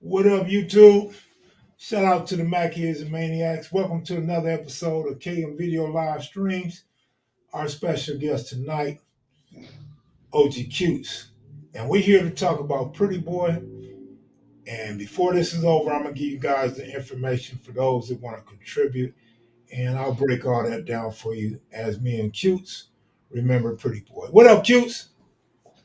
What up, YouTube? Shout out to the Mac Heads and Maniacs. Welcome to another episode of KM Video Live Streams. Our special guest tonight, OG Cutes. And we're here to talk about Pretty Boy. And before this is over, I'm going to give you guys the information for those that want to contribute. And I'll break all that down for you as me and Cutes remember Pretty Boy. What up, Cutes?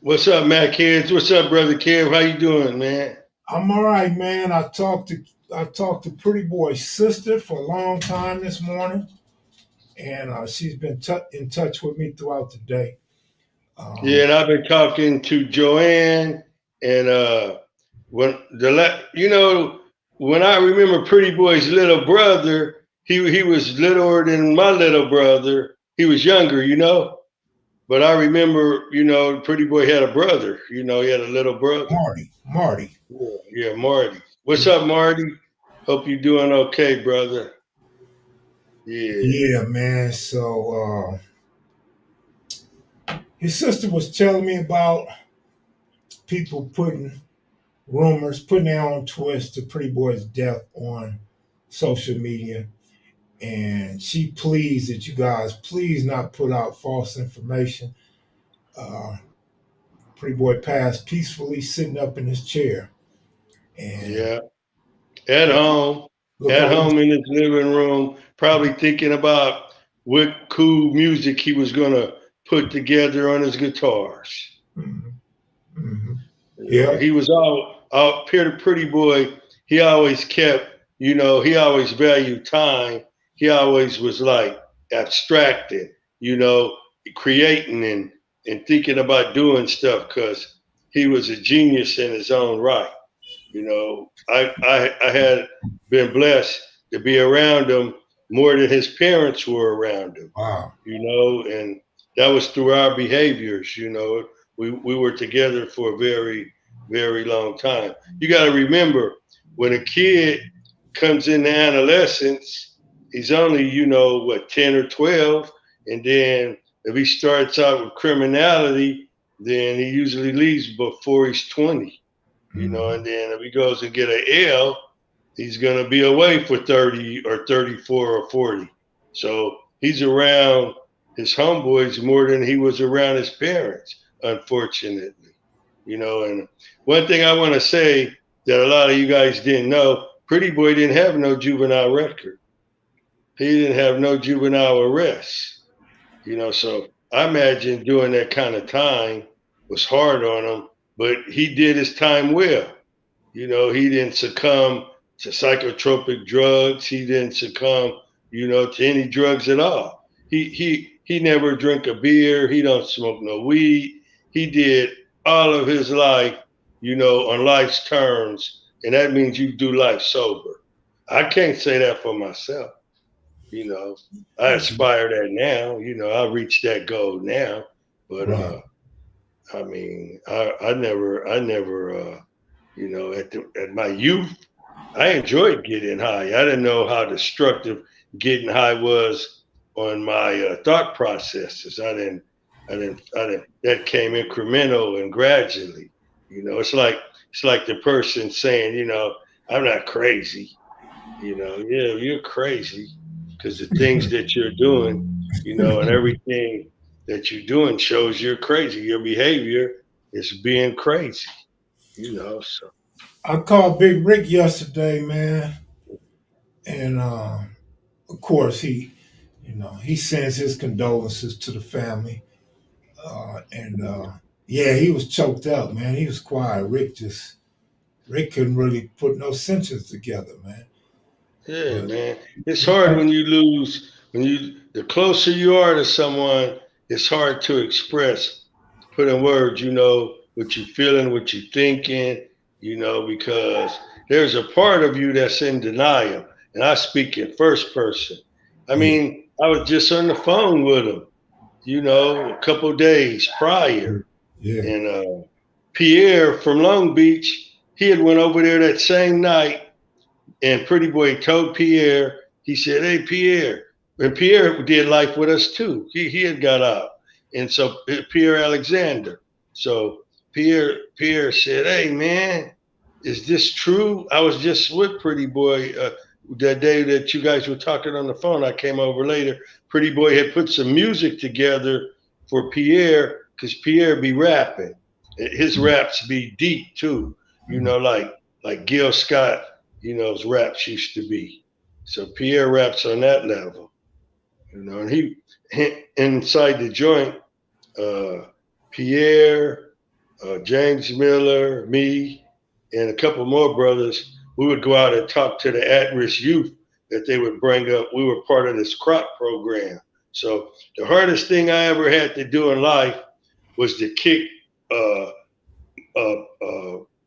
What's up, Mac Kids? What's up, brother Kev? How you doing, man? I'm all right, man. I talked to Pretty Boy's sister for a long time this morning, and she's been in touch with me throughout the day. Yeah, and I've been talking to Joanne, and when I remember Pretty Boy's little brother, he was littler than my little brother. He was younger, but I remember, Pretty Boy had a brother. He had a little brother. Marty. Yeah, Marty. What's up, Marty? Hope you're doing okay, brother. Yeah, man. So his sister was telling me about people putting their own twist to Pretty Boy's death on social media. And she pleads that you guys please not put out false information. Pretty Boy passed peacefully sitting up in his chair. And Yeah. At home, look at like home in his living room, probably thinking about what cool music he was gonna put together on his guitars. Mhm, mhm. Yeah, Yeah. he was all pretty boy. He always kept, he always valued time. He always was like abstracted, you know, creating and thinking about doing stuff because he was a genius in his own right. I had been blessed to be around him more than his parents were around him, Wow. and that was through our behaviors. We were together for a very, very long time. You got to remember when a kid comes into adolescence, he's only, 10 or 12. And then if he starts out with criminality, then he usually leaves before he's 20. Mhm. And then if he goes and get an L, he's going to be away for 30 or 34 or 40. So he's around his homeboys more than he was around his parents, unfortunately. And one thing I want to say that a lot of you guys didn't know, Pretty Boy didn't have no juvenile record. He didn't have no juvenile arrests, so I imagine doing that kind of time was hard on him, but he did his time well. He didn't succumb to psychotropic drugs. He didn't succumb, to any drugs at all. He never drank a beer. He don't smoke no weed. He did all of his life, on life's terms, and that means you do life sober. I can't say that for myself. You know, I aspire that now. I reached that goal now, but Right. I mean, I never, at my youth, I enjoyed getting high. I didn't know how destructive getting high was on my thought processes. I didn't. That came incremental and gradually. It's like the person saying, I'm not crazy. Yeah, you're crazy because the things that you're doing, and everything that you're doing shows you're crazy. Your behavior is being crazy. So I called Big Rick yesterday, man, and of course he sends his condolences to the family. And yeah, he was choked up, man. He was quiet. Rick couldn't really put no sentences together, man. yeah, But man, it's he hard when you lose. The closer you are to someone, it's hard to express, put in words. What you're feeling, what you're thinking. Because there's a part of you that's in denial, and I speak in first person. I yeah, mean, I was just on the phone with him, a couple days prior, yeah. and Pierre from Long Beach, he had went over there that same night, and Pretty Boy told Pierre, he said, "Hey Pierre," and Pierre did life with us too. He had got out, and so Pierre Alexander. So Pierre said, "Hey man, is this true? I was just with Pretty Boy that day that you guys were talking on the phone. I came over later. Pretty Boy had put some music together for Pierre because Pierre be rapping. His raps be deep too, like Gil Scott, his raps used to be. So Pierre raps on that level, and he inside the joint, Pierre, James Miller, me, and a couple more brothers, we would go out and talk to the at-risk youth that they would bring up. We were part of this crop program. So the hardest thing I ever had to do in life was to kick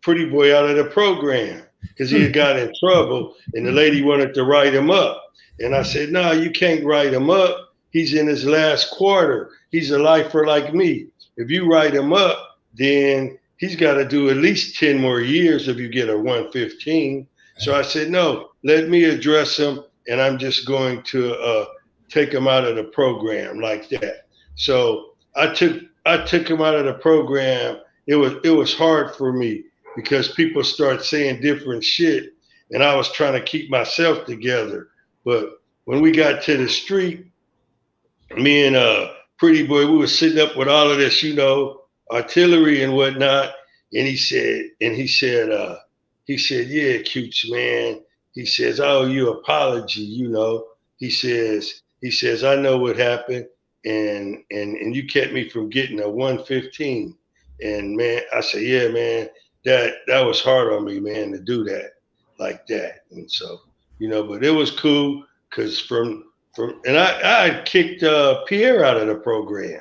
Pretty Boy out of the program because he had got in trouble and the lady wanted to write him up. And I said, no, you can't write him up. He's in his last quarter. He's a lifer like me. If you write him up, then he's got to do at least 10 more years if you get a 115. So I said, no, let me address him, and I'm just going to take him out of the program like that. So I took him out of the program. It was hard for me because people start saying different shit, and I was trying to keep myself together. But when we got to the street, me and Pretty Boy, we were sitting up with all of this, artillery and whatnot. And he said, yeah, Cutes, man. He says, I owe you an apology, He says, I know what happened, and you kept me from getting a 115. And man, I said, yeah, man, that was hard on me, man, to do that like that. And so, but it was cool because and I kicked Pierre out of the program.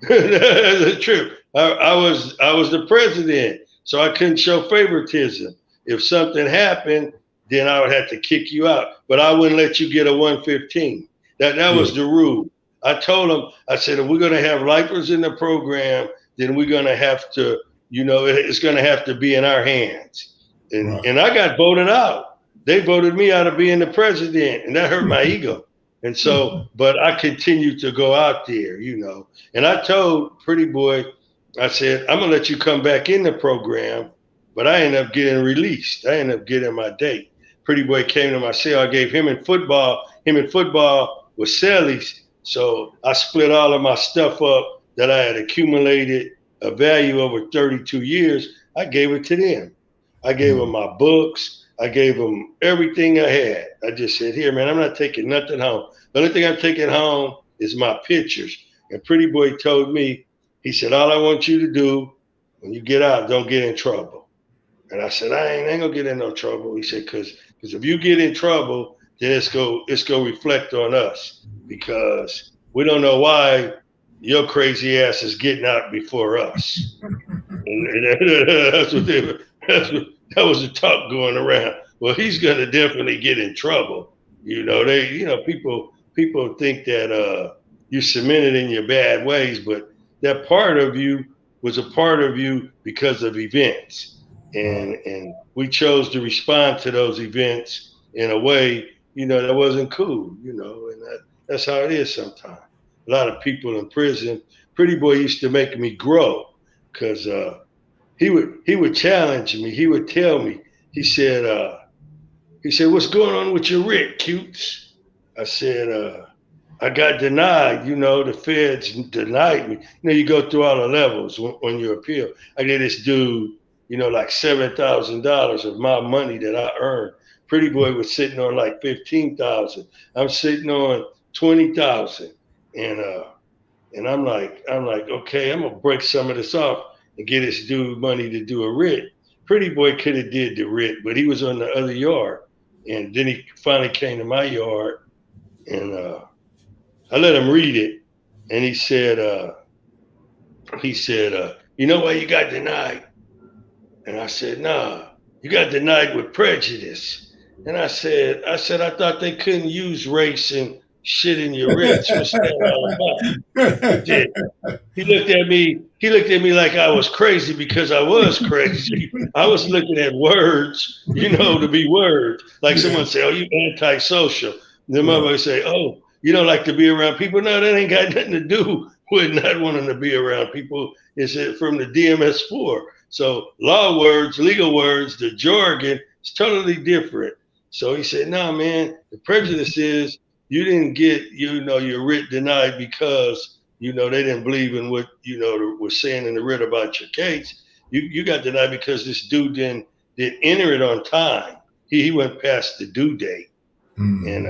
That's true. I was the president, so I couldn't show favoritism. If something happened, then I would have to kick you out, but I wouldn't let you get a 115. That was the rule. I told him, I said, if we're going to have lifers in the program, then we're going to have to, it's going to have to be in our hands. And I got voted out. They voted me out of being the president, and that hurt my ego. And so, but I continued to go out there, And I told Pretty Boy, I said, I'm going to let you come back in the program, but I ended up getting released. I ended up getting my date. Pretty Boy came to my cell. I gave him in football was Cellies. So I split all of my stuff up that I had accumulated a value over 32 years. I gave it to them. I gave them my books. I gave them everything I had. I just said, here, man, I'm not taking nothing home. The only thing I'm taking home is my pictures. And Pretty Boy told me, he said, all I want you to do when you get out, don't get in trouble. And I said, I ain't gonna get in no trouble. He said, because if you get in trouble, then it's gonna reflect on us because we don't know why your crazy ass is getting out before us. That was the talk going around. Well, he's gonna definitely get in trouble. People think that you're cemented in your bad ways, but that part of you was a part of you because of events. And we chose to respond to those events in a way, that wasn't cool, and that's how it is sometimes. A lot of people in prison, Pretty Boy used to make me grow because he would challenge me. He would tell me, he said, what's going on with your writ, Cutes? I said, I got denied, the feds denied me. You go through all the levels when you appeal. I gave this dude, like $7,000 of my money that I earned. Pretty Boy was sitting on like 15,000. I'm sitting on 20,000. And I'm like, okay, I'm gonna break some of this off and get this dude money to do a writ. Pretty Boy could have did the writ, but he was on the other yard. And then he finally came to my yard and I let him read it. And he said, you know why you got denied? And I said, nah, you got denied with prejudice. And I said, I thought they couldn't use race and shit in your writs. What's that all about? He looked at me like I was crazy because I was crazy. I was looking at words, to be words. Like someone say, oh, you antisocial. And the mother say, oh, you don't like to be around people. No, that ain't got nothing to do with not wanting to be around people. It's from the DMS-4. So law words, legal words, the jargon is totally different. So he said, no, man, the prejudice is you didn't get, your writ denied because, they didn't believe in what, was saying in the writ about your case. You got denied because this dude didn't enter it on time. He went past the due date. And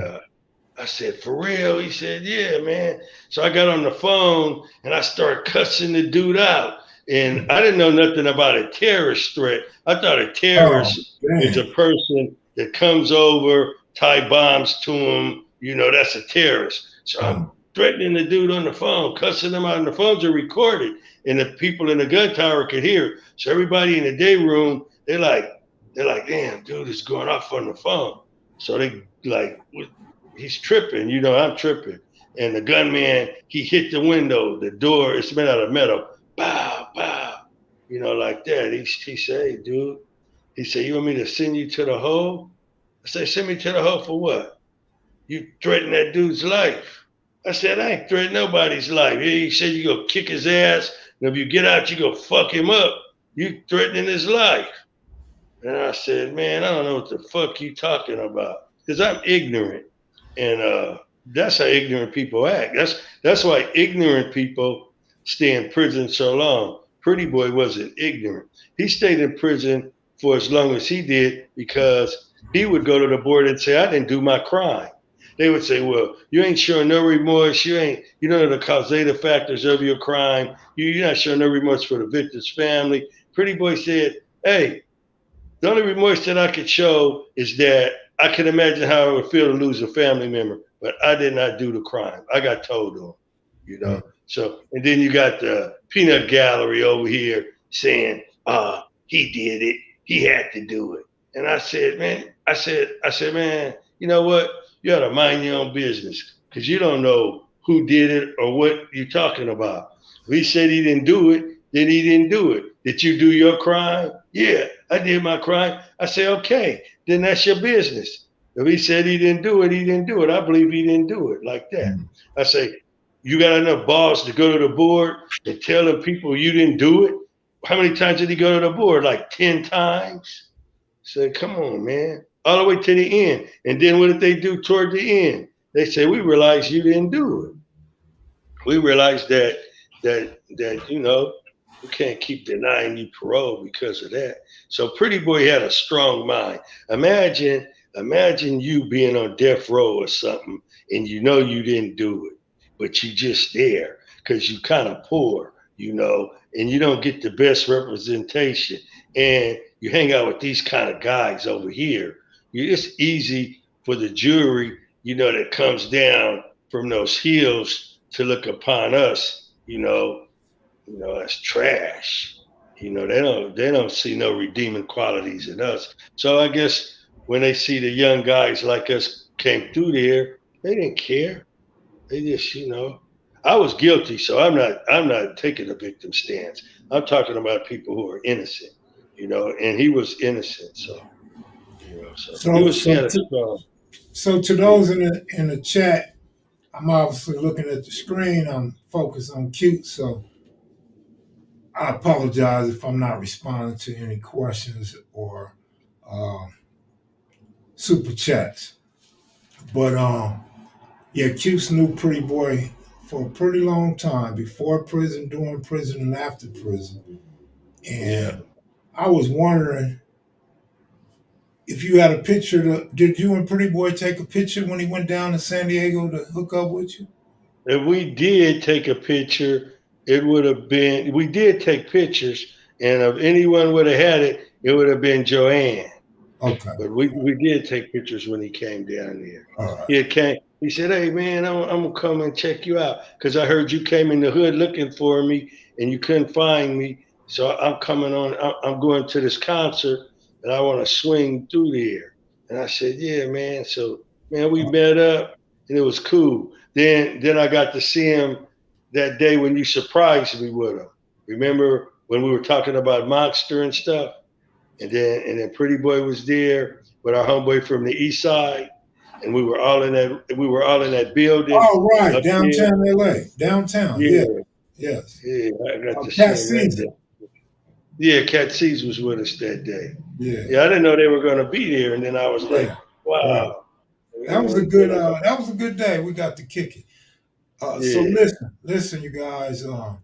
I said, for real? He said, yeah, man. So I got on the phone and I started cussing the dude out. And I didn't know nothing about a terrorist threat. I thought a terrorist is a person that comes over, tie bombs to him. That's a terrorist. So I'm threatening the dude on the phone, cussing him out, and the phones are recorded. And the people in the gun tower could hear. So everybody in the day room, they're like, damn, dude is going off on the phone. So they like, he's tripping, I'm tripping. And the gunman, he hit the window, the door, it's made out of metal. Bow, bow, like that. He said, hey, dude, he said, you want me to send you to the hole? I said, send me to the hole for what? You threatened that dude's life. I said, I ain't threatened nobody's life. He said, you go kick his ass, and if you get out, you go fuck him up. You threatening his life. And I said, man, I don't know what the fuck you talking about. Because I'm ignorant. And that's how ignorant people act. That's why ignorant people stay in prison so long. Pretty Boy wasn't ignorant. He stayed in prison for as long as he did because he would go to the board and say, I didn't do my crime. They would say, well, you ain't showing no remorse. You don't know the causative factors of your crime. You're not showing no remorse for the victim's family. Pretty Boy said, hey, the only remorse that I could show is that I can imagine how it would feel to lose a family member, but I did not do the crime. I got told on, So, and then you got the peanut gallery over here saying, he did it. He had to do it. And I said, man, man, you know what? You ought to mind your own business because you don't know who did it or what you're talking about. If he said he didn't do it, then he didn't do it. Did you do your crime? Yeah, I did my crime. I say, okay, then that's your business. If he said he didn't do it, he didn't do it. I believe he didn't do it like that. I say, you got enough balls to go to the board and tell the people you didn't do it? How many times did he go to the board? Like 10 times? I said, come on, man. All the way to the end. And then what did they do toward the end? They say, we realize you didn't do it. We realize that we can't keep denying you parole because of that. So Pretty Boy had a strong mind. Imagine you being on death row or something and you didn't do it, but you just there because you kind of poor, and you don't get the best representation. And you hang out with these kind of guys over here. It's easy for the jury, that comes down from those hills to look upon us, as trash. They don't see no redeeming qualities in us. So I guess when they see the young guys like us came through there, they didn't care. They just, I was guilty, so I'm not taking a victim stance. I'm talking about people who are innocent, and he was innocent. So, So to those in the chat, I'm obviously looking at the screen. I'm focused on Cute, so I apologize if I'm not responding to any questions or super chats. But yeah, Cute's knew Pretty Boy for a pretty long time, before prison, during prison, and after prison. And I was wondering if you had a picture. Did you and Pretty Boy take a picture when he went down to San Diego to hook up with you? If we did take a picture, it would have been, we did take pictures, and if anyone would have had it, it would have been Joanne. Okay. But we did take pictures when he came down there. All right. He said, hey, man, I'm going to come and check you out because I heard you came in the hood looking for me and you couldn't find me. So I'm coming on, I'm going to this concert and I want to swing through there. And I said, yeah, man. So, man, we met up and it was cool. Then I got to see him that day when you surprised me with him. Remember when we were talking about Monster and stuff? And then Pretty Boy was there with our homeboy from the east side. And we were all in that building. Oh, right. Downtown LA. Downtown. Yeah. Yes. Yeah, I got to see him right there. Yeah, Cat C's was with us that day. Yeah, Yeah, I didn't know they were going to be there, and then I was like, yeah, right. wow. That was a good. That was a good day. We got to kick it. So Yeah. listen, you guys. I'm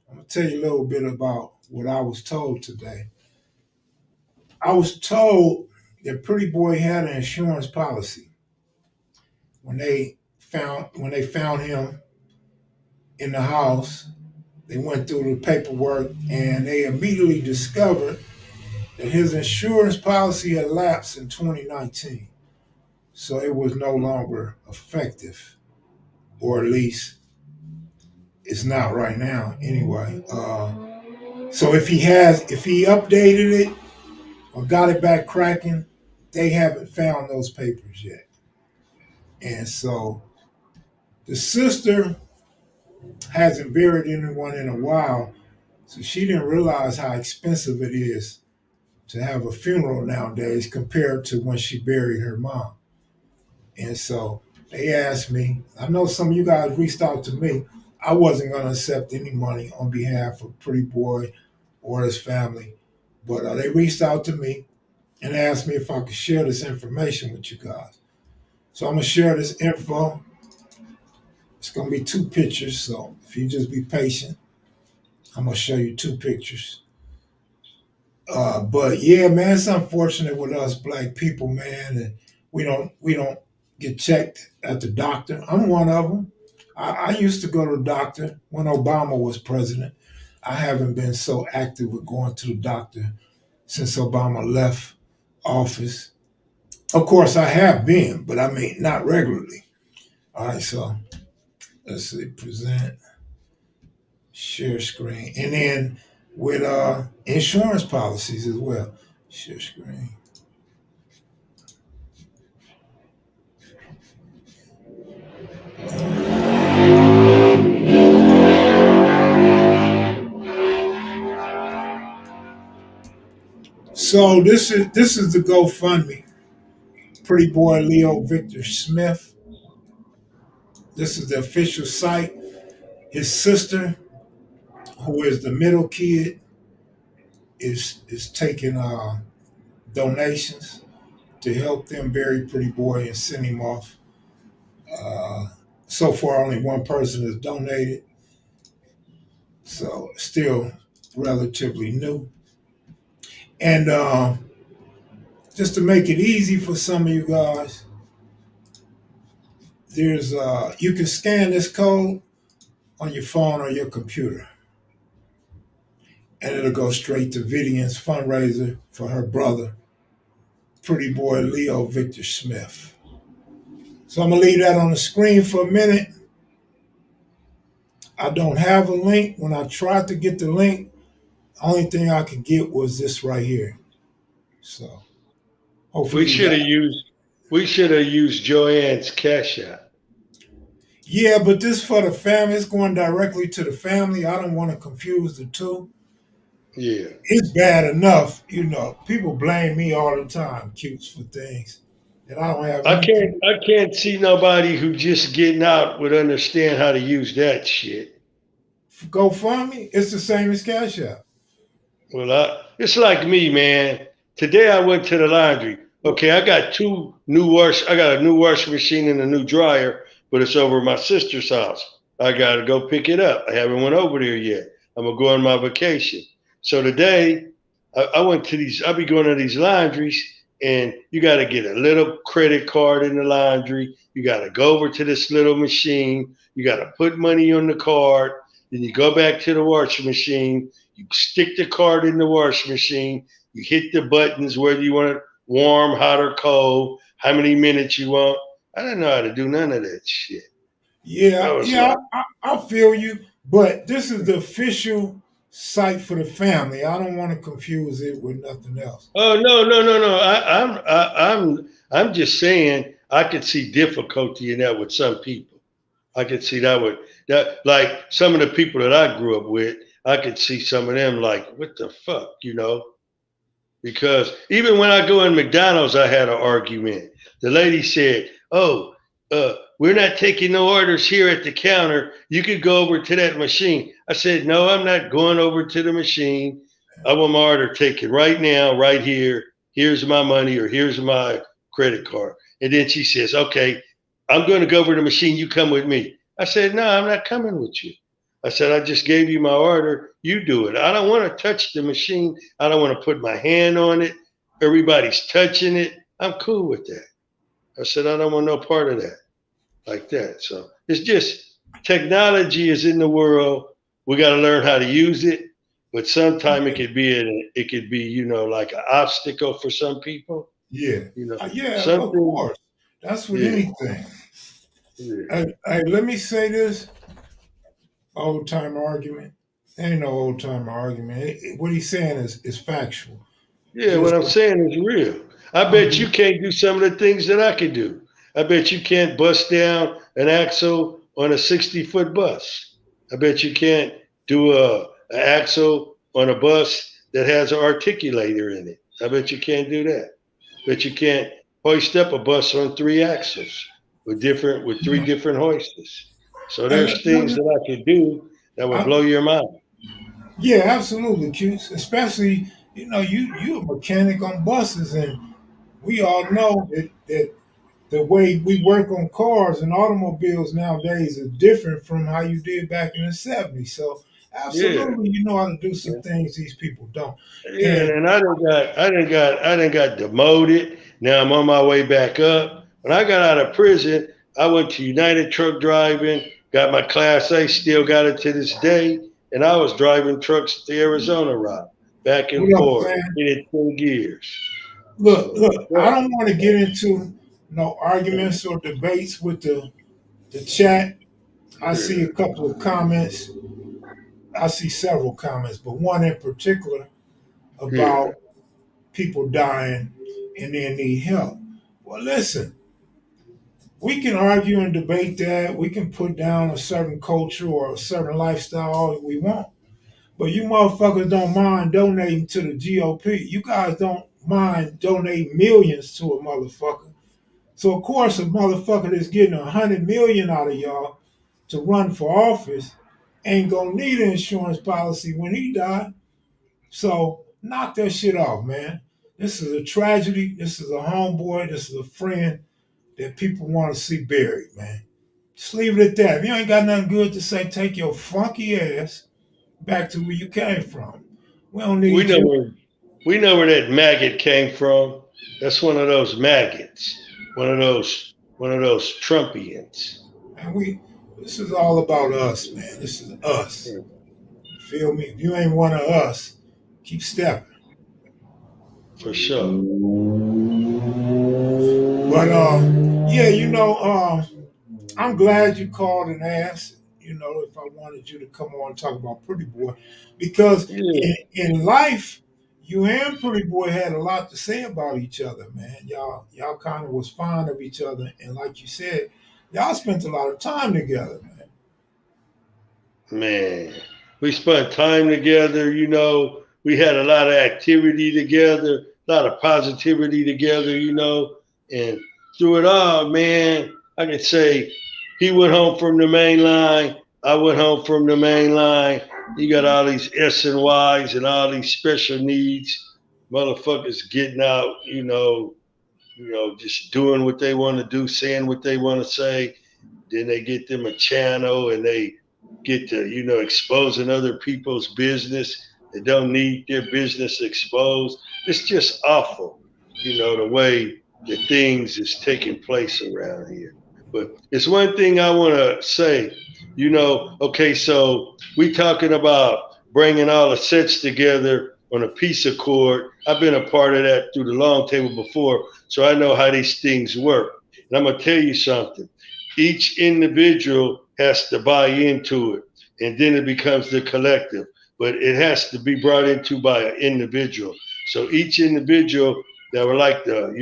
gonna tell you a little bit about what I was told today. I was told that Pretty Boy had an insurance policy when they found him in the house. They went through the paperwork and they immediately discovered that his insurance policy had lapsed in 2019. So it was no longer effective, or at least it's not right now anyway. So if he updated it or got it back cracking, they haven't found those papers yet. And so the sister hasn't buried anyone in a while, so she didn't realize how expensive it is to have a funeral nowadays compared to when she buried her mom. And so they asked me, I know some of you guys reached out to me. I wasn't going to accept any money on behalf of Pretty Boy or his family, but they reached out to me and asked me if I could share this information with you guys. So I'm going to share this info. It's going to be two pictures, so if you just be patient, I'm going to show you two pictures. But yeah, man, it's unfortunate with us black people, man, and we don't get checked at the doctor. I'm one of them. I used to go to the doctor when Obama was president. I haven't been so active with going to the doctor since Obama left office. Of course, I have been, but I mean not regularly. All right, so let's see, present, share screen, and then with insurance policies as well. Share screen. So this is the GoFundMe. Pretty Boy Leo Victor Smith. This is the official site. His sister, who is the middle kid, is taking donations to help them bury Pretty Boy and send him off. Uh, so far, only one person has donated, so still relatively new. And just to make it easy for some of you guys, there's you can scan this code on your phone or your computer, and it'll go straight to Vivian's fundraiser for her brother, Pretty Boy Leo Victor Smith. So I'm gonna leave that on the screen for a minute. I don't have a link. When I tried to get the link, the only thing I could get was this right here. So hopefully We you should got. have used we should have used Joanne's Cash App. Yeah, but this for the family. It's going directly to the family. I don't want to confuse the two. Yeah. It's bad enough, people blame me all the time, cutes, for things that I don't have I anything. can't see nobody who just getting out would understand how to use that shit. GoFundMe, it's the same as Cash App. Well, it's like me, man. Today I went to the laundry. Okay, I got a new washing machine and a new dryer, but it's over at my sister's house. I gotta go pick it up. I haven't went over there yet. I'm gonna go on my vacation. So today I went to these. I'll be going to these laundries, and you got to get a little credit card in the laundry. You got to go over to this little machine. You got to put money on the card. Then you go back to the washing machine. You stick the card in the washing machine. You hit the buttons whether you want it warm, hot, or cold. How many minutes you want. I didn't know how to do none of that shit. I Yeah, was yeah, like, I feel you, but this is the official site for the family. I don't want to confuse it with nothing else. oh no. I'm just saying I could see difficulty in that with some people. I could see that like some of the people that I grew up with. I could see some of them like what the fuck. Because even when I go in McDonald's, I had an argument. The lady said, "Oh, we're not taking no orders here at the counter. You could go over to that machine." I said, "No, I'm not going over to the machine. I want my order taken right now, right here. Here's my money or here's my credit card. And then she says, okay, I'm going to go over to the machine. You come with me. I said, no, I'm not coming with you. I said, I just gave you my order. You do it. I don't want to touch the machine. I don't want to put my hand on it. Everybody's touching it. I'm cool with that. I said, I don't want no part of that like that. So it's just technology is in the world. We got to learn how to use it. But sometimes it could be, you know, like an obstacle for some people. Yeah, You know, yeah, of something. course. That's with Yeah, anything. yeah, Hey, let me say this: old time argument. Ain't no old time argument. What he's saying is factual. yeah. What Just I'm saying is real. I bet you um, can't do some of the things that I could do. I bet you can't bust down an axle on a 60-foot bus. I bet you can't do an axle on a bus that has an articulator in it. I bet you can't do that. But you can't hoist up a bus on 3 axles with three different hoisters. So and there's things that I could do that would blow your mind. yeah, absolutely, Cuse. Especially, you a mechanic on buses, and we all know that the way we work on cars and automobiles nowadays is different from how you did back in the '70s. So, Yeah. absolutely, you know how to do some things these people don't. Yeah, And and I didn't got demoted. Now I'm on my way back up. When I got out of prison, I went to United Truck Driving, got my Class A, still got it to this day, and I was driving trucks the Arizona route, back and what up, forth. fam? Did it 2 years. Look, So look. I don't want to get into no arguments or debates with the chat. I see yeah, a couple of comments. I see several comments, but one in particular yeah, about people dying and they need help. Well, listen, we can argue and debate that. We can put down a certain culture or a certain lifestyle all we want. But you motherfuckers don't mind donating to the GOP. You guys don't mind donating millions to a motherfucker. So of course a motherfucker that's getting 100 million out of y'all to run for office ain't gonna need an insurance policy when he die. So knock that shit off, man. This is a tragedy. This is a homeboy. This is a friend that people want to see buried, man. Just leave it at that. If you ain't got nothing good to say, take your funky ass back to where you came from. We don't we need know you. where we know where that maggot came from. That's one of those maggots, one of those Trumpians. And this is all about us, man. This is us. You feel me? If you ain't one of us, keep stepping. For sure. But yeah, I'm glad you called and asked, if I wanted you to come on and talk about Pretty Boy. Because Yeah, in life, you and Pretty Boy had a lot to say about each other, man. Y'all kind of was fond of each other. And like you said, y'all spent a lot of time together, man. man. We spent time together, you know. We had a lot of activity together, a lot of positivity together, you know. And through it all, man, I could say he went home from the main line. I went home from the main line. You got all these S and Ys and all these special needs. Motherfuckers getting out, just doing what they want to do, saying what they want to say. Then they get them a channel and they get to, exposing other people's business. They don't need their business exposed. It's just awful, the way that things is taking place around here. But it's one thing I want to say, okay, so we talking about bringing all the sets together on a piece of cord. I've been a part of that through the long table before, so I know how these things work. And I'm going to tell you something. Each individual has to buy into it, and then it becomes the collective. But it has to be brought into by an individual. So each individual that would like to,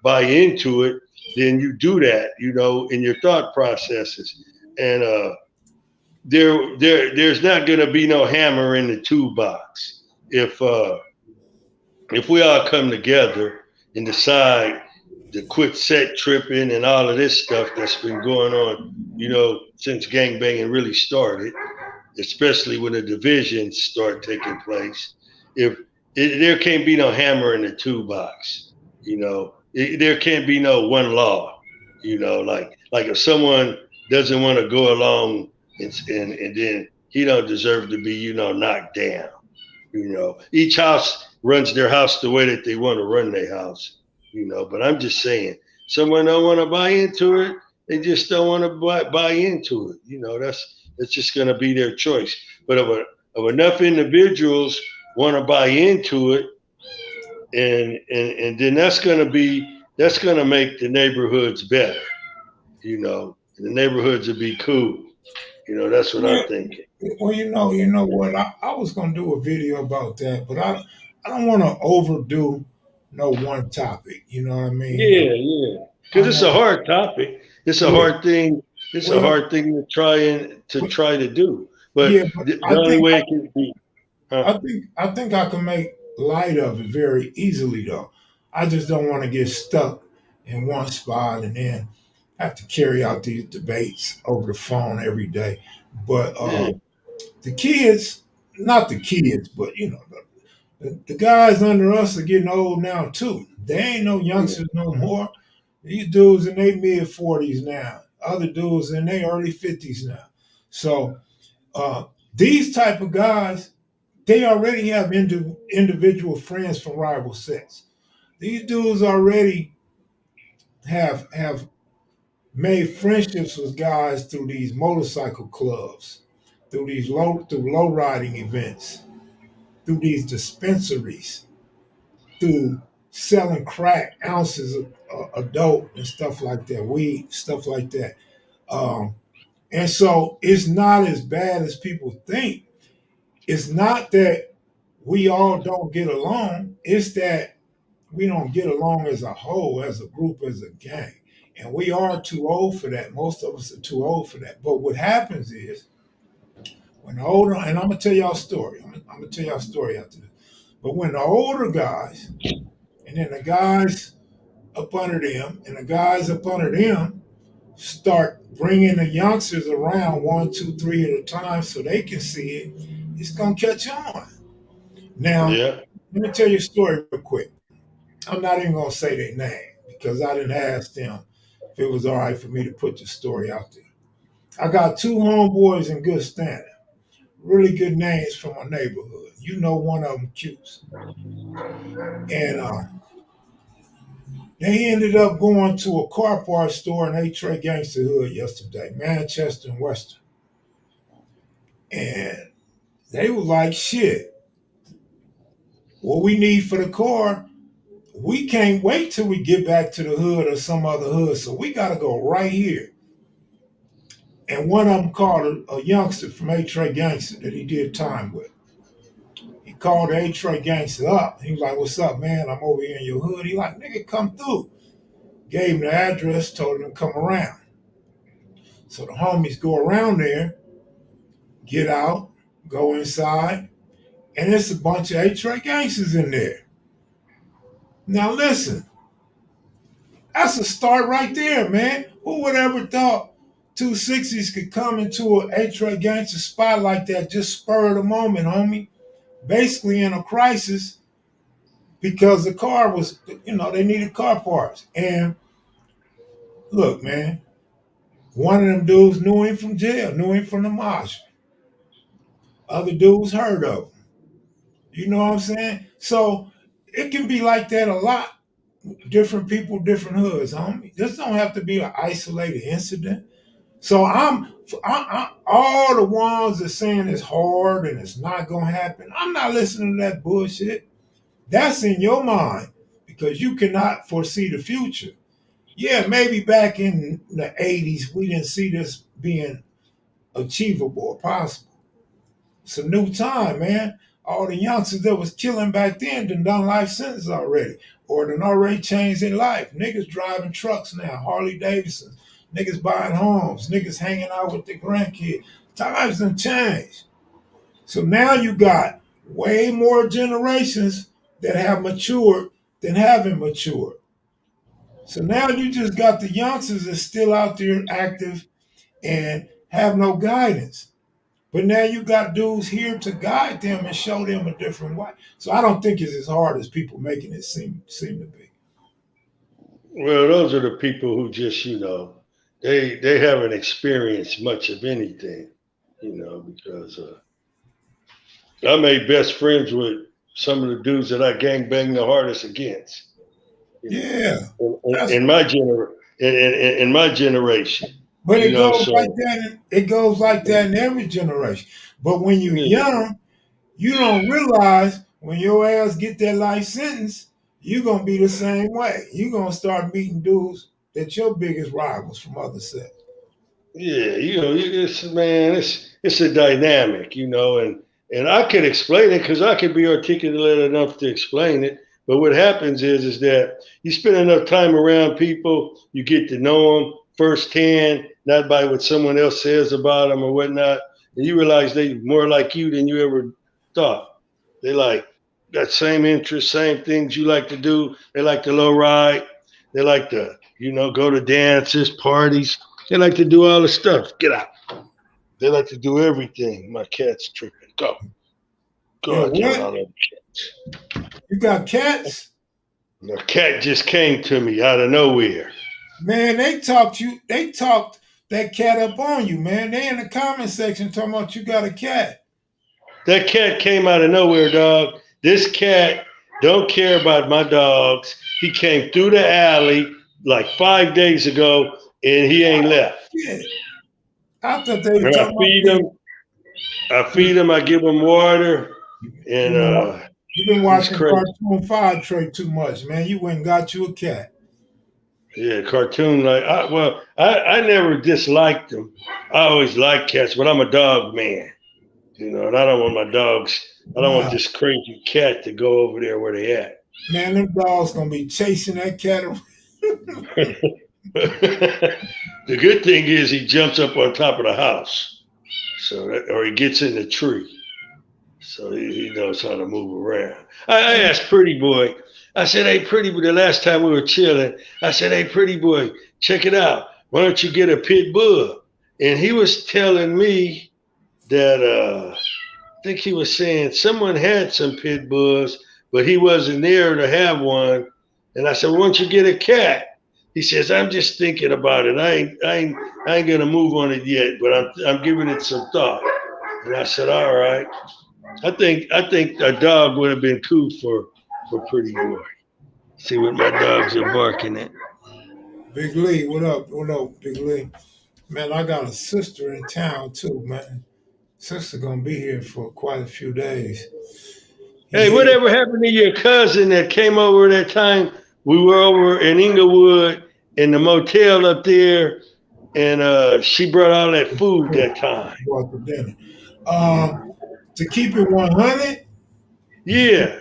buy into it, then you do that, in your thought processes. And there's not going to be no hammer in the toolbox if we all come together and decide to quit set tripping and all of this stuff that's been going on, since gangbanging really started, especially when the divisions start taking place. if there can't be no hammer in the toolbox, there can't be no one law, like if someone doesn't want to go along and then he don't deserve to be, knocked down. Each house runs their house the way that they want to run their house. But I'm just saying, someone don't want to buy into it. They just don't want to buy into it. That's just going to be their choice. But of enough individuals want to buy into it, and then that's going to make the neighborhoods better. And the neighborhoods will be cool. That's what Yeah. I'm thinking. Well, you know what? I was gonna do a video about that, but I don't want to overdo no one topic. You know what I mean? Yeah, yeah. I Because it's a want, hard topic. It's a yeah. hard thing. It's a Well, hard thing to but, try to do. But yeah, but the only way it can be. I think I can make light of it very easily though. I just don't want to get stuck in one spot and then have to carry out these debates over the phone every day. But Yeah, the kids, not the kids, but the guys under us are getting old now too. They ain't no yeah, youngsters no more. These dudes in their mid 40s now. Other dudes in their early 50s now. So uh, these type of guys, they already have individual friends from rival sets. These dudes already have made friendships with guys through these motorcycle clubs, through low riding events, through these dispensaries, through selling crack ounces of dope and stuff like that, weed, stuff like that. Um, and so it's not as bad as people think. It's not that we all don't get along. It's that we don't get along as a whole, as a group, as a gang. And we are too old for that. Most of us are too old for that. But what happens is when the older, and I'm gonna tell y'all a story. I'm gonna tell y'all a story after this. But when the older guys, and then the guys up under them, and the guys up under them start bringing the youngsters around one, two, three at a time so they can see it, it's gonna catch on. Now, yeah. let me tell you a story real quick. I'm not even gonna say their name because I didn't ask them if it was all right for me to put the story out there. I got two homeboys in good standing, really good names from my neighborhood. You know one of them, Cutes. And they ended up going to a car parts store in A-Trey Gangster Hood yesterday, Manchester and Western. And they were like, shit, what we need for the car, we can't wait till we get back to the hood or some other hood. So we got to go right here. And one of them called a youngster from A-Trey Gangster that he did time with. He called the A-Trey Gangster up. He was like, what's up, man? I'm over here in your hood. He like, nigga, come through. Gave him the address, told him to come around. So the homies go around there, get out, go inside, and it's a bunch of A-Trey gangsters in there. Now listen, that's a start right there, man. Who would ever thought 260s could come into an A-Trey gangster spot like that, just spur of the moment, homie? Basically in a crisis because the car was, they needed car parts. And look, man, one of them dudes knew him from jail, knew him from the marshal. Other dudes heard of him. You know what I'm saying? So it can be like that a lot. Different people, different hoods, homie. This don't have to be an isolated incident. So I all the ones that saying it's hard and it's not gonna happen. I'm not listening to that bullshit. That's in your mind because you cannot foresee the future. Yeah, maybe back in the 80s we didn't see this being achievable or possible. It's a new time, man. All the youngsters that was killing back then done life sentences already, or done already changed their life. Niggas driving trucks now, Harley Davidson. Niggas buying homes. Niggas hanging out with their grandkids. Times done changed. So now you got way more generations that have matured than haven't matured. So now you just got the youngsters that's still out there active and have no guidance. But now you got dudes here to guide them and show them a different way. So I don't think it's as hard as people making it seem to be. Well, those are the people who just, they haven't experienced much of anything, because I made best friends with some of the dudes that I gang banged the hardest against. Yeah, in my in my generation. But it goes like So that. It goes like that in every generation. But when you're yeah, young, you don't realize when your ass get that life sentence, you're gonna be the same way. You're gonna start meeting dudes that your biggest rivals from other sets. yeah, it's a dynamic, and I can explain it because I can be articulate enough to explain it. But what happens is that you spend enough time around people, you get to know them firsthand, not by what someone else says about them or whatnot, and you realize they more like you than you ever thought. They like that same interest, same things you like to do. They like to low ride. They like to, go to dances, parties. They like to do all the stuff. Get out. They like to do everything. My cat's tripping. Go. Yeah, Go out there with what? all them cats. You got cats? The cat just came to me out of nowhere. Man, they talked that cat up on you, man. They in the comment section talking about you got a cat. That cat came out of nowhere, dog. This cat don't care about my dogs. He came through the alley like 5 days ago, and he ain't left. Yeah. I thought they were And talking I feed him. I give him water, and you've been he's watching crazy. Cartoon 5 Trey too much, man. You went and got you a cat. Yeah, cartoon. I never disliked them. I always liked cats, but I'm a dog man, and I don't want my dogs. I don't want this crazy cat to go over there where they at. Man, them dogs gonna be chasing that cat around. The good thing is he jumps up on top of the house, or he gets in the tree, so he knows how to move around. I asked Pretty Boy. I said, "Hey, Pretty Boy." The last time we were chilling, I said, "Hey, Pretty Boy, check it out. Why don't you get a pit bull?" And he was telling me that I think he was saying someone had some pit bulls, but he wasn't there to have one. And I said, "Why don't you get a cat?" He says, "I'm just thinking about it. I ain't gonna move on it yet, but I'm giving it some thought." And I said, "All right. I think a dog would have been cool for Pretty Boy. See what my dogs are barking at." Big Lee, what up? What up, Big Lee? Man, I got a sister in town too, man. Sister gonna be here for quite a few days. Hey, Yeah, whatever happened to your cousin that came over that time we were over in Inglewood in the motel up there, and she brought all that food that time? brought for dinner. To keep it 100, Yeah.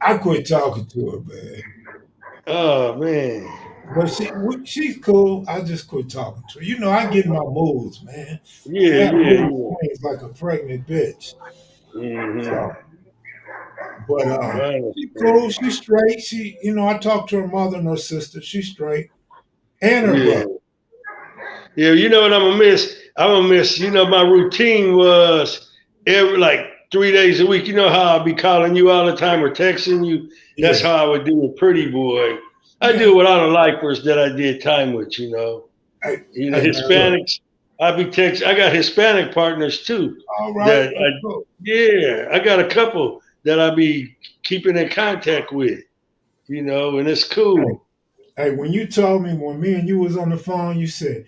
I quit talking to her, man. Oh man. But she's cool. I just quit talking to her. I get in my moods, man. Yeah, That yeah, mood yeah. swings like a pregnant bitch. Mm-hmm. So, but I she cool. understand. She's straight. I talked to her mother and her sister. She's straight, and her Yeah. brother. Yeah, you know what I'm gonna miss? I'm gonna miss, my routine was every like 3 days a week. You know how I'll be calling you all the time or texting you? That's Yeah, how I would do with Pretty Boy. I man. do it with all the lifers that I did time with. Hey, hey, man. Look. Hispanics. I got Hispanic partners too. All right. That's cool. I got a couple that I be keeping in contact with, and it's cool. Hey, when you told me when me and you was on the phone, you said,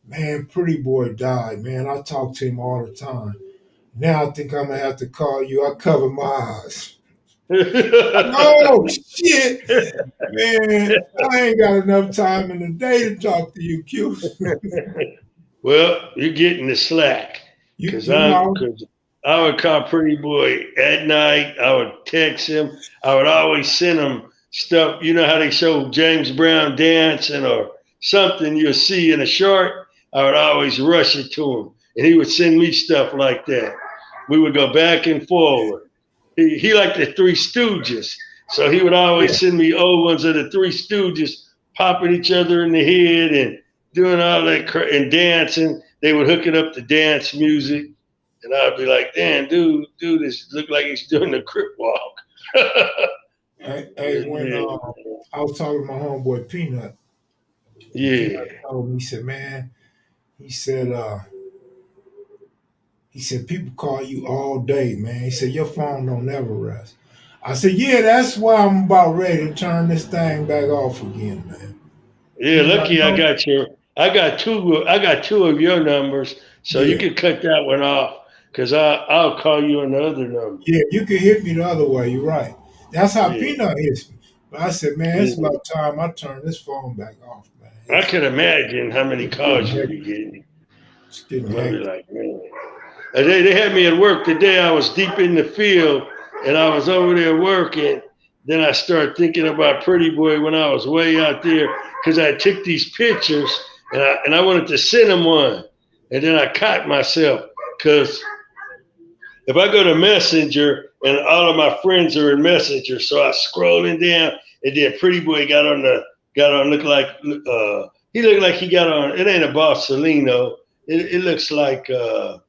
"Man, Pretty Boy died. Man, I talk to him all the time. Now I think I'm gonna have to call you." I cover my eyes. Oh shit, man! I ain't got enough time in the day to talk to you, Q. Well, you're getting the slack You, because you know, I would call Pretty Boy at night. I would text him. I would always send him stuff. You know how they show James Brown dancing or something you'll see in a short? I would always rush it to him, and he would send me stuff like that. We would go back and forward. He liked the Three Stooges, so he would yeah, always send me old ones of the Three Stooges popping each other in the head and doing all that and dancing. They would hook it up to dance music. And I'd be like, damn, dude, this look like he's doing the crip walk. Hey, when I was talking to my homeboy Peanut, and Yeah. Peanut told me, he said, man, he said, people call you all day, man. He said, your phone don't never rest. I said, yeah, that's why I'm about ready to turn this thing back off again, man. Yeah, lucky I got two of your numbers, so you Yeah, can cut that one off because I'll call you on the other number. yeah, you can hit me the other way. You're right. That's how Yeah, Peanut hits me. But I said, man, it's yeah. about time I turn this phone back off, man. I can imagine how many It's getting calls you be hectic. getting. It's getting I'm gonna be hectic. like, man. And they had me at work today. I was deep in the field and I was over there working. Then I started thinking about Pretty Boy when I was way out there because I took these pictures and I wanted to send him one. And then I caught myself because if I go to Messenger and all of my friends are in Messenger, so I scrolling down and then Pretty Boy got on he looked like he got on. It ain't a Borsalino. It looks like a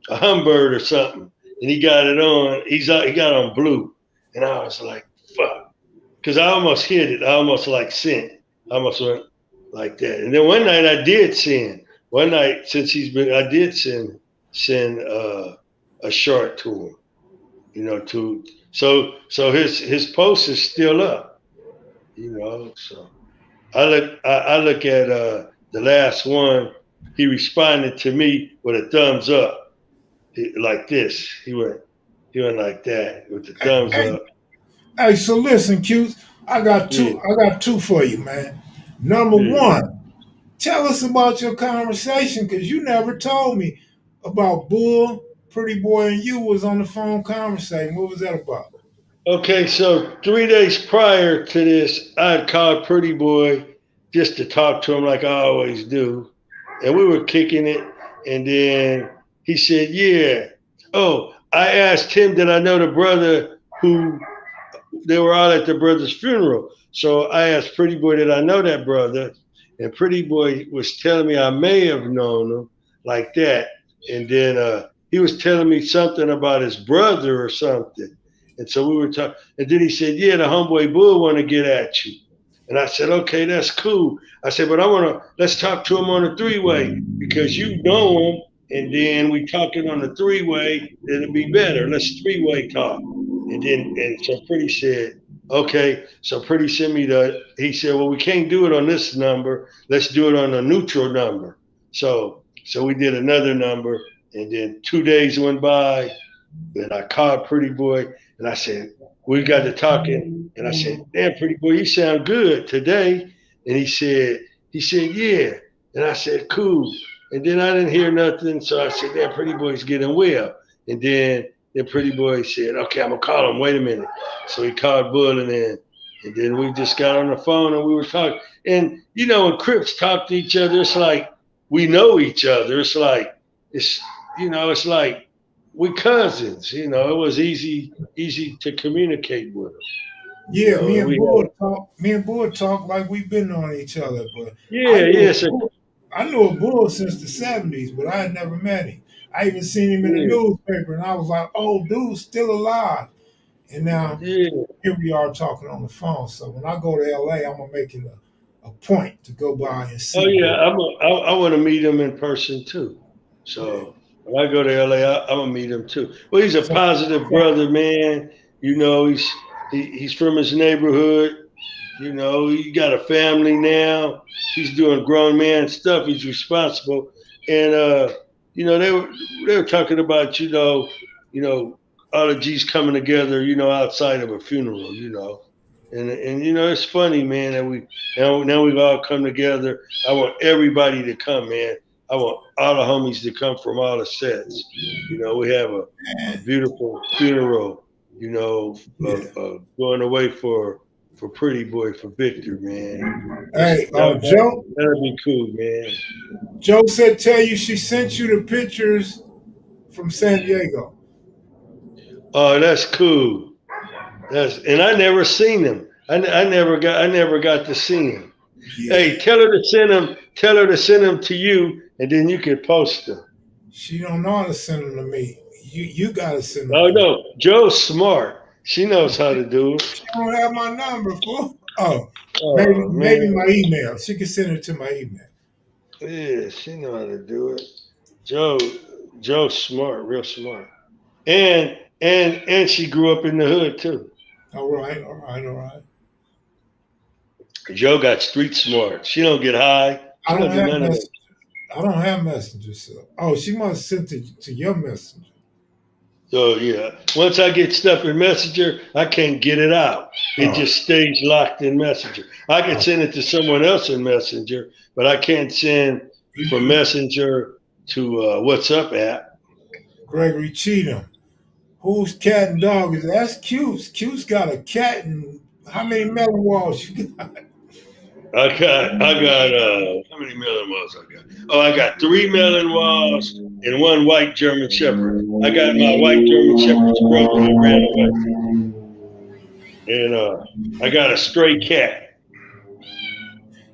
Humbird or something, and he got it on. He got on blue, and I was like, fuck, because I almost hit it. I almost like sent. I almost went like that. And then one night I did send. One night since I did send a short to him. You know, so his post is still up. You know, so I look at the last one. He responded to me with a thumbs up. Like this. He went like that with the thumbs Hey, up. hey, so listen, Q, I got Yeah, two. I got two for you, man. Number yeah. one, tell us about your conversation because you never told me about Bull, Pretty Boy, and you was on the phone conversating. What was that about? Okay, so 3 days prior to this, I had called Pretty Boy just to talk to him like I always do. And we were kicking it. And then he said, yeah. Oh, I asked him, did I know the brother who they were all at the brother's funeral. So I asked Pretty Boy, did I know that brother? And Pretty Boy was telling me I may have known him like that. And then he was telling me something about his brother or something. And so we were talking. And then he said, yeah, the homeboy Bull want to get at you. And I said, okay, that's cool. I said, but let's talk to him on a three-way because you know him. And then we talking on a three-way, it'll be better. Let's three-way talk. And so Pretty said, okay. So Pretty sent me he said, well, we can't do it on this number. Let's do it on a neutral number. So we did another number. And then 2 days went by. And I called Pretty Boy and I said, we got to talking. And I said, damn, Pretty Boy, you sound good today. And he said, yeah. And I said, cool. And then I didn't hear nothing. So I said, damn, Pretty Boy's getting well. And then Pretty Boy said, okay, I'm going to call him. Wait a minute. So he called Bull and then we just got on the phone and we were talking. And, you know, when Crips talk to each other, it's like we know each other. It's like we cousins. You know, it was easy to communicate with them. You Yeah, know, and we Me and Bull talk like we've been on each other. But I yeah, knew yeah, so, I knew a Bull since the '70s, but I had never met him. I even seen him in the yeah, newspaper, and I was like, "Oh, dude's still alive." And now yeah. here we are talking on the phone. So when I go to LA, I'm gonna make it a point to go by and Oh see yeah, Bull. I want to meet him in person too. Yeah. So when I go to LA, I'm gonna meet him too. Well, he's a So, positive so brother, man. You know, he's from his neighborhood. You know, he got a family now. He's doing grown man stuff. He's responsible, and you know, they were talking about you know, all the G's coming together. You know, outside of a funeral. You know, and you know, it's funny, man, that now we've all come together. I want everybody to come, man. I want all the homies to come from all the sets. You know, we have a man, beautiful funeral. You know, yeah. going away for Pretty Boy for Victor, man. Hey, That'd be cool, man. Joe said tell you she sent you the pictures from San Diego. Oh, that's cool. And I never seen him. I never got to see him. Yeah. Hey, tell her to send them. Tell her to send them to you, and then you can post them. She don't know how to send them to me. You gotta send them. Oh no, Joe's smart. She knows how to do it. She don't have my number, fool. Oh, Oh maybe man, my email. She can send it to my email. yeah, she know how to do it. Joe, Joe's smart, real smart, and she grew up in the hood too. All right, all right, all right. Joe got street smart. She don't get high. I She don't don't do have none of that. mess. I don't have messenger. So, oh, she must have sent it to your messenger. So yeah, once I get stuff in Messenger, I can't get it out. It Oh, just stays locked in Messenger. I can oh. send it to someone else in Messenger, but I can't send from Messenger to WhatsApp app. Gregory Cheatham. Whose cat and dog is that? That's cute. Cute's got a cat and how many melon walls you got? I got how many melon walls I got? Oh, I got 3 melon walls and 1 white German Shepherd. I got my white German Shepherd's brother that ran away, and I got a stray cat.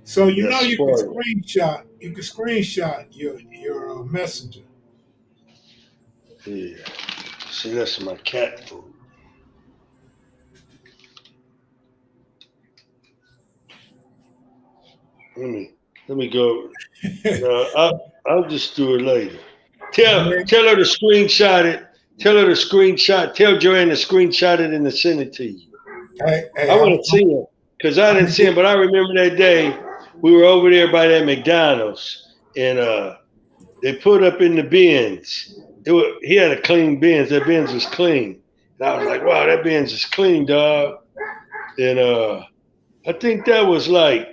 So you know That's you can spoiled. screenshot. You can screenshot your messenger. Yeah. See, that's my cat food. Let me go. No, I'll just do it later. Tell her to screenshot it. Tell her to screenshot. Tell Joanne to screenshot it and to send it to you. Hey, I want to see him because I I'm didn't see him, but I remember that day we were over there by that McDonald's and they put up in the bins. He had a clean bins. That bins was clean. And I was like, wow, that bins is clean, dog. And I think that was like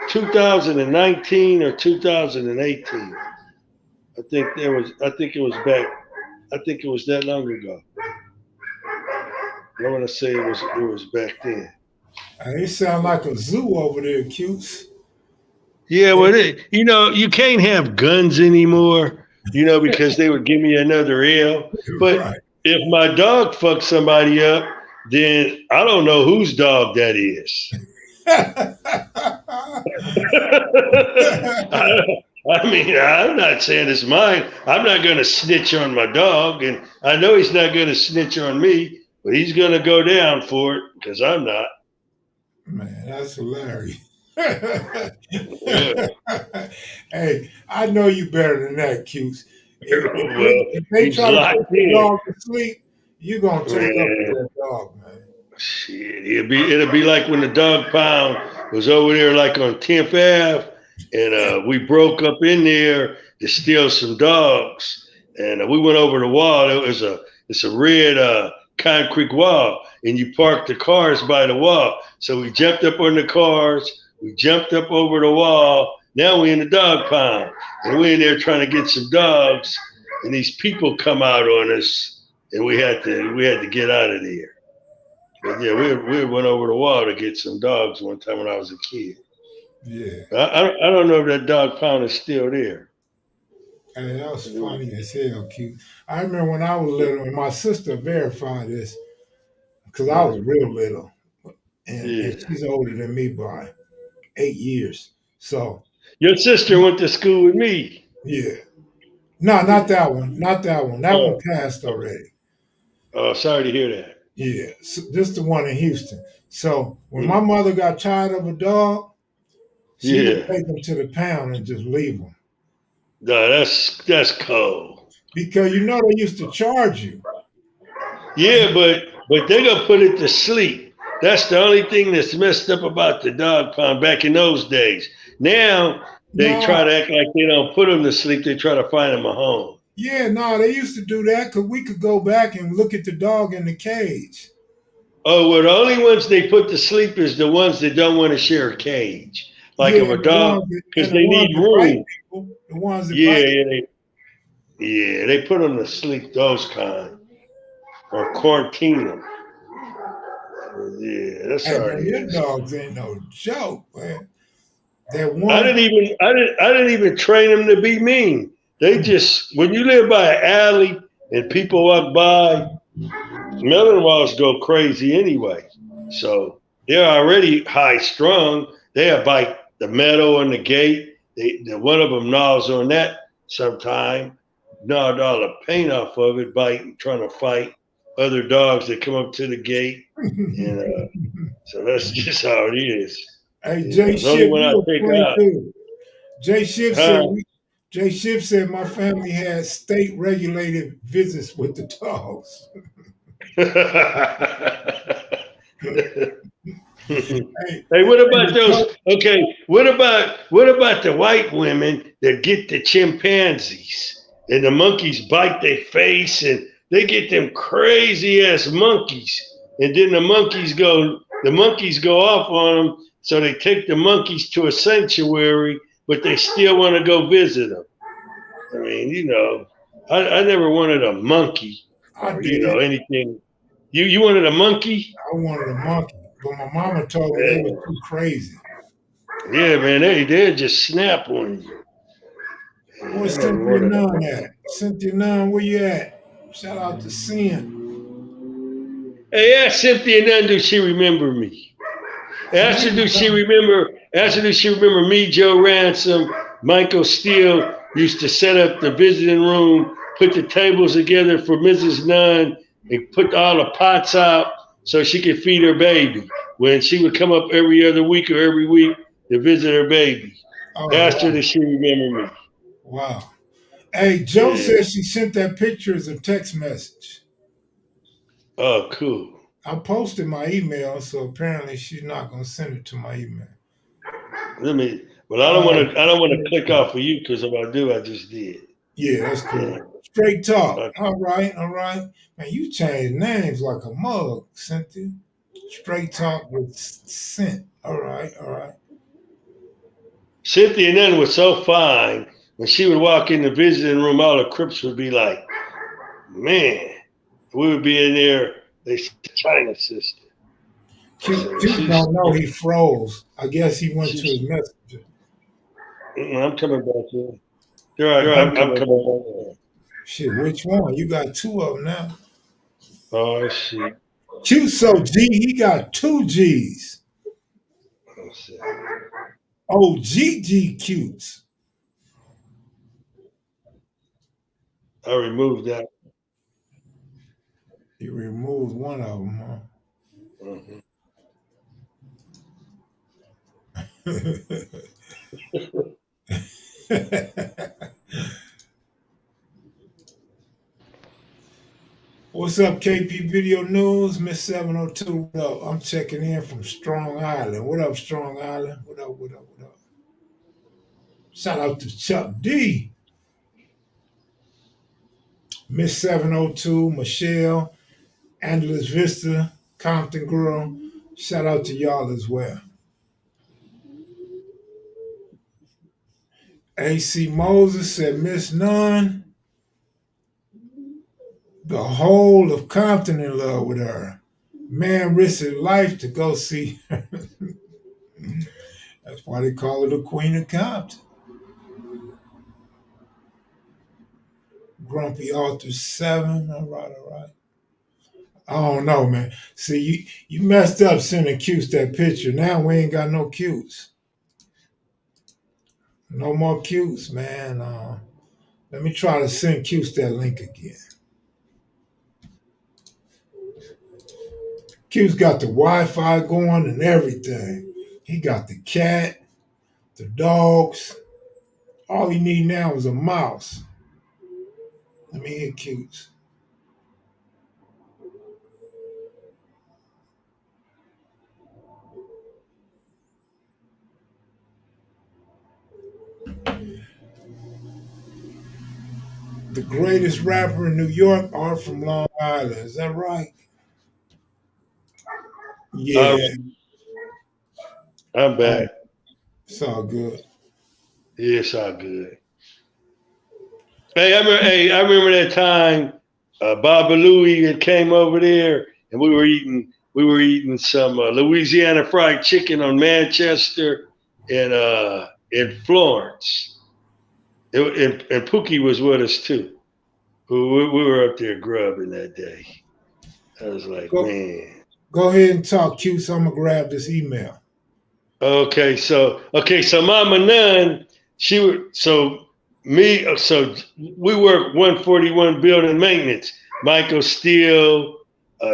2019 or 2018. I think it was back. I think it was that long ago. I want to say it was back then. It sound like a zoo over there, cutes. Yeah, well, you can't have guns anymore, because they would give me another L. But Right. if my dog fucks somebody up, then I don't know whose dog that is. I mean, I'm not saying it's mine. I'm not going to snitch on my dog, and I know he's not going to snitch on me, but he's going to go down for it because I'm not. Man, that's hilarious. Yeah. Hey, I know you better than that, cutes. Well, If they he's try to put locked your in. dog to sleep, you gonna take up with Man, that dog, man. shit, it'll be like when the dog pound was over there, like on 10th Ave, and we broke up in there to steal some dogs, and we went over the wall. It's a red concrete wall, and you park the cars by the wall. So we jumped up on the cars, we jumped up over the wall. Now we in the dog pound, and we in there trying to get some dogs, and these people come out on us, and we had to get out of there. But yeah, we went over the wall to get some dogs one time when I was a kid. Yeah. I don't know if that dog pound is still there. Hey, that was funny as hell, cute. I remember when I was little, and my sister verified this because I was real little, and Yeah. she's older than me by 8 years. So Your sister went to school with me. yeah, no, not that one, not that one. That one Oh, passed already. sorry to hear that. Yeah, so this is the one in Houston. So when my Mm. mother got tired of a dog, she would Yeah. take him to the pound and just leave him No, that's cold. because they used to charge you. And Yeah, but they're gonna put it to sleep. That's the only thing that's messed up about the dog pound back in those days. Now they no, try to act like they don't put them to sleep. They try to find them a home. yeah, no, they used to do that because we could go back and look at the dog in the cage. Oh, well, the only ones they put to sleep is the ones that don't want to share a cage. Like Yeah, if a dog, because and the they ones need that bite room. people, the ones that Yeah, bite. they put them to sleep, those kind, or quarantine them. Yeah, that's Hey sorry man, to hear your that. dogs ain't no joke, man. That I one, didn't even, I didn't even train them to be mean. They just, when you live by an alley and people walk by, melon walls go crazy anyway. So they're already high strung. They'll bite the metal and the gate. One of them gnaws on that sometime. knocked all the paint off of it, biting, trying to fight other dogs that come up to the gate. And so that's just how it is. Hey, You Jay know, the only Ship, one I you a take funny out. dude. Jay Ship said Huh? Jay Ship said my family had state regulated visits with the dogs. Hey, Hey, what hey, about those? Okay, what about the white women that get the chimpanzees and the monkeys bite their face and they get them crazy ass monkeys, and then the monkeys go off on them, so they take the monkeys to a sanctuary, but they still want to go visit them. I mean, I never wanted a monkey I or did. anything. You wanted a monkey? I wanted a monkey, but my mama told me they were too crazy. Yeah, man, they just snap on you. I Where's never Cynthia wanted a Nunn monkey. at? Cynthia Nunn, where you at? Shout out to Sin. Hey, ask Cynthia Nunn, do she remember me? She Ask her, ain't do she coming. remember? Ask her, do she remember me, Joe Ransom, Michael Steele used to set up the visiting room, put the tables together for Mrs. Nunn, and put all the pots out so she could feed her baby when she would come up every other week or every week to visit her baby. Oh Ask her, wow. does she remember me? Wow. Hey, Joe Yeah. says she sent that picture as a text message. Oh, cool. I posted my email, so apparently she's not gonna send it to my email. Let me. Well, I don't want Oh, to. I don't want to click off of you because if I do, I just did. yeah, that's cool. Yeah. Straight talk. Okay. All right, all right. Man, you changed names like a mug, Cynthia. Straight talk with scent. All right, all right. Cynthia Nunn was so fine when she would walk in the visiting room. All the Crips would be like, "Man," we would be in there. They said, China sister. I Cute, said, cute "She's." don't know he froze. I guess he went to She's. his messenger. I'm coming back here. There I go. I'm I'm coming coming back. back. Shit, which one? You got two of them now. Oh shit. Q so G, he got two G's. Oh, shit. Oh, GG cutes. I removed that. He removed one of them, Mhm. huh? What's up, KP Video News? Miss 702, what up? I'm checking in from Strong Island. What up, Strong Island? What up, what up, what up? Shout out to Chuck D. Miss 702, Michelle, Angeles Vista, Compton Girl. Shout out to y'all as well. AC Moses said, Miss Nunn, the whole of Compton in love with her. Man risked his life to go see her. That's why they call her the Queen of Compton. Grumpy Author 7. All right, all right. I don't know, man. See, you messed up sending Cutes that picture. Now we ain't got no Cutes. No more Cutes, man. Let me try to send Cutes that link again. Cutes got the Wi-Fi going and everything. He got the cat, the dogs. All he need now is a mouse. Let me hit Cutes. The greatest rapper in New York are from Long Island. Is that right? All Yeah. right, I'm Oh, back. it's all good. Yeah, it's all good. Hey, I remember that time Baba Louie had came over there and we were eating some Louisiana fried chicken on Manchester in Florence. And Pookie was with us too. We were up there grubbing that day. I was like, Go man. go ahead and talk, Q. So I'm gonna grab this email. Okay, so Mama Nun, she would so So we work 141 building maintenance. Michael Steele,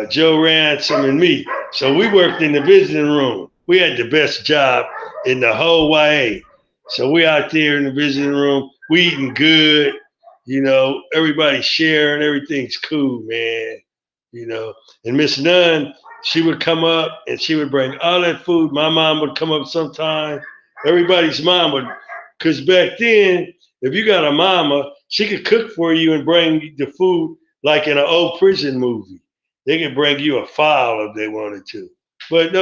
Joe Ransom, and me. So we worked in the visiting room. We had the best job in the whole YA. So we out there in the visiting room. We eating good. Everybody sharing. Everything's cool, man. And Miss Nunn, she would come up and she would bring all that food. My mom would come up sometime. Everybody's mom would, because back then, if you got a mama, she could cook for you and bring the food like in an old prison movie. They could bring you a file if they wanted to. But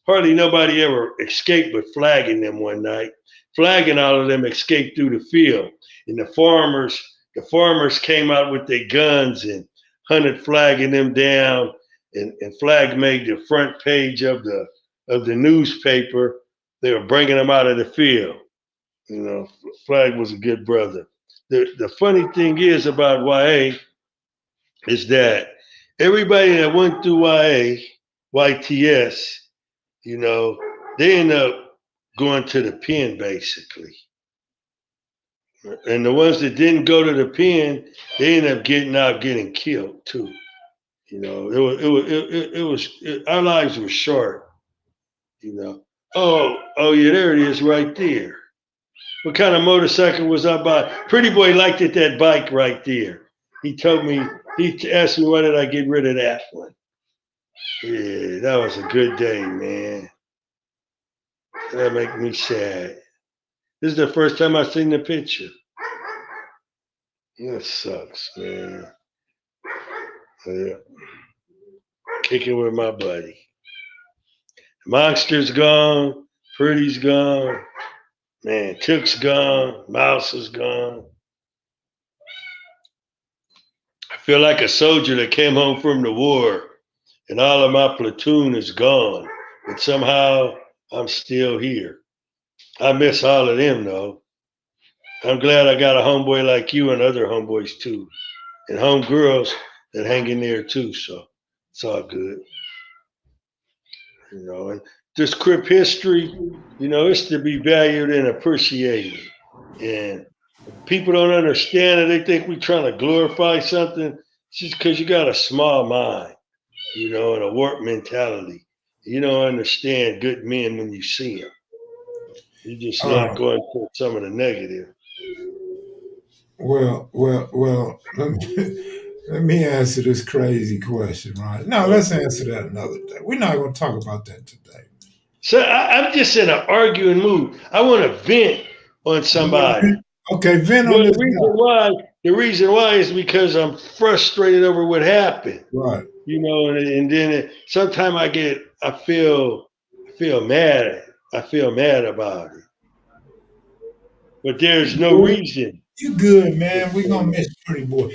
hardly nobody ever escaped but flagging them one night. Flagging all of them escaped through the field. And the farmers came out with their guns and hunted flagging them down. And Flag made the front page of the newspaper. They were bringing them out of the field. Flag was a good brother. The funny thing is about YA is that everybody that went through YTS, they end up going to the pen basically. And the ones that didn't go to the pen, they end up getting killed too. Our lives were short. Oh yeah, there it is right there. What kind of motorcycle was I buying? Pretty boy liked it, that bike right there. He asked me why did I get rid of that one. Yeah, that was a good day, man. That make me sad. This is the first time I've seen the picture. That sucks, man. Yeah. Kicking with my buddy. Monster's gone. Pretty's gone. Man, Took's gone. Mouse is gone. I feel like a soldier that came home from the war and all of my platoon is gone. But somehow I'm still here. I miss all of them, though. I'm glad I got a homeboy like you and other homeboys, too. And homegirls that hang in there, too. So it's all good. And this Crip history, it's to be valued and appreciated. And people don't understand it. They think we're trying to glorify something. It's just because you got a small mind, and a warped mentality. You don't understand good men when you see them. You're just not going to some of the negative. Well. Let me answer this crazy question, right? No, let's answer that another day. We're not going to talk about that today. So I'm just in an arguing mood. I want to vent on somebody. Okay, vent on this. The reason why is because I'm frustrated over what happened. Right. And then sometimes I feel mad. I feel mad about it. But there's no reason. You good, man. We're going to miss Pretty Boy.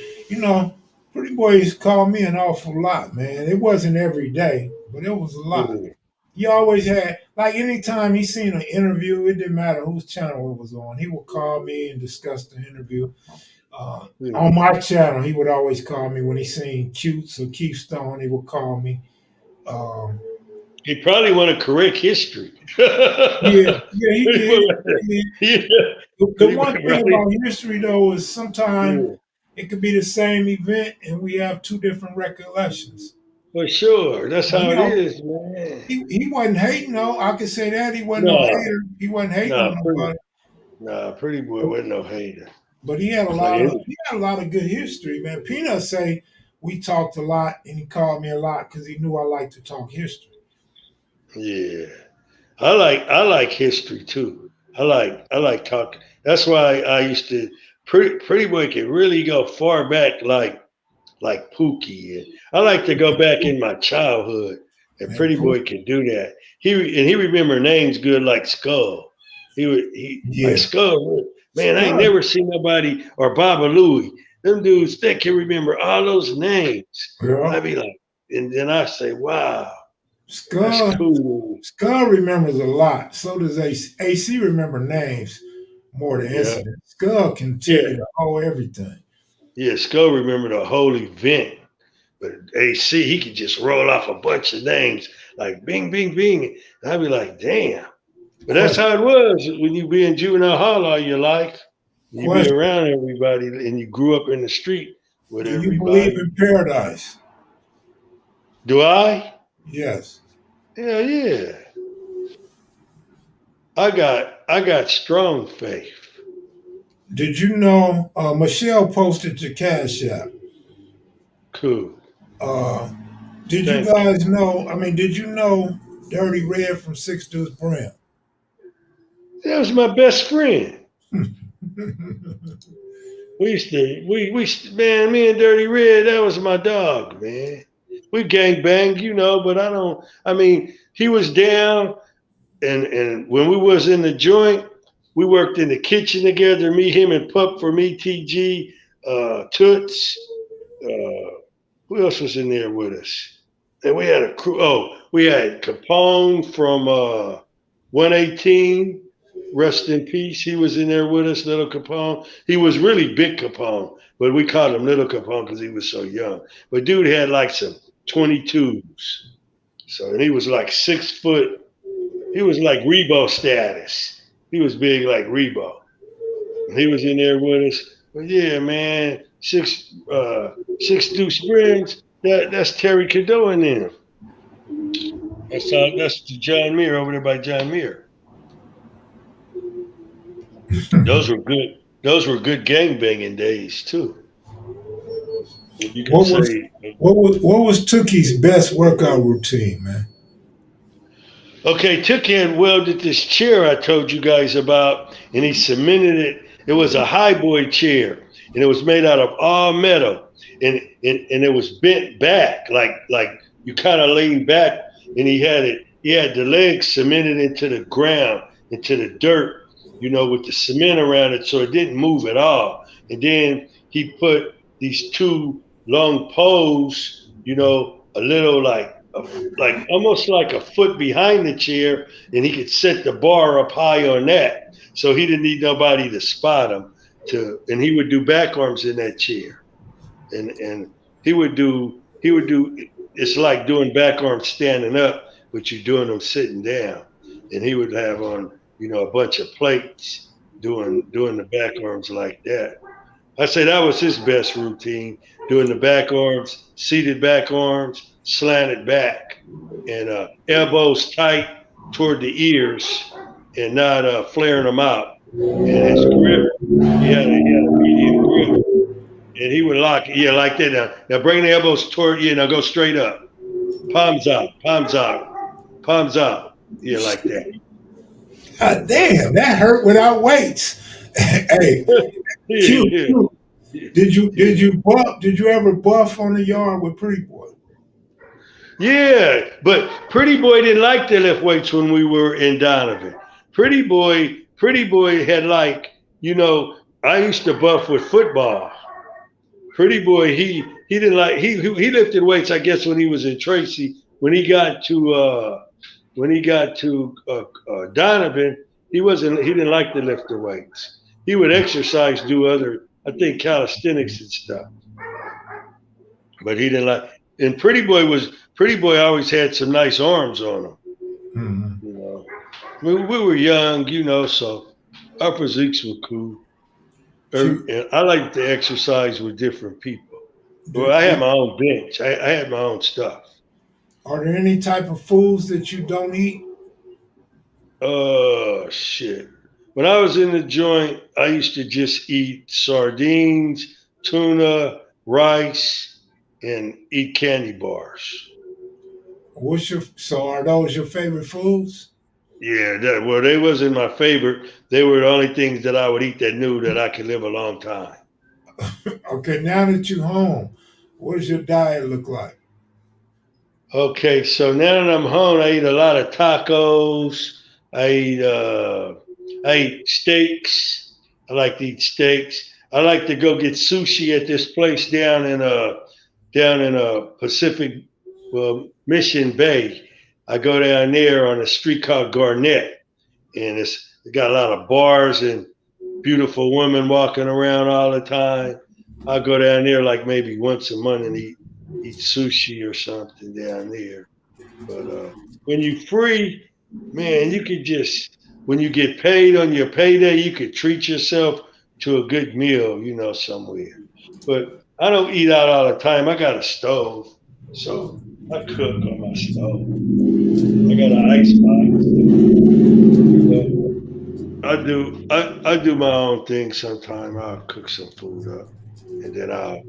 Pretty Boy used to call me an awful lot, man. It wasn't every day, but it was a lot. Mm-hmm. He always had, like anytime he seen an interview, it didn't matter whose channel it was on, he would call me and discuss the interview. On my channel, he would always call me when he seen Cutes or Keystone. He would call me. He probably want to correct history. Yeah, he did. The one thing about history, though, is sometimes it could be the same event and we have two different recollections. For sure. That's how it is, man. He wasn't hating, though. I could say that. He wasn't no hater. He wasn't hating on nobody. Pretty Boy wasn't no hater. But he had a lot of good history, man. Peanut say we talked a lot and he called me a lot because he knew I liked to talk history. Yeah. I like history too. I like talking. That's why I used to Pretty Boy could really go far back like Pookie. And I like to go back in my childhood, and Pretty Boy could do that. He remember names good like Skull. Like Skull. Man, I ain't never seen nobody or Baba Louie. Them dudes that can remember all those names. Yeah. I'd be like, and then I say, wow. Skull, cool. Skull remembers a lot. So does AC. AC remember names more than incidents. Skull can tell you the whole everything. Yeah, Skull remember the whole event. But AC, he could just roll off a bunch of names like bing, bing, bing. And I'd be like, damn. But that's how it was when you be in juvenile hall all your life. You be Question: around everybody, and you grew up in the street with do you believe everybody. in paradise? Do I? Yes. Hell yeah. I got strong faith. Did you know Michelle posted to Cash App? Cool. Uh, did you Thank you. guys know? I mean, did you know Dirty Red from Six Deuce Brand? That was my best friend. Man, me and Dirty Red, that was my dog, man. We gang banged, but I mean, he was down, and when we was in the joint, we worked in the kitchen together, me, him, and Pup from ETG, Toots, who else was in there with us? And we had a crew. Oh, we had Capone from 118. Rest in peace. He was in there with us, Little Capone. He was really Big Capone, but we called him Little Capone because he was so young. But dude had like some 22s. So, and he was like 6 foot. He was like Rebo status. He was big like Rebo. And he was in there with us. But yeah, man, six Deuce Springs. That's Terry Cadeau in there. That's the John Muir over there by John Muir. Those were good. Those were good gang banging days too. You could What was say, what was Tookie's best workout routine, man? okay, Took had welded this chair I told you guys about, and he cemented it. It was a high boy chair, and it was made out of all metal, and it was bent back, like you kind of lean back, and he had the legs cemented into the ground, into the dirt, with the cement around it, so it didn't move at all. And then he put these two long poles, a little like almost like a foot behind the chair, and he could set the bar up high on that, so he didn't need nobody to spot him. And he would do back arms in that chair, and he would do. It's like doing back arms standing up, but you're doing them sitting down, and he would have on a bunch of plates doing the back arms like that. I say that was his best routine, doing the back arms, seated back arms, slanted back, and elbows tight toward the ears, and not flaring them out. And his grip, he had a medium grip, and he would lock, yeah, like that. Now bring the elbows toward you. Now go straight up, palms out, palms out, palms out. Yeah, like that. God damn, that hurt without weights. Hey, Yeah, Q, yeah, Q, yeah. did you Yeah. did you buff? Did you ever buff on the yard with Pretty Boy? Yeah, but Pretty Boy didn't like to lift weights when we were in Donovan. Pretty Boy had I used to buff with football. Pretty Boy, he didn't like he lifted weights. I guess when he was in Tracy, when he got to Donovan, he didn't like to lift the weights. He would exercise, do other, I think, calisthenics and stuff, but he didn't like. And Pretty Boy always had some nice arms on him. Mhm. You know, we were young, so our physiques were cool. Q, And I like to exercise with different people. Well, do, I had do, my own bench. I had my own stuff. are there any type of foods that you don't eat? Oh shit! When I was in the joint, I used to just eat sardines, tuna, rice, and eat candy bars. So are those your favorite foods? Yeah, well, they wasn't my favorite. They were the only things that I would eat that knew that I could live a long time. Okay, now that you're home, what does your diet look like? Okay, so now that I'm home, I eat a lot of tacos. I eat uh, I eat steaks. I like to eat steaks. I like to go get sushi at this place down in Pacific, well, Mission Bay. I go down there on a street called Garnett, and it got a lot of bars and beautiful women walking around all the time. I go down there like maybe once a month and eat sushi or something down there. But when you free, man, you could just when you get paid on your payday, you could treat yourself, to a good meal, somewhere. But I don't eat out all the time. I got a stove, so I cook on my stove. I got an ice box. I do my own thing sometime. I'll cook some food up and then I'll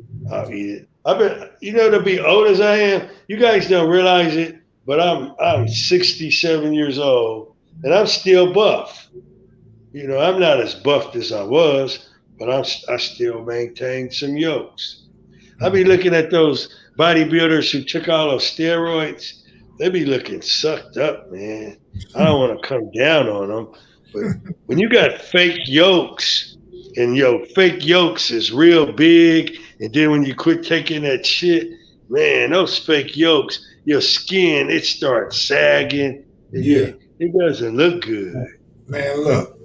eat it. I've been, to be old as I am, you guys don't realize it, but I'm 67 years old and I'm still buff. I'm not as buffed as I was, but I still maintain some yokes. I be looking at those bodybuilders who took all those steroids. They be looking sucked up, man. I don't want to come down on them, but when you got fake yolks and fake yolks is real big, and then when you quit taking that shit, man, those fake yolks, your skin, it starts sagging. Yeah. It doesn't look good. Man, look.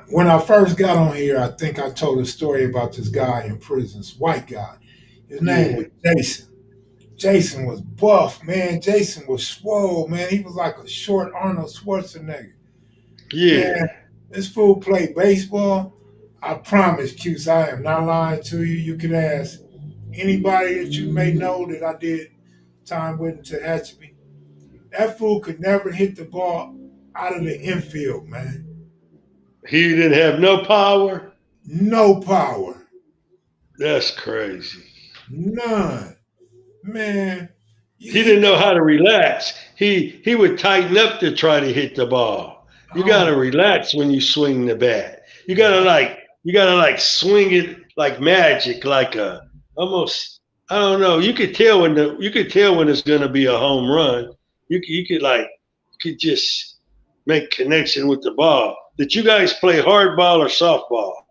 When I first got on here, I think I told a story about this guy in prison, this white guy. His name was Jason. Jason was buff, man. Jason was swole, man. He was like a short Arnold Schwarzenegger. Yeah. Man, this fool played baseball. I promise, Cuse, I am not lying to you. You can ask anybody that you may know that I did time with in Tehachapi. That fool could never hit the ball out of the infield, man. He didn't have no power? No power. That's crazy. None. Man. He didn't know how to relax. He would tighten up to try to hit the ball. You gotta relax when you swing the bat. You gotta swing it like magic, like almost, I don't know. You could tell when it's gonna be a home run. You could just make connection with the ball. Did you guys play hardball or softball?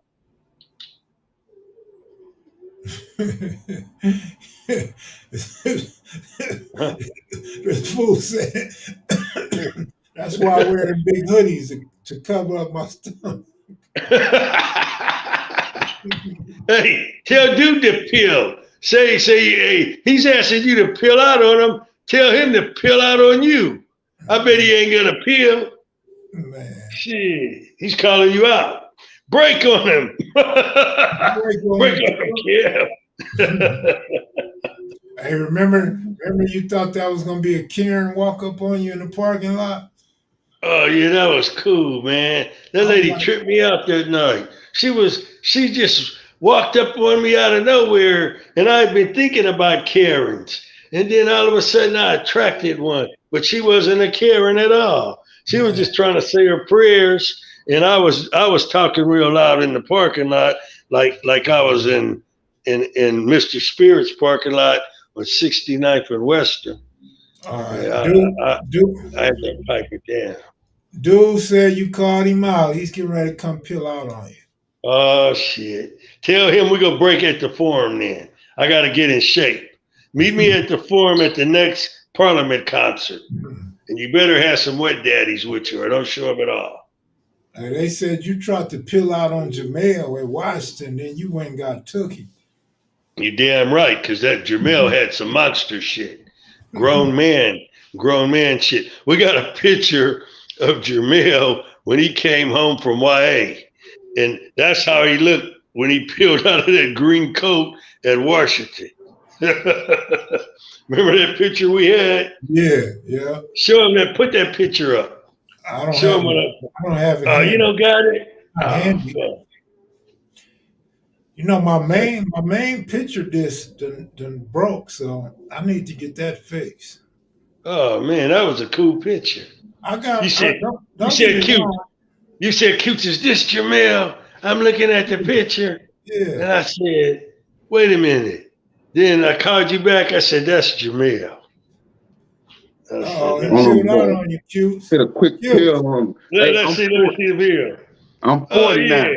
This fool said that's why I wear the big hoodies to cover up my stomach. Hey, tell dude to peel. Say, hey, he's asking you to peel out on him. Tell him to peel out on you. I bet he ain't gonna peel. Man. Shit, he's calling you out. Break on him. Break on him, yeah. Hey, remember you thought that was gonna be a Karen walk up on you in the parking lot? Oh yeah, that was cool, man. That lady tripped me out that night. She just walked up on me out of nowhere, and I'd been thinking about Karens. And then all of a sudden I attracted one, but she wasn't a Karen at all. She was just trying to say her prayers, and I was talking real loud in the parking lot, like I was in Mr. Spirit's parking lot on 69th and Western. All right. I had to pipe it down. Dude said you called him out. He's getting ready to come peel out on you. Oh shit! Tell him we're gonna break at the forum then. I gotta get in shape. Meet me at the forum at the next Parliament concert. And you better have some wet daddies with you or don't show up at all. Hey, they said you tried to peel out on Jamel at Washington, then you went and got took him. You damn right, because that Jamel had some monster shit. Grown man shit. We got a picture of Jamel when he came home from YA. And that's how he looked when he peeled out of that green coat at Washington. Remember that picture we had? Yeah. Show him that. Put that picture up. I don't have it. Oh, you don't got it? My main picture disc done broke, so I need to get that fixed. Oh man, that was a cool picture. You said, Cute, is this Jamel? I'm looking at the picture. Yeah. And I said, wait a minute. Then I called you back. I said, that's Jamel. Oh, he peeled out on you, Cute. Hit a quick peel on him. Let's see the video. I'm 40 now.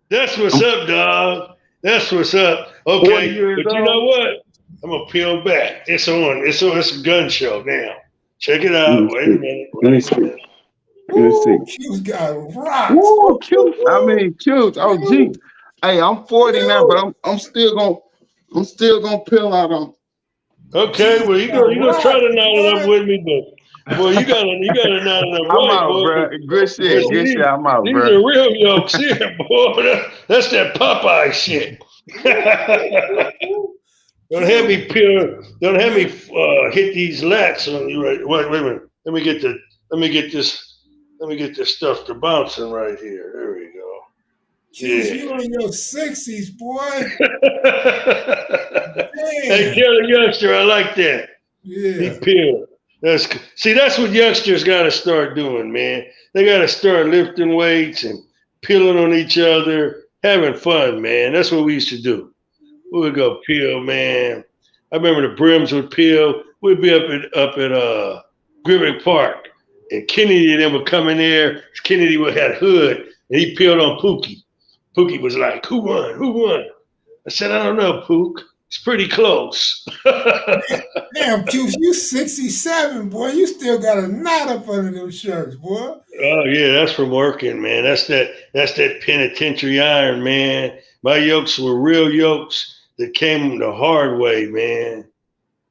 That's what's up, dog. That's what's up. Okay, but you know what? I'm gonna peel back. It's on. It's a gun show now. Check it out. Wait a minute. Let me see. Cute got rocks. Ooh, Cute. I mean, Cute. Oh, gee. Hey, I'm 40 now, but I'm still gonna peel out on. Okay, well you gonna try to knot it up with me, but boy, you gotta knot it up I'm right, out, boy. bro. Good But shit. Good see, shit. I'm out, these bro. are real yolks here, boy. That's that Popeye shit. Don't have me peel. Don't have me hit these lats on you. Right? Wait a minute. Let me get this. Let me get this stuff to bouncing right here. There we go. Q's, you in your 60s, boy. Hey, Damn. Kelly Youngster, I like that. He Yeah. peeled. That's what youngsters got to start doing, man. They got to start lifting weights and peeling on each other, having fun, man. That's what we used to do. We would go peel, man. I remember the brims would peel. We'd be up at Griffith Park, and Kennedy and them would come in there. Kennedy would have hood, and he peeled on Pookie. Pookie was like, "Who won? Who won?" I said, "I don't know, Pook. It's pretty close." Damn, Q's, you 67, boy. You still got a knot up under them shirts, boy. Oh yeah, that's from working, man. That's that penitentiary iron, man. My yokes were real yokes that came the hard way, man.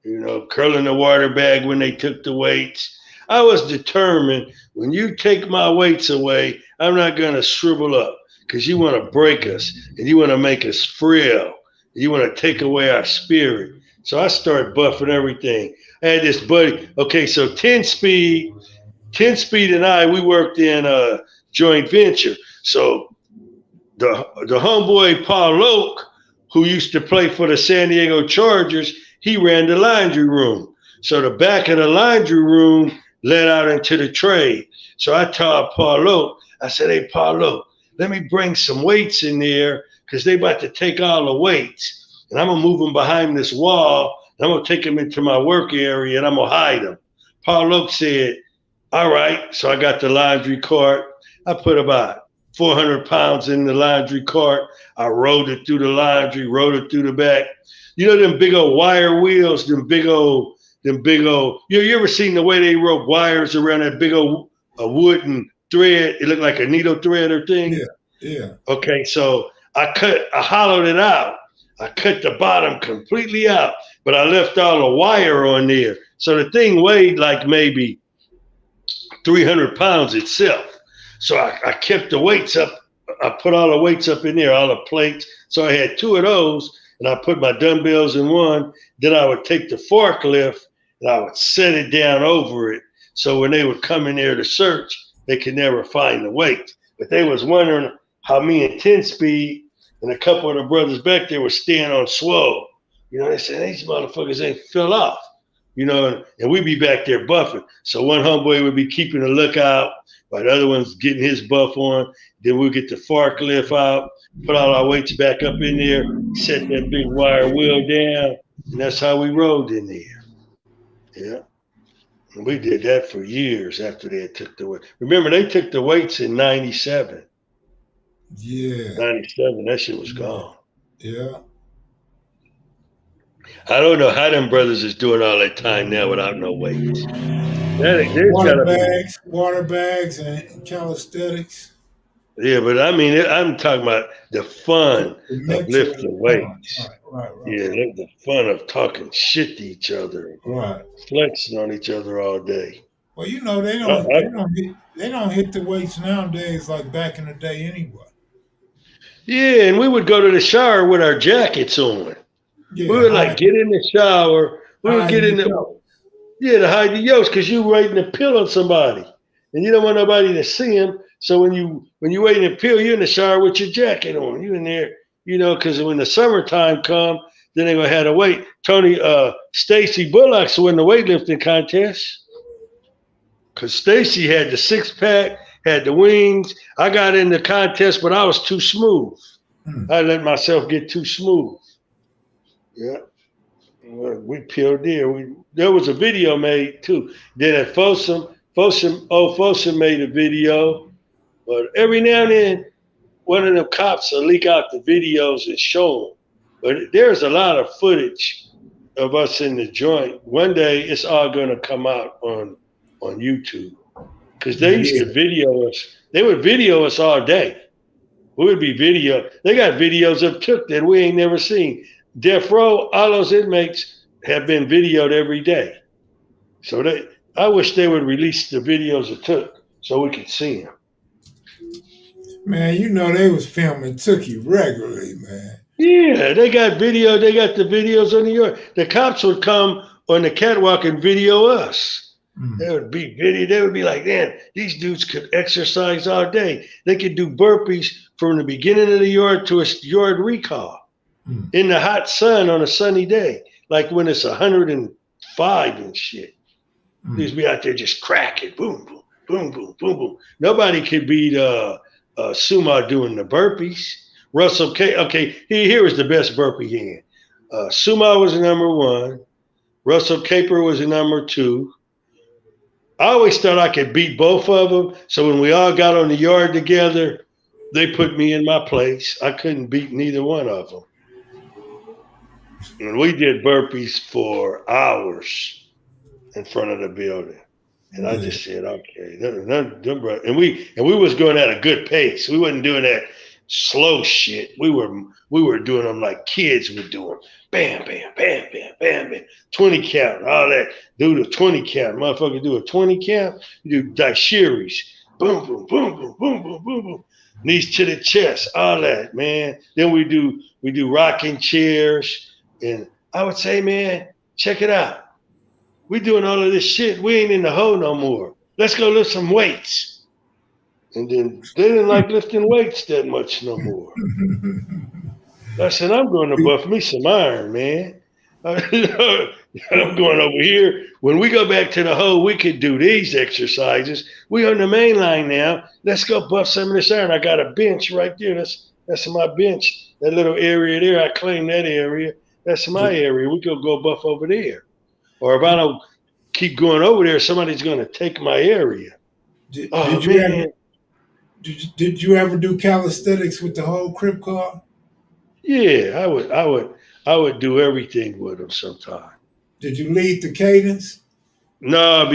You know, curling the water bag when they took the weights. I was determined when you take my weights away, I'm not gonna shrivel up because you want to break us and you want to make us frail. You want to take away our spirit. So I started buffing everything. I had this buddy. Okay, so 10 speed and I, we worked in a joint venture. So the homeboy Paul Loke, who used to play for the San Diego Chargers, he ran the laundry room. So the back of the laundry room led out into the trade. So I told Paul Loke, I said, "Hey, Paul Loke, let me bring some weights in there because they about to take all the weights. And I'm going to move them behind this wall. And I'm going to take them into my work area and I'm going to hide them." Paul Loke said, "All right." So I got the laundry cart. I put about 400 pounds in the laundry cart. I rode it through the laundry, rode it through the back. You know them big old wire wheels, them big old, you ever seen the way they rope wires around that big old wooden thread? It looked like a needle thread or thing. Yeah, yeah. Okay, so I hollowed it out. I cut the bottom completely out, but I left all the wire on there. So the thing weighed like maybe 300 pounds itself. So I kept the weights up. I put all the weights up in there, all the plates. So I had two of those, and I put my dumbbells in one. Then I would take the forklift, and I would set it down over it. So when they would come in there to search, they could never find the weight. But they was wondering how me and 10 Speed and a couple of the brothers back there were staying on swole. You know, they said, "These motherfuckers ain't fell off." You know, and we'd be back there buffing. So one homeboy would be keeping a lookout, while the other one's getting his buff on. Then we'll get the forklift out, put all our weights back up in there, set that big wire wheel down, and that's how we rode in there. Yeah. And we did that for years after they took the weight. Remember, they took the weights in 97. Yeah. 97, that shit was gone. Yeah. I don't know how them brothers is doing all that time now without no weights. Water bags and calisthenics. Yeah, but I mean, I'm talking about the fun of lifting weights. Right. Yeah, the fun of talking shit to each other, right, flexing on each other all day. Well, you know they don't hit the weights nowadays like back in the day anyway. Yeah, and we would go to the shower with our jackets on. Yeah, we would like get in the shower. We would get in the to hide the yolks because you waiting to peel on somebody, and you don't want nobody to see him. So when you waiting to peel, you're in the shower with your jacket on. You in there, you know, because when the summertime come, then they're gonna have to wait. Stacy Bullock's win the weightlifting contest because Stacy had the 6-pack, had the wings. I got in the contest, but I was too smooth. I let myself get too smooth. Yeah. We peeled there. There was a video made too. Then at Folsom made a video. But every now and then, one of them cops will leak out the videos and show them. But there's a lot of footage of us in the joint. One day, it's all going to come out on YouTube. Because they used to video us. They would video us all day. We would be video. They got videos of Took that we ain't never seen. Death Row, all those inmates have been videoed every day. So I wish they would release the videos it took so we could see them. Man, you know they was filming Tookie regularly, man. Yeah, they got video. They got the videos on the yard. The cops would come on the catwalk and video us. They would be video. They would be like, man, these dudes could exercise all day. They could do burpees from the beginning of the yard to a yard recall in the hot sun on a sunny day, like when it's 105 and shit. These be out there just cracking, boom, boom, boom, boom, boom, boom. Nobody could beat Sumo doing the burpees. Russell K. Okay, here was the best burpee hand. Sumo was the number one. Russell Caper was the number two. I always thought I could beat both of them. So when we all got on the yard together, they put me in my place. I couldn't beat neither one of them. And we did burpees for hours in front of the building. And I just said, okay. And we was going at a good pace. We wasn't doing that slow shit. We were doing them like kids would do them. Bam, bam, bam, bam, bam, bam. 20 count, all that. Do the 20 count. Motherfucker do a 20 count. You do daishiris. Boom, boom, boom, boom, boom, boom, boom, boom. Knees to the chest, all that, man. Then we do rocking chairs. And I would say, man, check it out. We doing all of this shit. We ain't in the hole no more. Let's go lift some weights. And then they didn't like lifting weights that much no more. I said, I'm going to buff me some iron, man. I'm going over here. When we go back to the hole, we could do these exercises. We on the main line now. Let's go buff some of this iron. I got a bench right there. That's my bench. That little area there, I claim that area. That's my area. We could go buff over there. Or if I don't keep going over there, somebody's going to take my area. Did you ever do calisthenics with the whole crib car? Yeah, I would do everything with them sometime. Did you lead the cadence? No,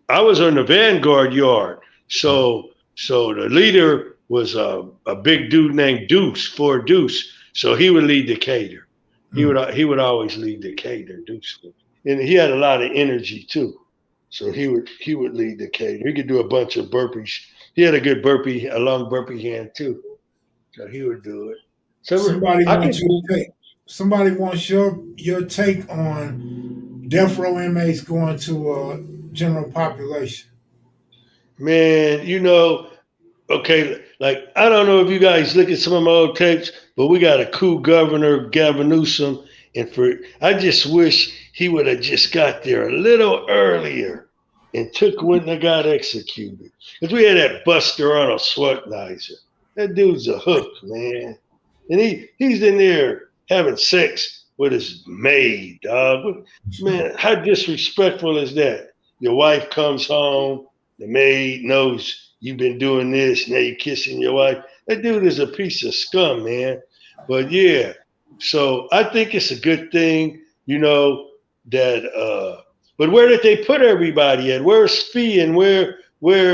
I was on the Vanguard yard. So the leader was a big dude named Ford Deuce. So he would lead the cater. He would always lead the cater, Deuce. And he had a lot of energy too. So he would lead the cater. He could do a bunch of burpees. He had a long burpee hand too. So he would do it. Somebody wants your take on death row inmates going to general population. Man, okay, like I don't know if you guys look at some of my old tapes, but we got a cool governor, Gavin Newsom, and I just wish he would have just got there a little earlier and took when they got executed. Because we had that Buster Arnold Schwarzenegger. That dude's a hook, man. And he's in there having sex with his maid, dog. Man, how disrespectful is that? Your wife comes home, the maid knows you've been doing this, now you're kissing your wife. That dude is a piece of scum, man. But yeah, so I think it's a good thing, that but where did they put everybody at? Where's Fee and where's all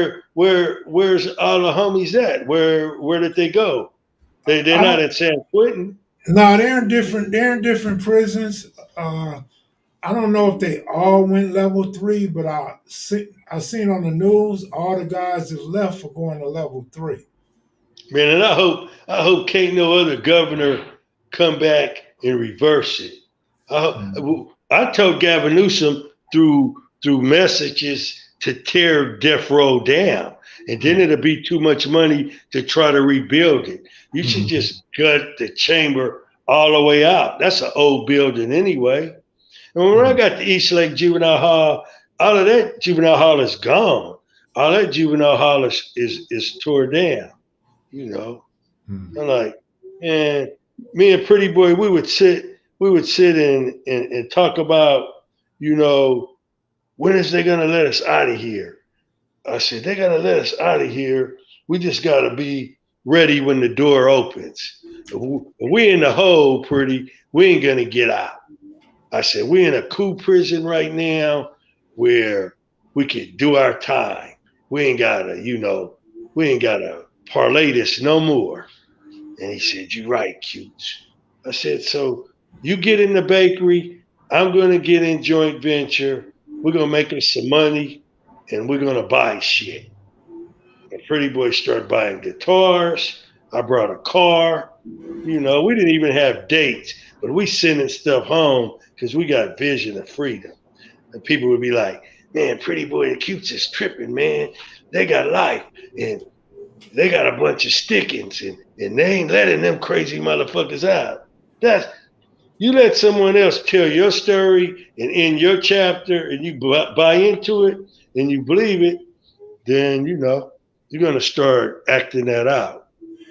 the homies at? Where did they go? They're not at San Quentin. No, they're in different prisons. I don't know if they all went level 3, but I seen on the news all the guys that left are going to level 3. Man, and I hope can't no other governor come back and reverse it. I told Gavin Newsom through messages to tear death row down, and then it'll be too much money to try to rebuild it. You should just gut the chamber all the way out. That's an old building anyway. And when I got to East Lake Juvenile Hall, all of that juvenile hall is gone. All that juvenile hall is tore down. I'm like, and me and Pretty Boy, we would sit and talk about, when is they gonna let us out of here? I said, they're gonna let us out of here. We just gotta be ready when the door opens. If we in the hole, Pretty, we ain't gonna get out. I said, we in a cool prison right now where we can do our time. We ain't gotta parlay this no more. And he said, you're right, Cutes. I said, so you get in the bakery, I'm going to get in joint venture. We're going to make us some money, and we're going to buy shit. And Pretty Boy started buying guitars. I brought a car. You know, we didn't even have dates, but we sending stuff home because we got vision of freedom. And people would be like, man, Pretty Boy and Cutes is tripping, man. They got life, and they got a bunch of stickings, and they ain't letting them crazy motherfuckers out. That's You let someone else tell your story and in your chapter, and you buy into it and you believe it, then you're gonna start acting that out.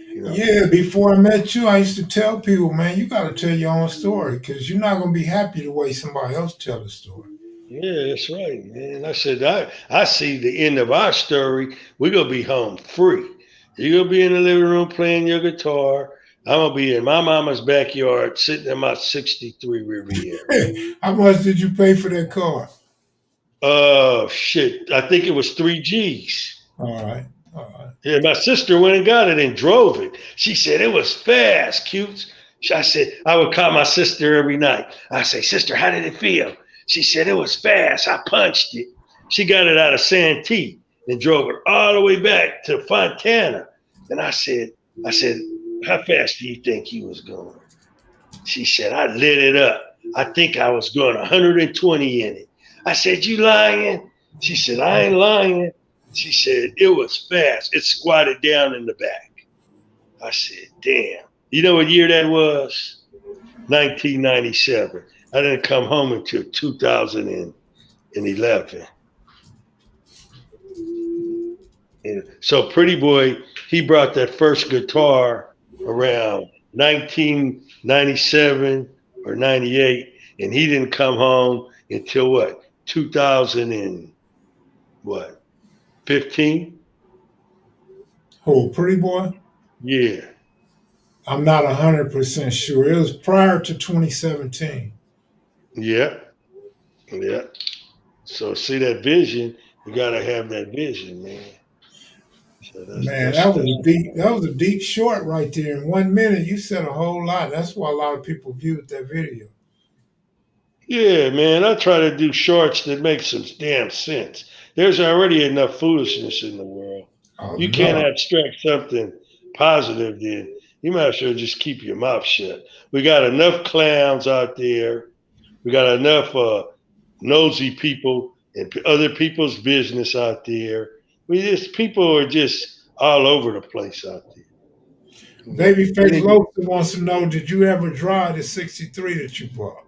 You know. Yeah, before I met you, I used to tell people, man, you got to tell your own story because you're not going to be happy the way somebody else tell the story. Yeah, that's right, man. I said I see the end of our story. We're gonna be home free. You're gonna be in the living room playing your guitar. I'm gonna be in my mama's backyard sitting in my '63 Riviera. Hey, how much did you pay for that car? Oh shit! I think it was 3 G's. All right, all right. Yeah, my sister went and got it and drove it. She said it was fast, cute. I said I would call my sister every night. I say, sister, how did it feel? She said it was fast. I punched it. She got it out of Santee and drove it all the way back to Fontana. And I said, how fast do you think you was going? She said, I lit it up. I think I was going 120 in it. I said, you lying? She said, I ain't lying. She said, it was fast. It squatted down in the back. I said, damn. You know what year that was? 1997. I didn't come home until 2011. And so Pretty Boy, he brought that first guitar around 1997 or 98, and he didn't come home until what? 2015? Oh, Pretty Boy? Yeah. I'm not 100% sure. It was prior to 2017. Yeah. Yeah. So see that vision, you gotta have that vision, man. So Man, that was a deep short right there. In 1 minute, you said a whole lot. That's why a lot of people viewed that video. yeah, man. I try to do shorts that make some damn sense. There's already enough foolishness in the world. Oh You can't no. abstract something positive, then you might as well just keep your mouth shut. We got enough clowns out there. We got enough nosy people and other people's business out there. People are just all over the place out there. You know? Babyface Loafer wants to know, did you ever drive the 63 that you bought?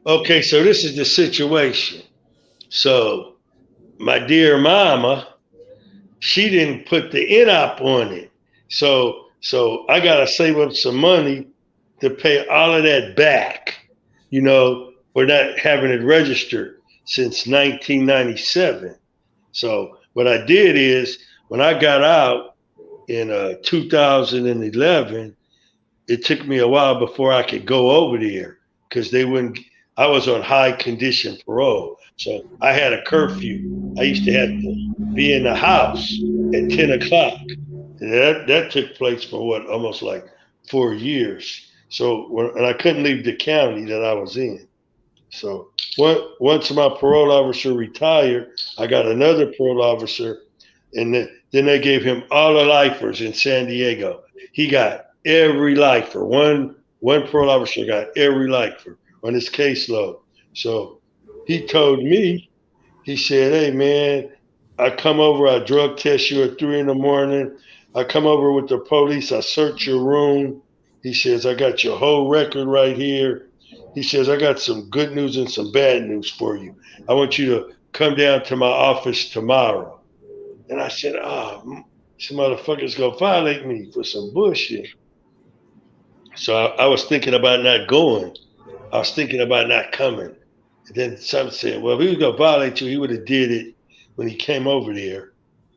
Okay, so this is the situation. So my dear mama, she didn't put the INOP on it. So I gotta save up some money to pay all of that back, for not having it registered since 1997. So what I did is when I got out in 2011, it took me a while before I could go over there because they wouldn't. I was on high condition parole, so I had a curfew. I used to have to be in the house at 10 o'clock. And that took place for almost like 4 years. So and I couldn't leave the county that I was in. So once my parole officer retired, I got another parole officer, and then they gave him all the lifers in San Diego. He got every lifer. One parole officer got every lifer on his caseload. So he told me, he said, hey man, I come over, I drug test you at 3 a.m. I come over with the police, I search your room. He says, I got your whole record right here. He says, I got some good news and some bad news for you. I want you to come down to my office tomorrow. And I said, some motherfucker's gonna violate me for some bullshit. So I was thinking about not going. I was thinking about not coming. And then some said, well, if he was gonna violate you, he would have did it when he came over there.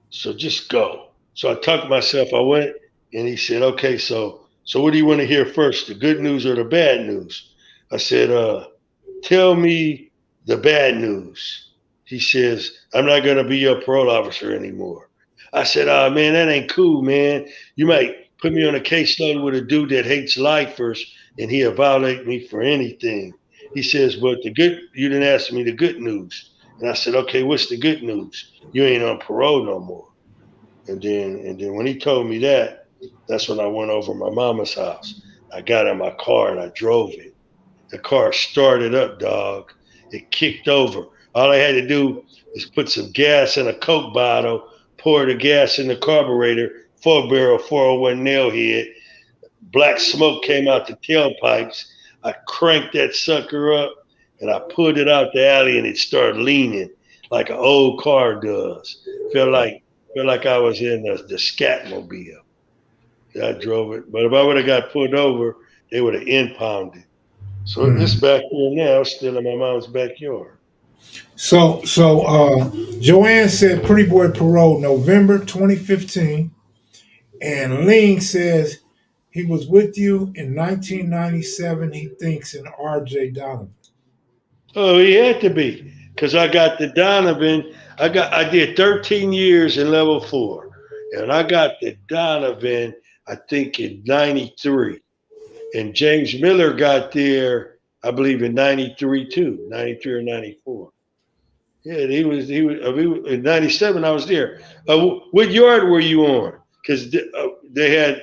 So just go. So I talked myself, I went, and he said, okay, so what do you want to hear first, the good news or the bad news? I said, tell me the bad news. He says, I'm not going to be your parole officer anymore. I said, oh, man, that ain't cool, man. You might put me on a caseload with a dude that hates lifers, and he'll violate me for anything. He says, but you didn't ask me the good news. And I said, okay, what's the good news? You ain't on parole no more. And then when he told me that, that's when I went over my mama's house. I got in my car and I drove it. The car started up, dog. It kicked over. All I had to do is put some gas in a Coke bottle, pour the gas in the carburetor, 4-barrel 401 nail head. Black smoke came out the tailpipes. I cranked that sucker up and I pulled it out the alley and it started leaning like an old car does. Felt like I was in the Scatmobile. I drove it. But if I would have got pulled over, they would have impounded. So it's back there now, still in my mom's backyard. So Joanne said Pretty Boy parole November 2015, and Ling says he was with you in 1997. He thinks in R.J. Donovan. Oh, he had to be, because I got the Donovan. I did 13 years in level 4, and I got the Donovan, I think, in 93. And James Miller got there, I believe, in 93 too, 93 or 94. Yeah, he was in 97. I was there. What yard were you on? Because they had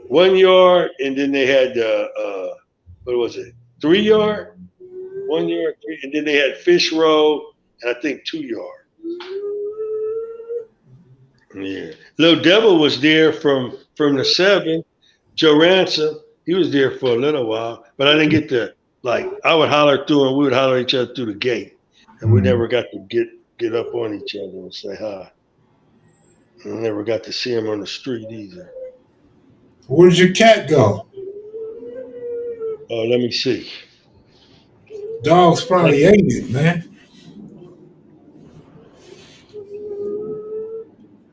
1 yard, and then they had what was it? 3 yard, 1 yard, 3, and then they had Fish Row, and I think 2 yard. Yeah, Little Devil was there from the 7. Joe Ransom, he was there for a little while, but I didn't get to, like, I would holler through and we would holler at each other through the gate. And we never got to get up on each other and say hi. And I never got to see him on the street either. Where did your cat go? Oh, let me see. Dog's probably ate it, man.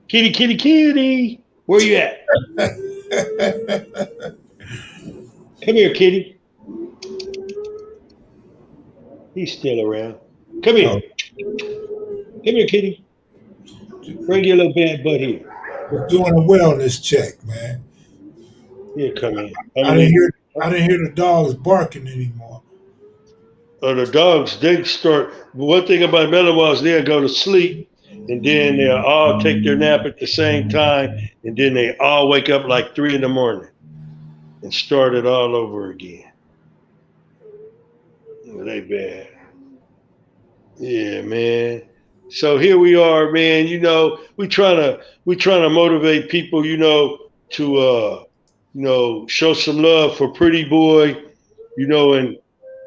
Kitty, kitty, kitty. Where you at? Come here, kitty. He's still around. Come here. Come here, kitty. Bring your little bad butt here. We're doing a wellness check, man. Yeah, come in. I didn't hear the dogs barking anymore. The dogs, they start. One thing about Mellow they'll go to sleep, and then they'll all take their nap at the same time, and then they all wake up like 3 in the morning and start it all over again. They bad. Yeah, man. So here we are, man. You know, we trying to motivate people, you know, to show some love for Pretty Boy, you know, and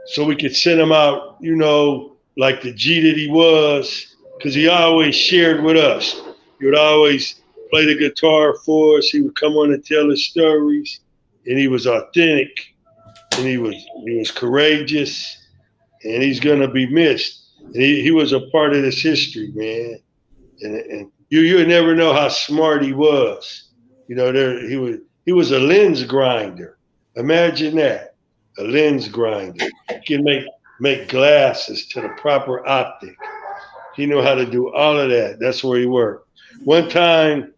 so we could send him out, you know, like the G that he was, because he always shared with us. He would always play the guitar for us. He would come on and tell his stories, and he was authentic, and he was courageous, and he's gonna be missed. And he was a part of this history, man. And you would never know how smart he was. You know, he was a lens grinder. Imagine that, a lens grinder. He can make glasses to the proper optic. He knew how to do all of that. That's where he worked. One time,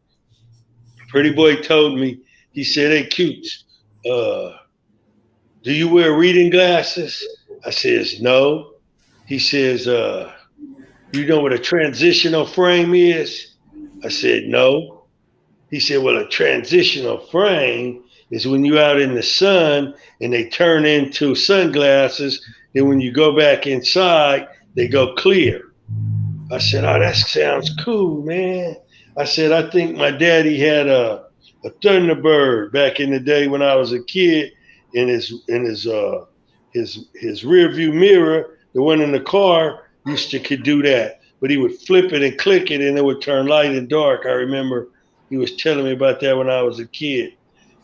Pretty Boy told me, he said, "Hey, Cutes, do you wear reading glasses?" I says, "No." He says, "You know what a transitional frame is?" I said, "No." He said, "Well, a transitional frame is when you're out in the sun and they turn into sunglasses. Then when you go back inside, they go clear." I said, "Oh, that sounds cool, man." I said, "I think my daddy had a Thunderbird back in the day when I was a kid in his rear view mirror. The one in the car could do that, but he would flip it and click it, and it would turn light and dark." I remember he was telling me about that when I was a kid.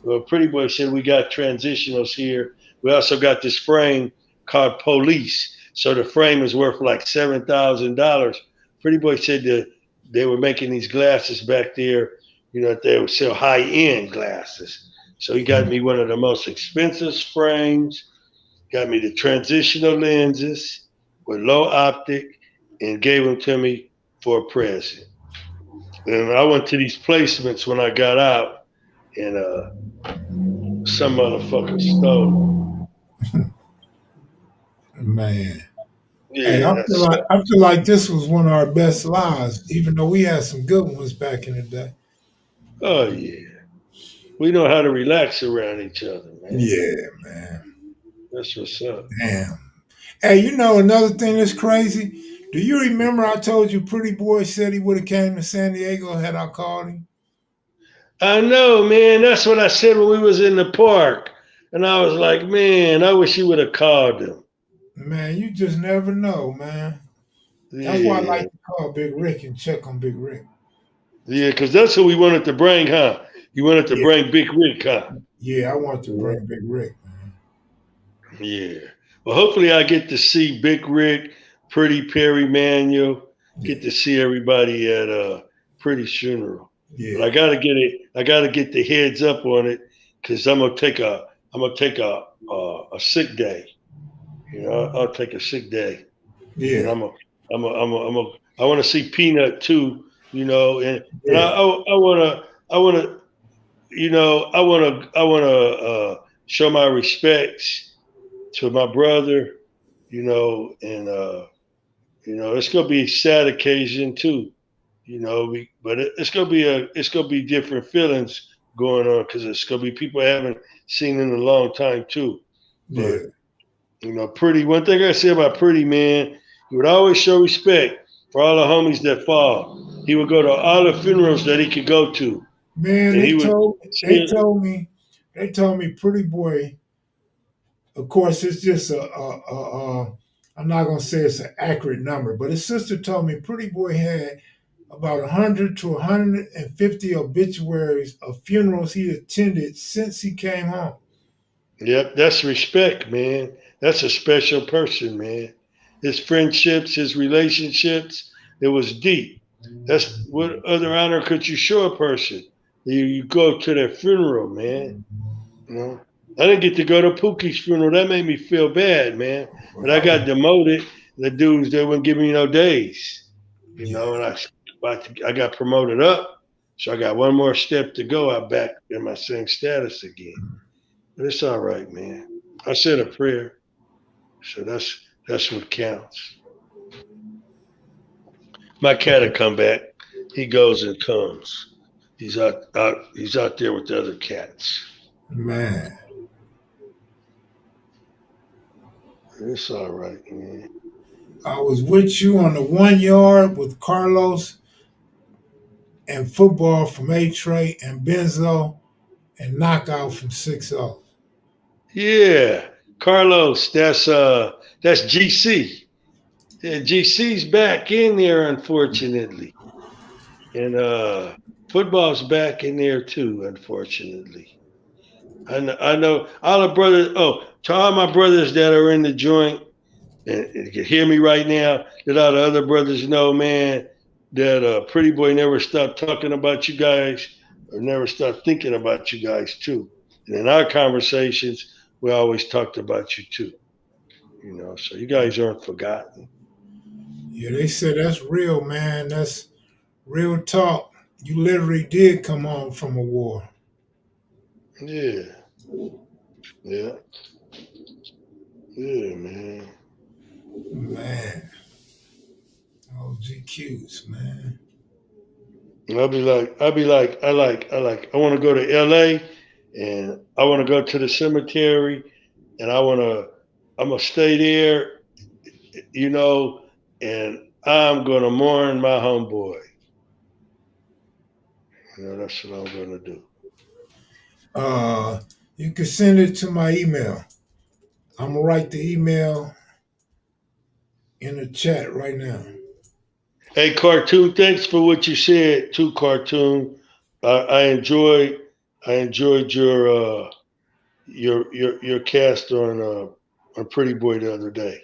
Well, Pretty Boy said, "We got transitionals here. We also got this frame called Police. So the frame is worth like $7,000. Pretty Boy said that they were making these glasses back there, you know, they would sell high-end glasses. So he got me one of the most expensive frames, got me the transitional lenses with low optic, and gave them to me for a present. And I went to these placements when I got out, and some motherfucker stole them. Man. Hey, Yeah, that's I feel like this was one of our best lives, even though we had some good ones back in the day. oh yeah. We know how to relax around each other, man. Yeah, man. That's what's up. Damn. Hey, you know another thing that's crazy? Do you remember I told you Pretty Boy said he would have came to San Diego had I called him? I know, man. That's what I said when we was in the park. And I was like, man, I wish you would have called him. Man, you just never know, man. That's why I Yeah. like to call Big Rick and check on Big Rick. Yeah, because that's who we wanted to bring, huh? You wanted to Yeah, bring Big Rick, huh? yeah, I want to Yeah. bring Big Rick, man. Yeah. Well, hopefully I get to see Big Rick, Pretty Perry Manuel, get Yeah, to see everybody at Pretty's funeral. But yeah, I gotta get it. I gotta get the heads up on it because I'm gonna take a sick day. You know, I'll take a sick day, and yeah, I want to see Peanut too. You know, and yeah, I wanna I wanna show my respects to my brother. You know, and it's gonna be a sad occasion too. You know, but it's gonna be different feelings going on because it's gonna be people I haven't seen in a long time too. But yeah. Pretty. One thing I say about Pretty man, he would always show respect for all the homies that fall. He would go to all the funerals that he could go to, Man, and he would they still, told me Pretty Boy. Of course, it's just I'm not gonna say it's an accurate number, but his sister told me Pretty Boy had about 100 to 150 obituaries of funerals he attended since he came home. yep, that's respect, man. That's a special person, man. His friendships, his relationships, it was deep. That's what other honor could you show a person? You go to their funeral, man. You know, I didn't get to go to Pookie's funeral. That made me feel bad, man. But But I got demoted. The dudes they wouldn't give me no days. yeah, And I got promoted up, so I got one more step to go. I'm back in my same status again. But it's all right, man. I said a prayer, so that's what counts. My cat will come back. He goes and comes. He's out there with the other cats. man. It's all right, man. I was with you on the 1 yard with Carlos and football from A Trey and Benzo and knockout from 6-0. Yeah, Carlos, that's GC. Yeah, GC's back in there, unfortunately, and football's back in there too, unfortunately. I know all the brothers. Oh, to all my brothers that are in the joint and can hear me right now, that all the other brothers know, man, that Pretty Boy never stopped talking about you guys or never stopped thinking about you guys too. And in our conversations, we always talked about you too. So you guys aren't forgotten. Yeah, they said that's real, man. That's real talk. You literally did come home from a war. Yeah, yeah, yeah, man. Man, OGQs, man. And I want to go to LA and I want to go to the cemetery and I'm gonna stay there, you know, and I'm gonna mourn my homeboy. That's what I'm gonna do. Uh, you can send it to my email. I'm gonna write the email in the chat right now. Hey, Cartoon, thanks for what you said too, Cartoon. I enjoyed your cast on Pretty Boy the other day.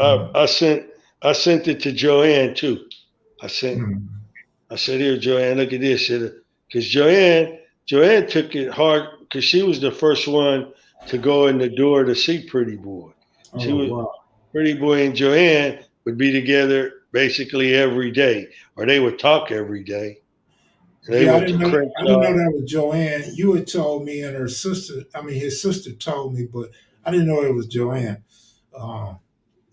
Mm, I sent it to Joanne too. I sent mm. I said, here, Joanne, look at this. Because Joanne took it hard because she was the first one to go in the door to see Pretty Boy. She Oh was wow. Pretty Boy and Joanne would be together basically every day, or they would talk every day. And they Yeah, went to I didn't know Crenshaw. that was Joanne. You had told me, and her sister. I mean, his sister told me, but I didn't know it was Joanne. Um,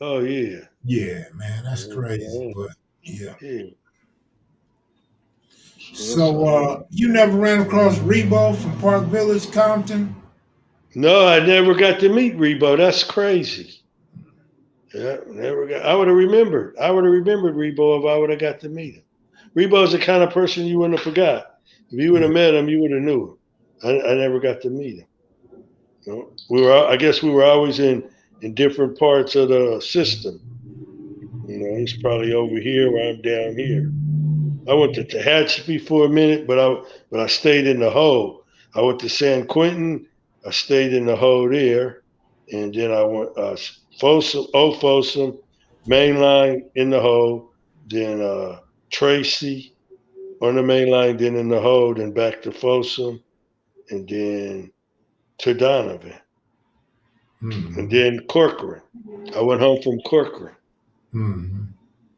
Oh yeah. yeah, man, that's crazy. Yeah. But yeah. Yeah. That's So all right. you never ran across Rebo from Park Village, Compton? No, I never got to meet Rebo. That's crazy. Yeah, never got. I would have remembered. I would have remembered Rebo if I would have got to meet him. Rebo's the kind of person you wouldn't have forgot. If you would have met him, you would have knew him. I never got to meet him. You know, we were. I guess we were always in different parts of the system. You know, he's probably over here where I'm down here. I went to Tehachapi for a minute, but I stayed in the hole. I went to San Quentin. I stayed in the hole there, and then I went Folsom, Old Folsom, main line in the hole, then Tracy on the main line, then in the hole, then back to Folsom, and then to Donovan, and Hmm. then Corcoran. I went home from Corcoran. Hmm.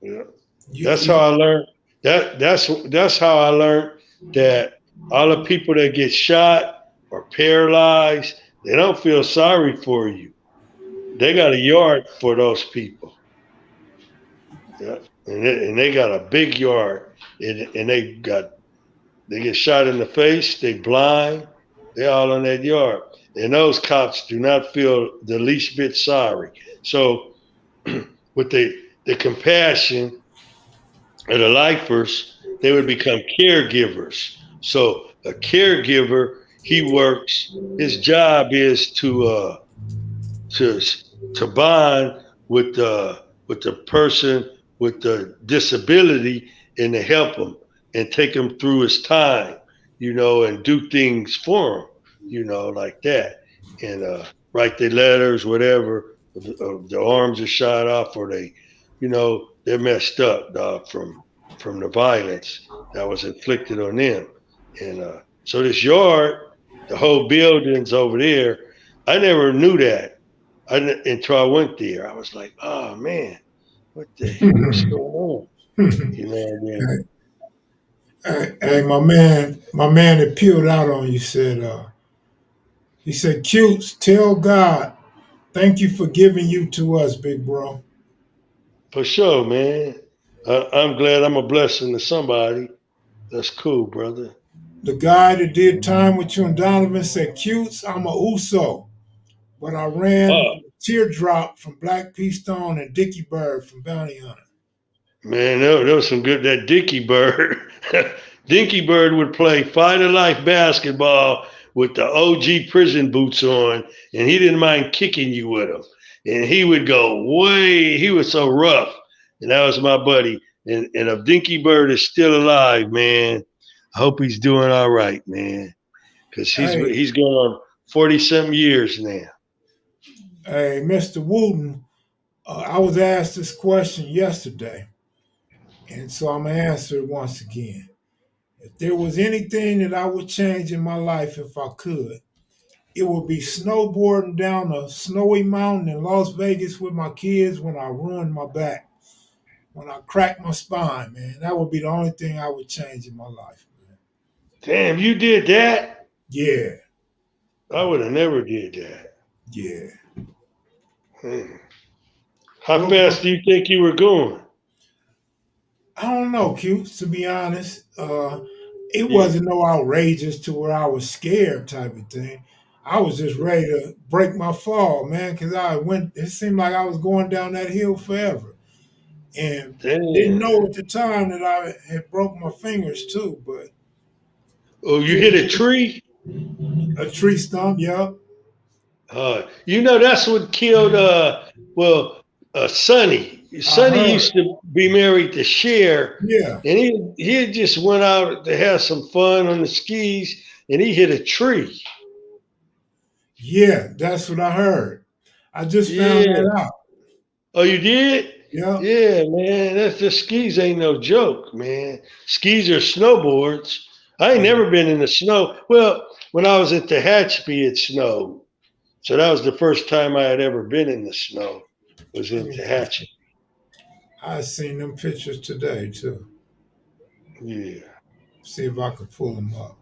Yeah. You, That's how I learned. That's how I learned that all the people that get shot or paralyzed, they don't feel sorry for you. They got a yard for those people. Yeah. And they got a big yard, and they get shot in the face. They blind. They all in that yard, and those cops do not feel the least bit sorry. So with the compassion or the lifers, they would become caregivers. So a caregiver, he works. His job is to to bond with the person with the disability and to help him and take him through his time, you know, and do things for him, you know, like that, and write their letters, whatever. If the arms are shot off, or they, you know, they're messed up, dog, from the violence that was inflicted on them, and so this yard, the whole building's over there. I never knew that until I went there. I was like, oh man, what the what's going on? You know what I mean? hey, my man that peeled out on you said, he said, "Cutes, tell God, thank you for giving you to us, big bro." For sure, man. I'm glad I'm a blessing to somebody. That's cool, brother. The guy that did time with you and Donovan said, "Cutes, I'm a Uso, but I ran Oh with Teardrop from Black Pea Stone and Dickie Bird from Bounty Hunter." man, there was some good. That Dinky Bird, Dinky Bird would play fight of life basketball with the OG prison boots on, and he didn't mind kicking you with them. And he would go way. He was so rough, and that was my buddy. And if Dinky Bird is still alive, man, I hope he's doing all right, man, because Hey, he's going on 40 some years now. hey, Mr. Wooten, I was asked this question yesterday, and so I'm gonna answer it once again. If there was anything that I would change in my life if I could, it would be snowboarding down a snowy mountain in Las Vegas with my kids when I ruined my back, when I cracked my spine, man. That would be the only thing I would change in my life, man. Damn, you did that? Yeah, I would have never did that. yeah. Hmm. How What, fast do you think you were going? I don't know, Q, to be honest. It Yeah. wasn't no outrageous to where I was scared type of thing. I was just ready to break my fall, man, because it seemed like I was going down that hill forever. And didn't Damn. know at the time that I had broke my fingers too, but Oh, you yeah, hit a tree? a tree stump, yeah. You know that's what killed well Sonny. I Sonny used heard. to be married to Cher, Yeah, and he just went out to have some fun on the skis, and he hit a tree. yeah, that's what I heard. I just found Yeah. that out. Oh, you did? Yeah. Yeah, man. That's the skis ain't no joke, man. Skis are snowboards. I ain't Yeah. never been in the snow. Well, when I was at Tehachapi, it snowed. So that was the first time I had ever been in the snow. Was Let in me Tehachapi. I seen them pictures today too. Yeah. See if I can pull them up.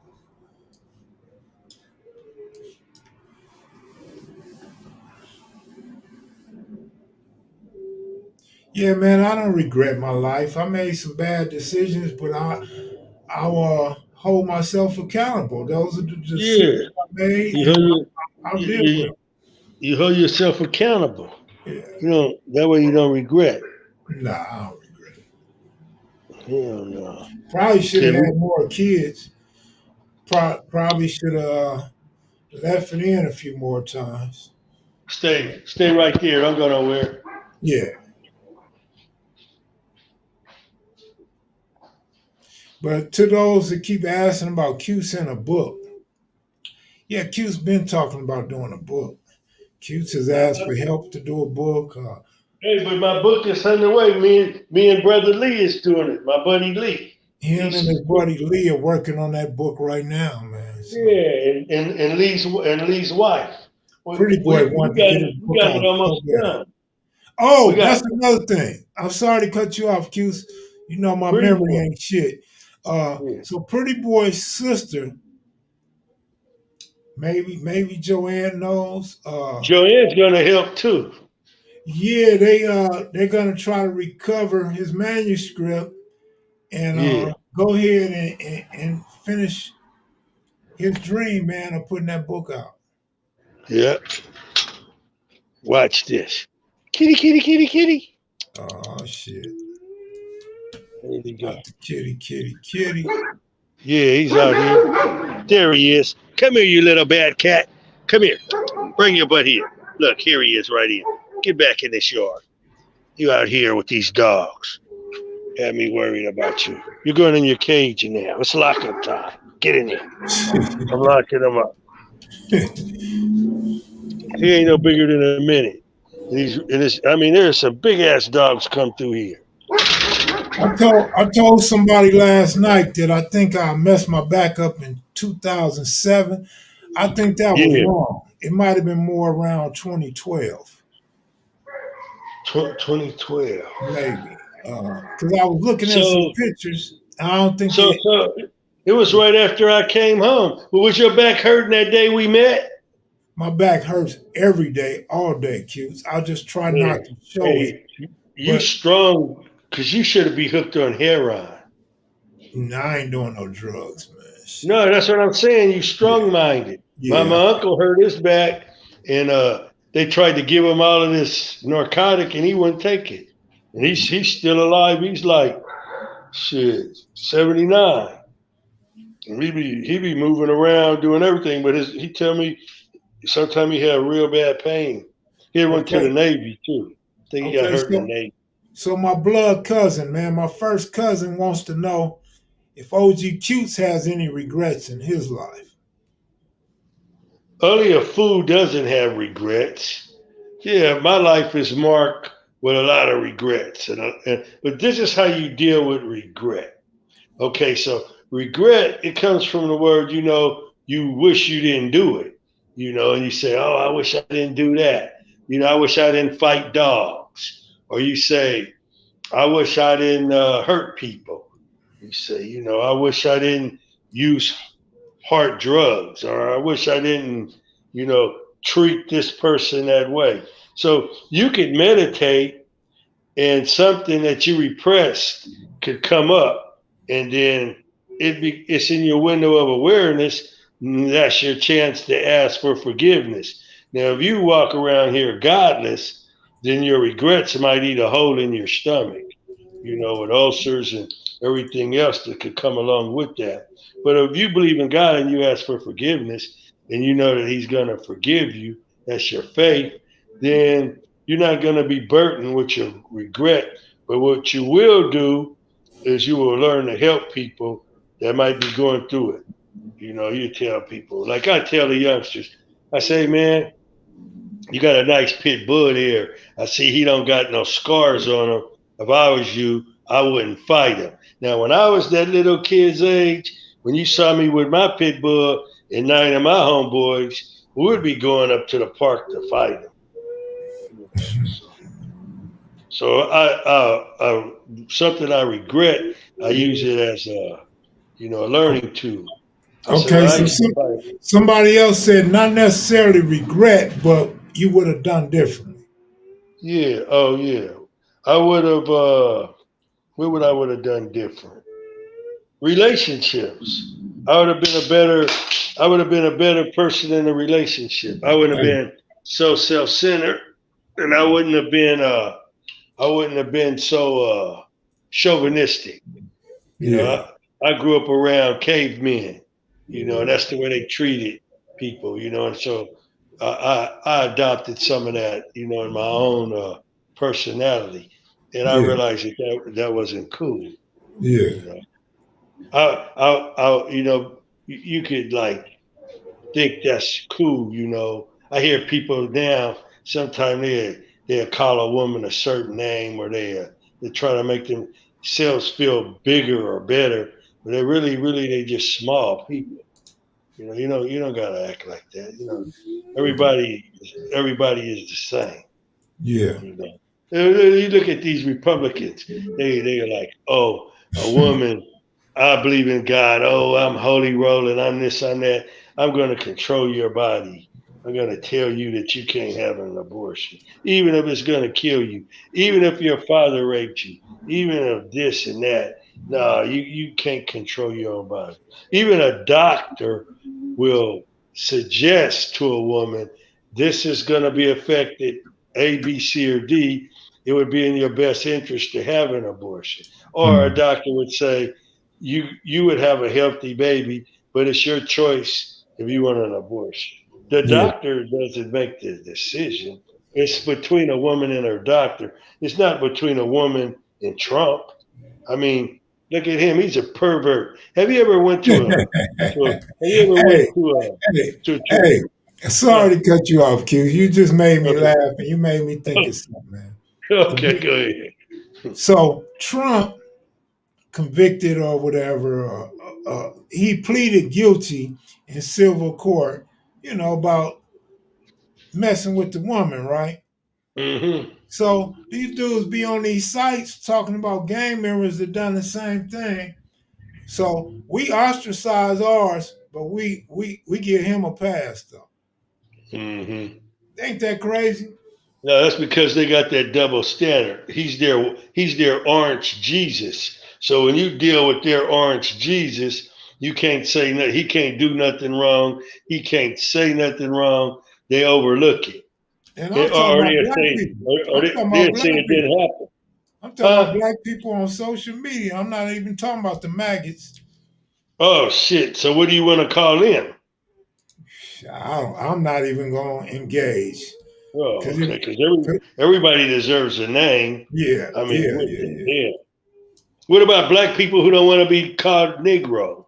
Yeah, man, I don't regret my life. I made some bad decisions, but I'll hold myself accountable. Those are the decisions Yeah, I made, you and hold your, I'll you, deal with you, you hold yourself accountable. it. You know that way you don't regret. Yeah. Nah, I don't regret it. Hell no. Probably should have Can had we more kids. Probably should have left it in a few more times. stay right there? Don't go nowhere. Yeah, but to those that keep asking about Q's in a book, yeah, Q's been talking about doing a book. Q's has asked for help to do a book. Hey, but my book is underway. Me and brother Lee is doing it. My buddy Lee. Him and He's his buddy Lee are working on that book right now, man. So yeah, and Lee's wife. We Pretty Boy we, we wanted to got get his it. We book got out it so almost bad. done. We Oh, got that's another thing. I'm sorry to cut you off, Q's. You know my Pretty memory Boy. ain't shit. Yeah. So Pretty Boy's sister, maybe Joanne knows. Joanne's gonna help too. Yeah, they're gonna try to recover his manuscript and Yeah. go ahead and finish his dream, man, of putting that book out. Yeah. Watch this. Kitty, kitty, kitty, kitty. Oh shit. There you go. Not the kitty. Yeah, he's out here. There he is. Come here, you little bad cat. Come here. Bring your butt here. Look, here he is right here. Get back in this yard. You out here with these dogs. Had me worried about you. You're going in your cage now. It's lockup time. Get in there. I'm locking him up. He ain't no bigger than a minute. There's some big ass dogs come through here. I told somebody last night that I think I messed my back up in 2007. I think that was Yeah, wrong. It might have been more around 2012, 2012. maybe. Because I was looking at some So, pictures. I don't think so, it. so it was right after I came home. But was your back hurting that day we met? My back hurts every day, all day, Q's. I just try not Man, to show it, hey, you but strong because you should be hooked on heroin. I ain't doing no drugs, man. Shit. No, that's what I'm saying. You Yeah, strong minded. My, yeah. my uncle hurt his back, and they tried to give him all of this narcotic, and he wouldn't take it. And he's still alive. He's like shit 79, and he be moving around doing everything. But he tell me sometimes he had real bad pain. He went to the Okay, Navy too. I think he got okay. hurt in the Navy. So my blood cousin, man, my first cousin wants to know if OG Cutes has any regrets in his life. Only a fool doesn't have regrets. Yeah, my life is marked with a lot of regrets, but this is how you deal with regret. Okay, so regret it comes from the word you wish you didn't do it, and you say, oh, I wish I didn't do that. I wish I didn't fight dogs, or you say, I wish I didn't hurt people. You say, I wish I didn't use hard drugs, or I wish I didn't, you know, treat this person that way. So you could meditate and something that you repressed could come up, and then it's in your window of awareness. That's your chance to ask for forgiveness. Now, if you walk around here godless, then your regrets might eat a hole in your stomach, with ulcers and everything else that could come along with that. But if you believe in God and you ask for forgiveness and you know that He's going to forgive you, that's your faith, then you're not going to be burdened with your regret. But what you will do is you will learn to help people that might be going through it. You tell people, like I tell the youngsters, I say, man, you got a nice pit bull there. I see he don't got no scars on him. If I was you, I wouldn't fight him. Now, when I was that little kid's age, when you saw me with my pit bull and 9 of my homeboys, we would be going up to the park to fight him. So something I regret, I use it as a learning tool. I said, Okay, well, I so used to fight. somebody else said not necessarily regret, but you would have done differently. Yeah. Oh, yeah. I would have. What would I would have done different? Relationships. I would have been a better. I would have been a better person in a relationship. I wouldn't have been so self-centered, and I wouldn't have been. I wouldn't have been so chauvinistic. You know, Yeah. I grew up around cavemen. You know, and that's the way they treated people. You know, and so I adopted some of that. You know, in my own personality, and I Yeah. realized that wasn't cool. Yeah. You know, you know, you could like think that's cool. You know, I hear people now sometimes they'll call a woman a certain name or they try to make themselves feel bigger or better, but they just small people. You don't gotta act like that. You know, everybody is the same. Yeah. You know, you look at these Republicans. They are like, oh, a woman. I believe in God. Oh, I'm holy rolling. I'm this. I'm that. I'm going to control your body. I'm going to tell you that you can't have an abortion, even if it's going to kill you, even if your father raped you, even if this and that. No, you can't control your own body. Even a doctor will suggest to a woman, this is going to be affected A, B, C, or D. It would be in your best interest to have an abortion. Or a Mm. doctor would say, you would have a healthy baby, but it's your choice if you want an abortion. The Yeah. doctor doesn't make the decision. It's between a woman and her doctor. It's not between a woman and Trump. I mean, look at him. He's a pervert. Have you ever went to a have you ever went Hey, hey, to hey. Sorry to cut you off, Q. You just made me okay. laugh and you made me think of something, man. Okay, go ahead. So Trump convicted or whatever, he pleaded guilty in civil court, about messing with the woman, right? Mm-hmm. So these dudes be on these sites talking about gang members that done the same thing. So we ostracize ours, but we give him a pass though. Mm-hmm. Ain't that crazy? No, that's because they got that double standard. He's their orange Jesus. So when you deal with their orange Jesus, you can't say nothing. He can't do nothing wrong. He can't say nothing wrong. They overlook it. And I'm talking Or about they'll black say, people. or I'm they, talking about they'll say black it people. didn't happen. I'm talking about Huh? black people on social media. I'm not even talking about the maggots. Oh shit. So what do you want to call them? I'm not even going to engage. Oh, Cause okay. it, Because 'cause- everybody deserves a name. yeah, I mean, yeah, what yeah, the yeah. hell? What about black people who don't want to be called Negro?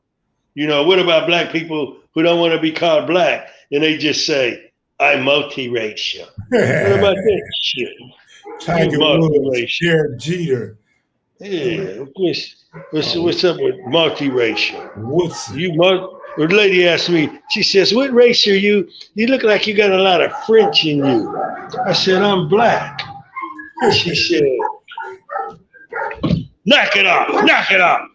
You know, what about black people who don't want to be called black and they just say, I'm multiracial? What about that shit? You Tiger Woods, multiracial. Derek Jeter, Yeah. What's oh, up with multiracial? Woodson. The lady asked me, she says, what race are you? You look like you got a lot of French in you. I said, I'm black. She said, knock it off, knock it off.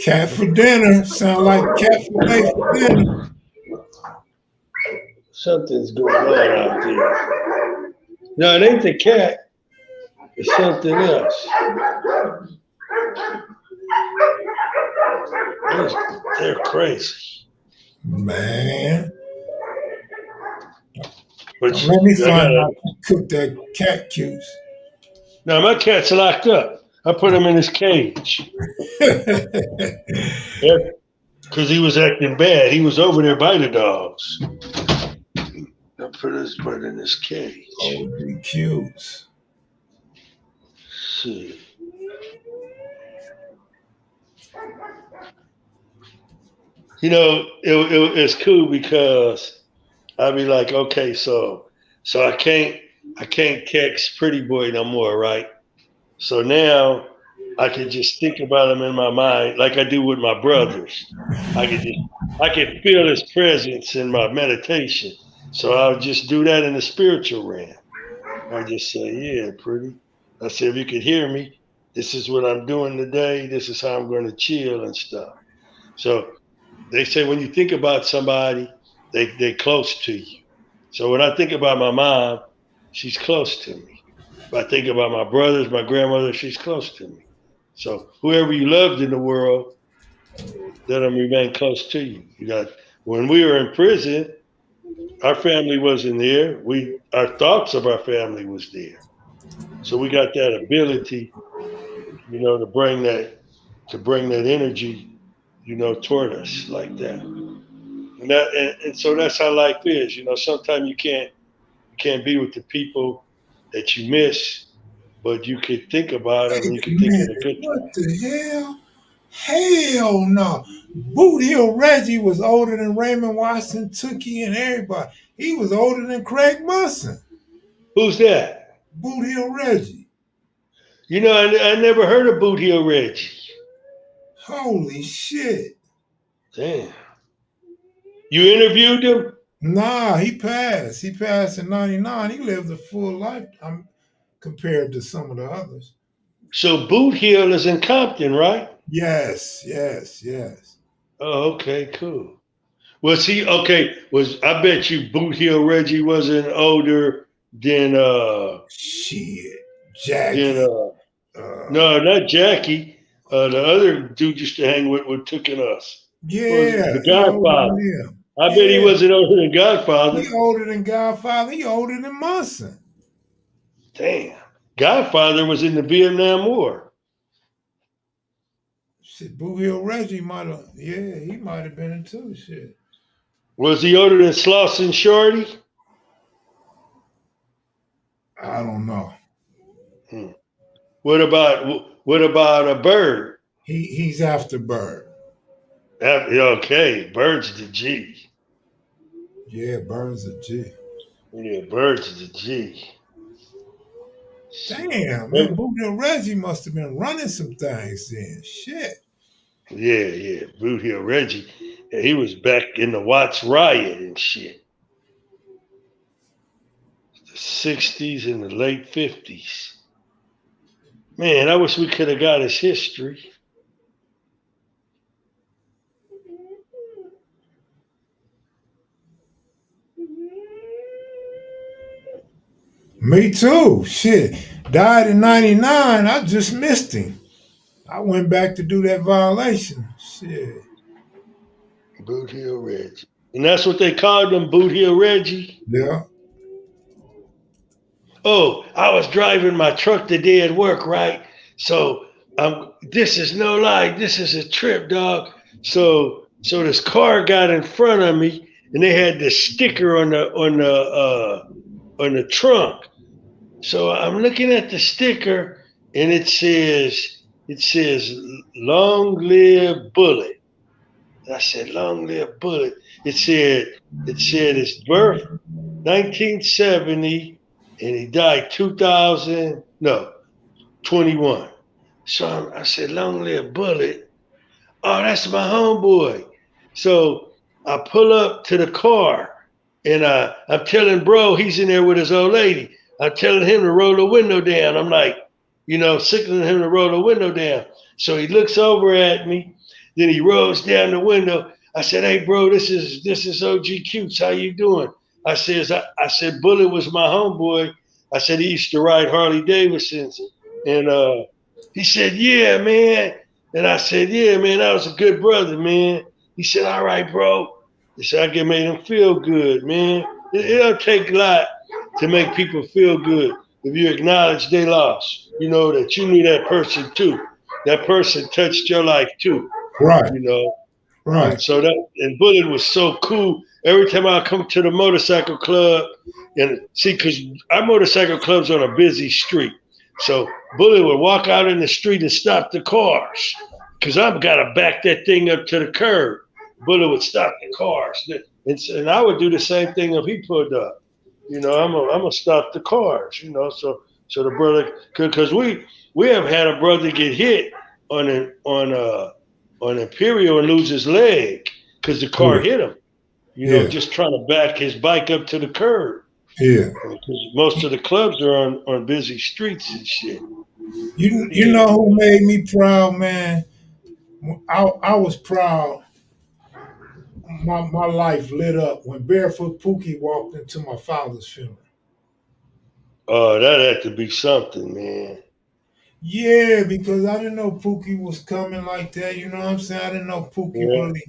Cat for dinner. Sound like cat fillet for dinner. Something's going on out there. No, it ain't the cat. It's something else. They're crazy. Man. But Let me I find gotta. out who cooked that cat cubes. Now my cat's locked up. I put him in his cage. Because he was acting bad. He was over there by the dogs. I put his butt in his cage. OG cubes. See. You know, it's cool because I'd be like, okay, so I can't text Pretty Boy no more, right? So now I can just think about him in my mind like I do with my brothers. I can feel his presence in my meditation. So I'll just do that in the spiritual realm. I just say, yeah, pretty. I say, if you could hear me, this is what I'm doing today. This is how I'm going to chill and stuff. So they say when you think about somebody, they close to you. So when I think about my mom, she's close to me. If I think about my brothers, my grandmother, she's close to me. So whoever you loved in the world, let them remain close to you. You got when we were in prison, our family wasn't there. Our thoughts of our family was there. So we got that ability, to bring that energy, toward us like that. And so that's how life is. Sometimes you can't be with the people that you miss, but you could think about them Wait and you a could think of the minute. good What times. the hell? Hell no. Boot Hill Reggie was older than Raymond Watson, Tookie, and everybody. He was older than Craig Musson. Who's that? Boot Hill Reggie. I never heard of Boot Heel Reggie. Holy shit. Damn. You interviewed him? Nah, he passed. He passed in 99. He lived a full life compared to some of the others. So Boot Heel is in Compton, right? Yes, yes, yes. Oh, okay, cool. Was he okay? I bet you Boot Heel Reggie wasn't older than Shit. than Jackie. no, not Jackie. The other dude used to hang with took in us. Was Yeah, the he older Godfather? than him. I bet he Yeah, wasn't older than he Godfather. older than Godfather. He older than Munson. Damn. Godfather was in the Vietnam War. Shit, Boot Hill Reggie might have, yeah, he might have been into shit. Was he older than Slauson Shorty? I don't know. Hmm. What about a Bird? He's after Bird. Okay, Bird's the G. Yeah, Bird's a G. Yeah, Bird's the G. Damn, man, Boot Hill Reggie must have been running some things then. Shit. Yeah, Boot Hill Reggie. Yeah, he was back in the Watts riot and shit. The 60s and the late 50s. Man, I wish we could have got his history. Me too. Shit. Died in 99. I just missed him. I went back to do that violation. Shit. Boot Hill Reggie. And that's what they called him, Boot Hill Reggie. Yeah. Oh, I was driving my truck today at work, right? So this is no lie. This is a trip, dog. So this car got in front of me and they had the sticker on the trunk. So I'm looking at the sticker and it says long live bullet. I said, long live bullet. It said his birth 1970 and he died 2000, no, 21. So I said, long live bullet. Oh, that's my homeboy. So I pull up to the car and I'm telling bro, he's in there with his old lady. I'm telling him to roll the window down. I'm like, signaling him to roll the window down. So he looks over at me. Then he rolls down the window. I said, "Hey, bro, this is OG Cutes. How you doing?" I said, Bullet was my homeboy. I said he used to ride Harley Davidsons, and he said, "Yeah, man." And I said, "Yeah, man, that was a good brother, man." He said, "All right, bro." He said, "I can make him feel good, man. It don't take a lot to make people feel good if you acknowledge they lost. That you knew that person too. That person touched your life too. Right. You know." Right. And Bullet was so cool. Every time I come to the motorcycle club, and see, because our motorcycle club's on a busy street, so Bullet would walk out in the street and stop the cars, because I've got to back that thing up to the curb. Bullet would stop the cars, and I would do the same thing if he pulled up. I'm gonna stop the cars. So the brother, because we have had a brother get hit on Imperial and lose his leg because the car Yeah. hit him. Yeah. Just trying to back his bike up to the curb. Yeah. Because most of the clubs are on busy streets and shit. You Yeah. know who made me proud, man? I was proud. My life lit up when Barefoot Pookie walked into my father's funeral. Oh, that had to be something, man. Yeah, because I didn't know Pookie was coming like that. You know what I'm saying? I didn't know Pookie Yeah. really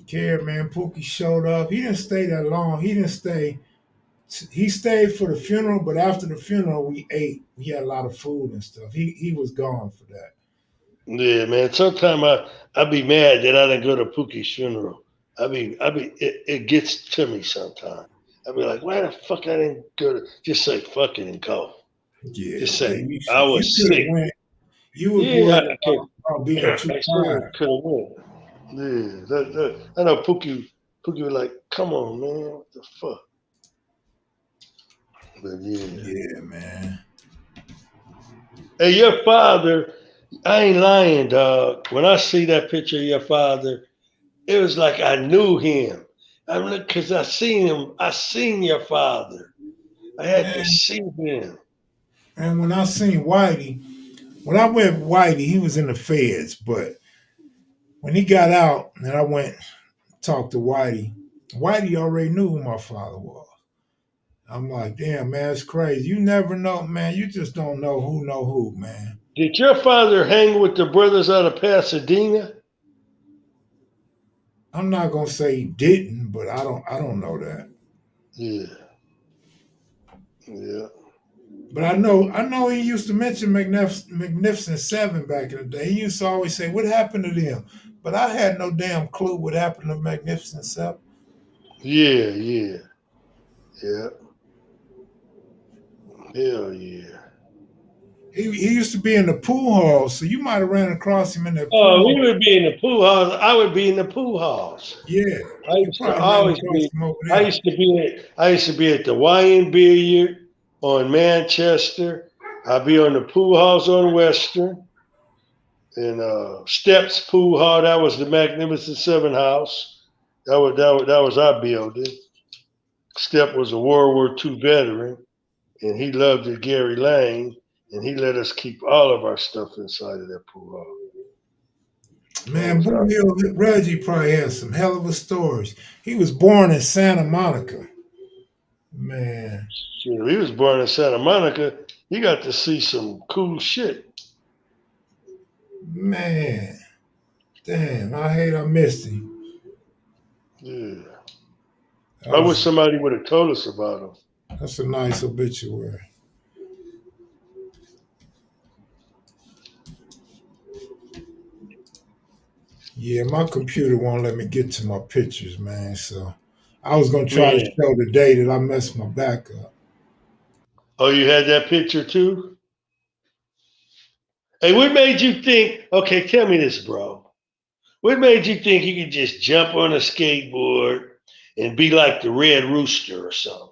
cared, man. Pookie showed up. He didn't stay that long. He didn't stay. He stayed for the funeral, but after the funeral, we ate. We had a lot of food and stuff. He was gone for that. Yeah, man. Sometimes I be mad that I didn't go to Pookie's funeral. It gets to me sometimes. I be like, why the fuck I didn't go to? Just say fuck it and go. Yeah, Just man. say You I you was could have sick. went. You was Yeah, worried I could. about being too I sure tired. could have went. Yeah, I know Pookie. Pookie was like, come on, man, what the fuck? But yeah. Yeah, man. Hey, your father, I ain't lying, dog. When I see that picture of your father, it was like I knew him. I'm like, because I seen him. I seen your father. I had to Man, see him. and when I seen Whitey, when I went with Whitey, he was in the feds, but when he got out and I went talked to Whitey, Whitey already knew who my father was. I'm like, damn, man, it's crazy. You never know, man. You just don't know who, man. Did your father hang with the brothers out of Pasadena? I'm not gonna say he didn't, but I don't know that. Yeah, yeah. But I know he used to mention Magnificent Seven back in the day. He used to always say, "What happened to them?" But I had no damn clue what happened to Magnificent Seven. Yeah, yeah, yeah. Hell yeah. He used to be in the pool hall, so you might have ran across him in that pool Oh, we hall. would be in the pool halls. I would be in the pool halls. Yeah, I you used to probably ran always across be. him over I there. used to be. I used to be at the Wyan Billiard on Manchester. I'd be on the pool halls on Western and Steps Pool Hall. That was the Magnificent Seven house. That was our building. Step was a World War II veteran, and he loved it, Gary Lane, and he let us keep all of our stuff inside of that pool hall. That Man, was Blue our. Hill Reggie probably has some hell of a stories. He was born in Santa Monica. Man, Shit, he was born in Santa Monica. He got to see some cool shit. man, damn! I hate I missed him. Yeah. That I wish was somebody would have told us about him. that's a nice obituary. Yeah, my computer won't let me get to my pictures, man. So I was gonna try to Man. show the day that I messed my back up. Oh, you had that picture too? Hey, what made you think, okay, tell me this, bro. What made you think you could just jump on a skateboard and be like the Red Rooster or something?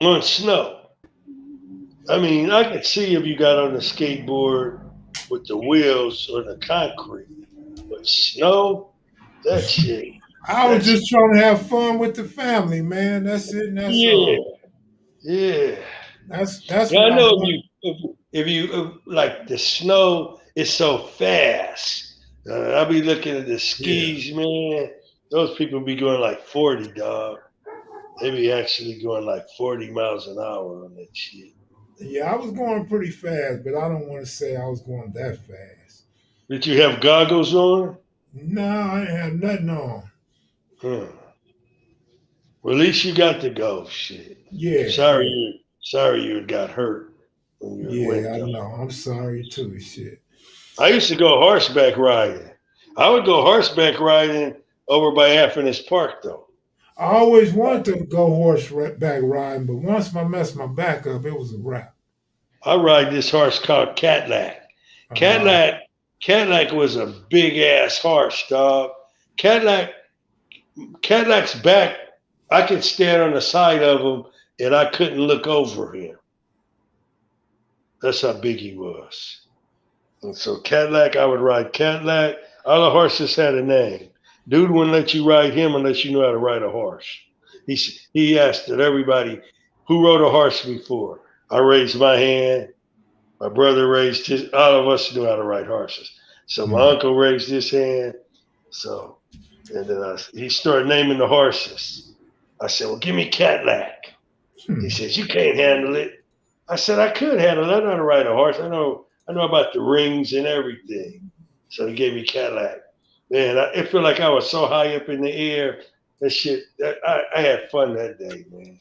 On snow. I mean, I could see if you got on a skateboard with the wheels on the concrete. But snow, that shit, I was that's, just trying to have fun with the family, man. That's it, and that's yeah, all. yeah. That's Yeah, what I I know want. if like the snow is so fast. I'll be looking at the Yeah. skis, man. Those people be going like 40, dog. They be actually going like 40 miles an hour on that shit. Yeah, I was going pretty fast, but I don't want to say I was going that fast. Did you have goggles on? No, I ain't had nothing on. Huh. Well, at least you got to go. Shit. Yeah, Sorry yeah, you sorry you got hurt when you yeah, went I though. know. I'm sorry too. Shit. I used to go horseback riding. I would go horseback riding over by Happiness Park though. I always wanted to go horseback riding, but once I messed my back up, it was a wrap. I ride this horse called Cadillac. Uh, Cadillac, Cadillac was a big ass horse, dog. Cadillac, Cadillac's back. I could stand on the side of him and I couldn't look over him. That's how big he was. And so Cadillac, I would ride Cadillac. All the horses had a name. Dude wouldn't let you ride him unless you knew how to ride a horse. He asked that everybody who rode a horse before. I raised my hand. My brother raised his. All of us knew how to ride horses. So my mm, uncle raised his hand. So and then he started naming the horses. I said, well, give me Cadillac. Hmm. He says, you can't handle it. I said, I could handle it. I know how to ride a horse. I know about the rings and everything. So he gave me Cadillac. Man, it felt like I was so high up in the air. That shit, I had fun that day, man.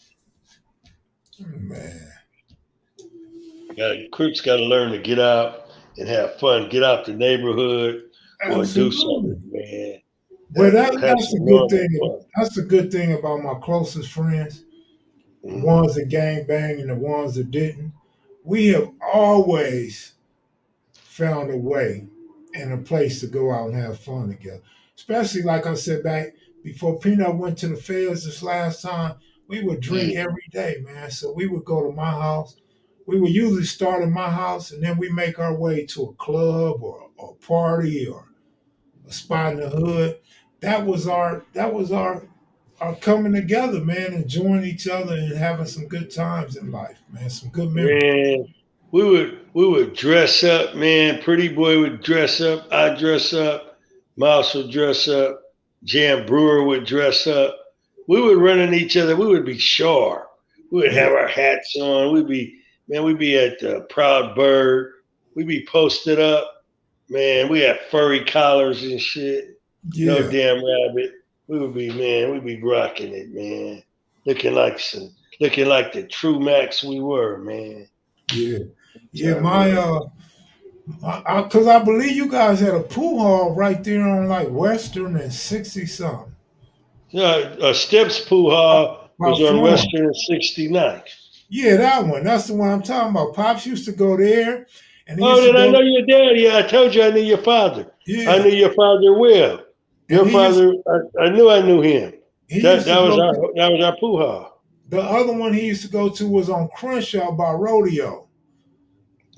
Man. Crooks got to learn to get out and have fun. Get out the neighborhood or do Absolutely. something, man. Well, Have that's a some good normal thing. fun. That's the good thing about my closest friends, the Mm-hmm. ones that gang bang and the ones that didn't. We have always found a way and a place to go out and have fun together. Especially like I said back before Peanut went to the fairs this last time, we would drink Yeah. every day, man. So we would go to my house. We would usually start at my house and then we make our way to a club or a party or a spot in the hood. That was our coming together, man, enjoying each other and having some good times in life, man. Some good memories. Man, we would dress up, man. Pretty boy would dress up. I'd dress up. Mouse would dress up. Jam Brewer would dress up. We would run in each other. We would be sharp. We would Yeah, have our hats on. We'd be at Proud Bird. We'd be posted up. Man, we had furry collars and shit. No yeah, damn rabbit. We'd be rocking it, man. Looking like the true Max we were, man. yeah, yeah. Tell you what. Because I believe you guys had a pool hall right there on like Western and 60 something. Steps Poo Hall was About on Florence. Western and 69th. Yeah, that one. That's the one I'm talking about. Pops used to go there, and he Oh, used to then I know go. your dad. Yeah, I told you I knew your father. I Yeah, knew your father well. and Your father, I knew him. he That used to that was go our to that was our Poo Hall. the other one he used to go to was on Crenshaw by Rodeo.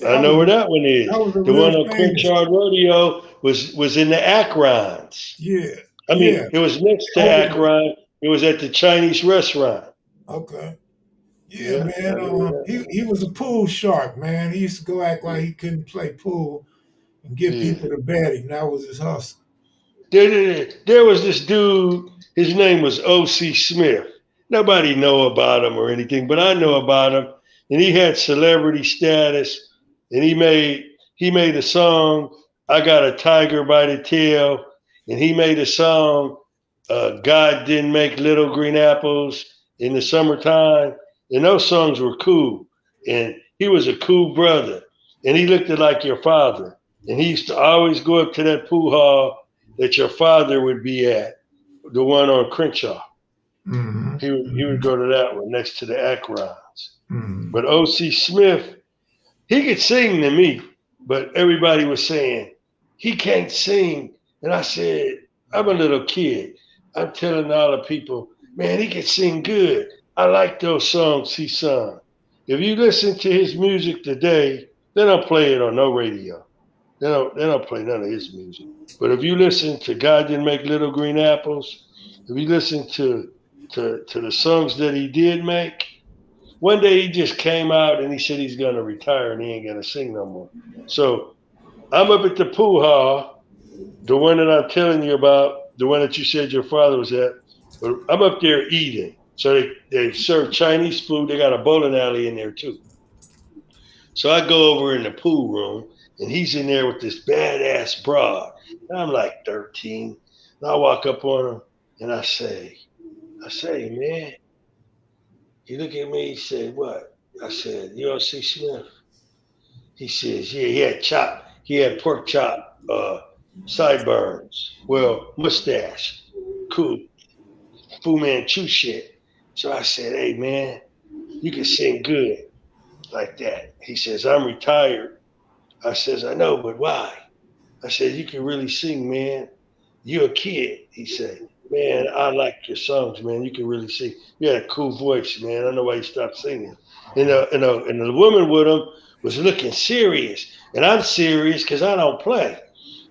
I That know was where that one is. that was a The real one on famous. Crenshaw Rodeo was in the Akrons. Yeah, I yeah. mean, it was next to Over there. Akron. It was at the Chinese restaurant. Okay. Yeah, Yeah, I man. know that one. He was a pool shark, man. He used to go act like he couldn't play pool and get Yeah. people to bet him. That was his hustle. There was this dude. His name was O.C. Smith. Nobody know about him or anything, but I know about him. And he had celebrity status. And he made a song. I got a tiger by the tail. And he made a song. God didn't make little green apples in the summertime. And those songs were cool. And he was a cool brother. And he looked like your father. And he used to always go up to that pool hall that your father would be at, the one on Crenshaw. Mm-hmm. He would go to that one next to the Akrons. Mm-hmm. But O.C. Smith, he could sing to me, but everybody was saying, he can't sing. And I said, I'm a little kid. I'm telling all the people, man, he can sing good. I like those songs he sung. If you listen to his music today, they don't play it on no radio. They don't play none of his music. But if you listen to God Didn't Make Little Green Apples, if you listen to the songs that he did make, one day he just came out and he said he's gonna retire and he ain't gonna sing no more. So I'm up at the pool hall, the one that I'm telling you about, the one that you said your father was at. But I'm up there eating. So they serve Chinese food. They got a bowling alley in there too. So I go over in the pool room and he's in there with this badass broad. And I'm like 13. And I walk up on him and I say, man, he look at me, he said, what? I said, you don't see Smith? He says, yeah, he had pork chop, sideburns, well, mustache, cool, Fu Manchu shit. So I said, hey man, you can sing good like that. He says, I'm retired. I says, I know, but why? I said, you can really sing, man. You're a kid. He said, man, I like your songs, man. You can really sing. You had a cool voice, man. I don't know why you stopped singing. And the woman with him was looking serious. And I'm serious because I don't play.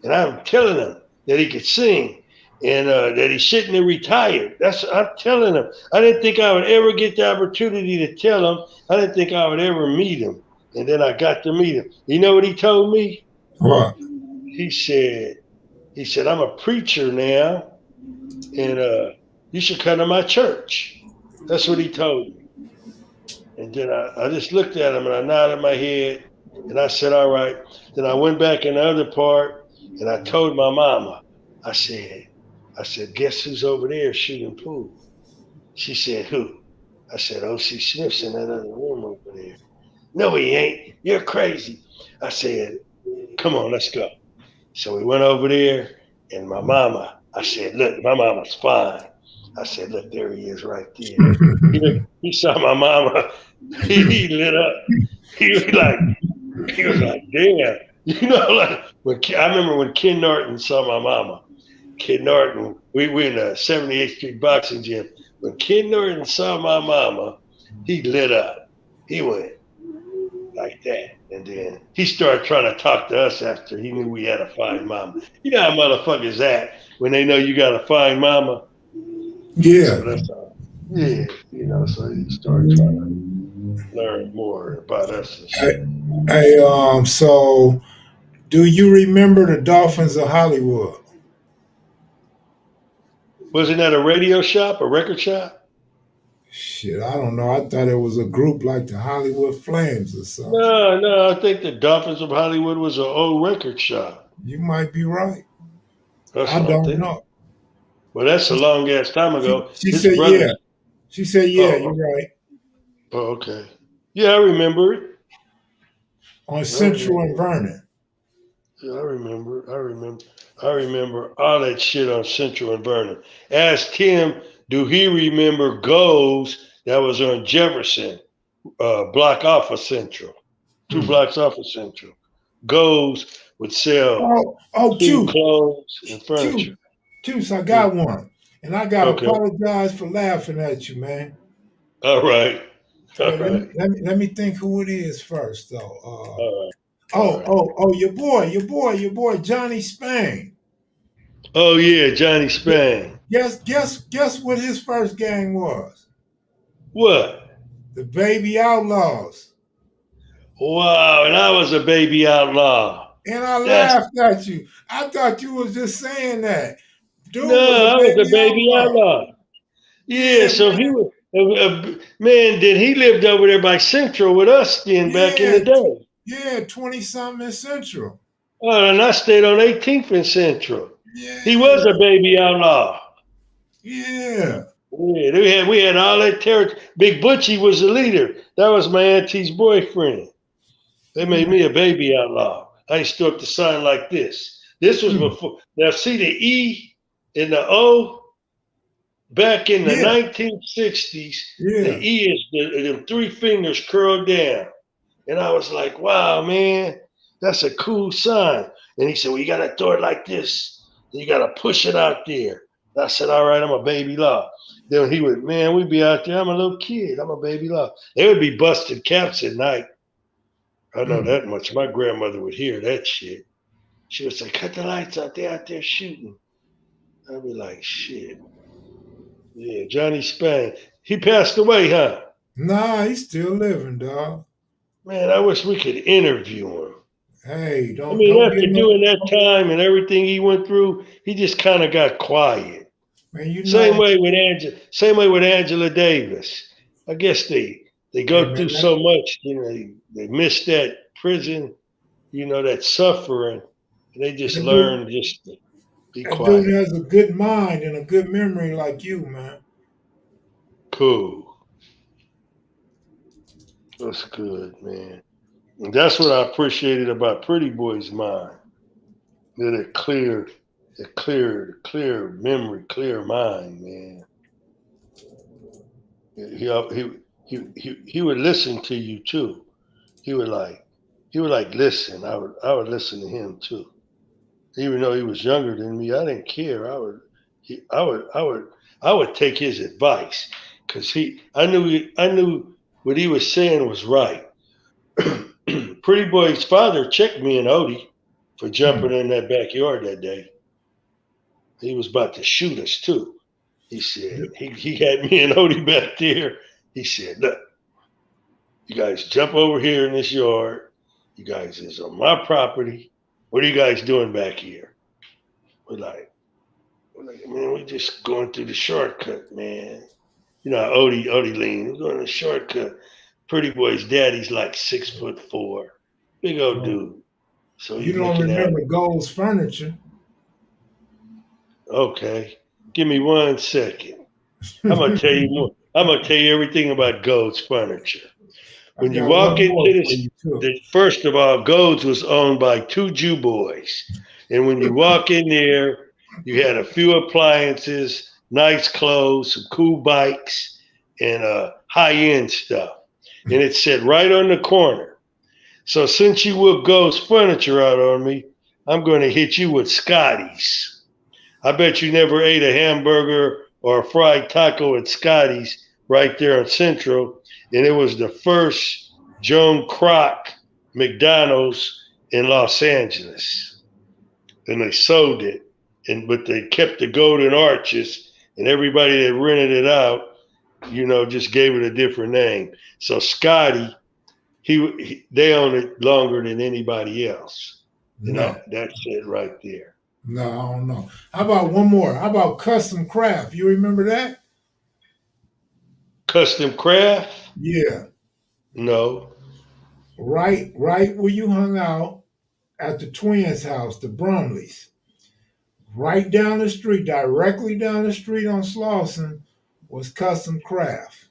And I'm telling him that he could sing and that he shouldn't have retired. I'm telling him. I didn't think I would ever get the opportunity to tell him. I didn't think I would ever meet him. And then I got to meet him. You know what he told me? What? He said, I'm a preacher now, and you should come to my church. That's what he told me. And then I just looked at him and I nodded my head and I said, all right. Then I went back in the other part and I told my mama, I said, guess who's over there shooting pool? She said, who? I said, O.C. Smith's in that other room over there. No, he ain't. You're crazy. I said, come on, let's go. So we went over there and my mama, I said, look, my mama's fine. I said, look, there he is right there. He saw my mama. He lit up. He was like, damn. You know, like I remember when Ken Norton saw my mama. Ken Norton, we were in the 78th Street boxing gym. When Ken Norton saw my mama, he lit up. He went like that. And then he started trying to talk to us after he knew we had a fine mama. You know how motherfuckers act when they know you got a fine mama? Yeah. So that's all. Yeah, so he started trying to learn more about us and shit. Hey, so do you remember the Dolphins of Hollywood? Wasn't that a radio shop, a record shop? Shit, I don't know. I thought it was a group like the Hollywood Flames or something. No, I think the Dolphins of Hollywood was an old record shop. You might be right. That's I what I'm don't thinking. know. Well, that's a long ass time ago. She His said, yeah. brothers. She said, yeah, you're Oh, right. okay. Yeah, I remember it. On Central and Vernon. Yeah, I remember all that shit on Central and Vernon. Ask him, do he remember Goes that was on Jefferson, block off of Central, 2 blocks off of Central. Goes would sell food, Q. clothes, and furniture. Q, I got one. And I got to Okay. apologize for laughing at you, man. All right. Let me think who it is first, though. All right. Your boy, Johnny Spain. Oh yeah, Johnny Spain. Guess what his first gang was? What? The Baby Outlaws. Wow, and I was a baby outlaw. And I laughed at you. I thought you was just saying that. Dude No, was a I was a baby baby outlaw. outlaw. Yeah, Yeah, so he man. was man. Then he lived over there by Central with us then back in Yeah, the day. yeah, 20 something in Central. Oh, and I stayed on 18th and Central. He was Yeah, a baby outlaw. yeah. Yeah, we had all that territory. Big Butchie was the leader. That was my auntie's boyfriend. They made me a baby outlaw. I used to throw up the sign like this. This was before. Now see the E and the O. Back in the Yeah, 1960s, the yeah. E is the 3 fingers curled down. And I was like, wow, man, that's a cool sign. And he said, well, you got to throw it like this. You got to push it out there. And I said, all right, I'm a baby law. Then he would, man, we'd be out there. I'm a little kid. I'm a baby law. They would be busting caps at night. I know that much. My grandmother would hear that shit. She would say, cut the lights out. They're out there shooting. I'd be like, shit. Yeah, Johnny Spain. He passed away, huh? Nah, he's still living, dog. Man, I wish we could interview him. Hey, I don't mean, get after doing that time and everything he went through, he just kind of got quiet. man. You Same know, way with Angela Davis. I guess they hey go through man, so much, they miss that prison, that suffering, and they just that dude, learn just to be that dude quiet. has a good mind and a good memory like you, man. Cool. That's good, man. And that's what I appreciated about Pretty Boy's mind. That clear memory, clear mind, man. He would listen to you too. He would like listen. I would listen to him too. Even though he was younger than me, I didn't care. I would take his advice because I knew what he was saying was right. Pretty Boy's father checked me and Odie for jumping in that backyard that day. He was about to shoot us too. He said, he had me and Odie back there. He said, look, you guys jump over here in this yard. You guys is on my property. What are you guys doing back here? We're like, man, we're just going through the shortcut, man. Odie Lean. We're going to shortcut. Pretty Boy's daddy's like 6'4", big old dude. So You he's don't looking at remember me. Gold's Furniture? Okay, give me 1 second. I'm gonna tell you more. I'm gonna tell you everything about Gold's Furniture. I When you got walk one more into for you too. first of all, Gold's was owned by 2 Jew boys, and when you walk in there, you had a few appliances, nice clothes, some cool bikes, and high end stuff. And it sat right on the corner. So since you whipped Gold's Furniture out on me, I'm going to hit you with Scotty's. I bet you never ate a hamburger or a fried taco at Scotty's right there on Central, and it was the first Joan Kroc McDonald's in Los Angeles, and they sold it, but they kept the golden arches, and everybody that rented it out, just gave it a different name. So Scotty, they own it longer than anybody else, and No, that's it right there. no, I don't know. How about one more? How about Custom Craft? You remember that? Custom Craft? Yeah. No. Right where you hung out at the twins' house, the Brumleys. Right down the street, directly down the street on Slauson, was Custom Craft.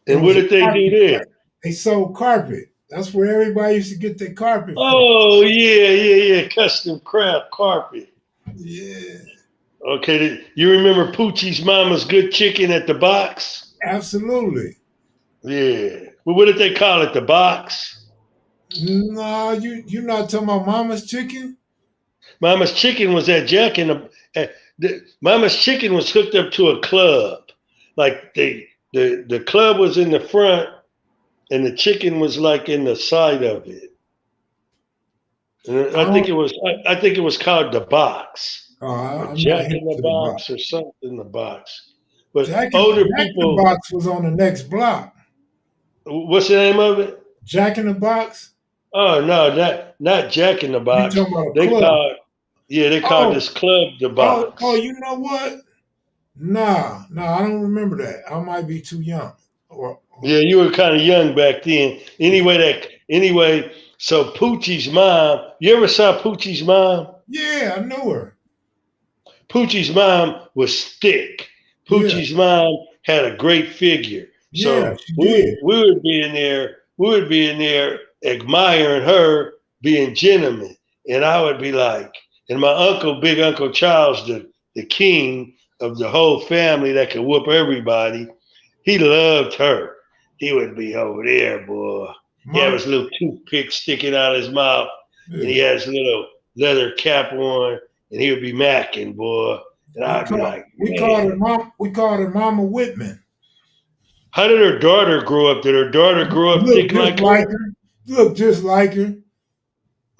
It And what was a did they do carpet there? place. They sold carpet. That's where everybody used to get their carpet from. Oh, yeah. Custom Craft carpet. Yeah, Okay, you remember Poochie's Mama's Good Chicken at the box? absolutely. Yeah. Well, what did they call it? The box? No, you're not talking about Mama's Chicken? Mama's Chicken was at Jack in Mama's Chicken was hooked up to a club. Like the club was in the front, and the chicken was like in the side of it. And I think it was called the box, or I'm not Jack hip in the to the box. Box, or something in the box. But Jack older in the people, Box was on the next block. what's the name of it? Jack in the Box? Oh no, not Jack in the You Box. talking about a They club? called this club the Oh, Box. you know what? Nah, I don't remember that. I might be too young. Yeah, you were kind of young back then. Anyway, so Poochie's mom. You ever saw Poochie's mom? Yeah, I knew her. Poochie's mom was thick. Yeah, Poochie's mom had a great figure. yeah, So she we did. would be in there. We would be in there admiring her being gentlemen, and I would be like, and my uncle, big Uncle Charles, the king of the whole family that could whoop everybody, he loved her. He would be over there, boy. He had Mom, his little toothpick sticking out of his mouth, and he yeah. had his little leather cap on, and he would be macking, boy. And We I'd be called like, we called her man. mom. We called her Mama Whitman. How did her daughter grow up? Did her daughter grow up Look thick just like her? like her. Look just like her.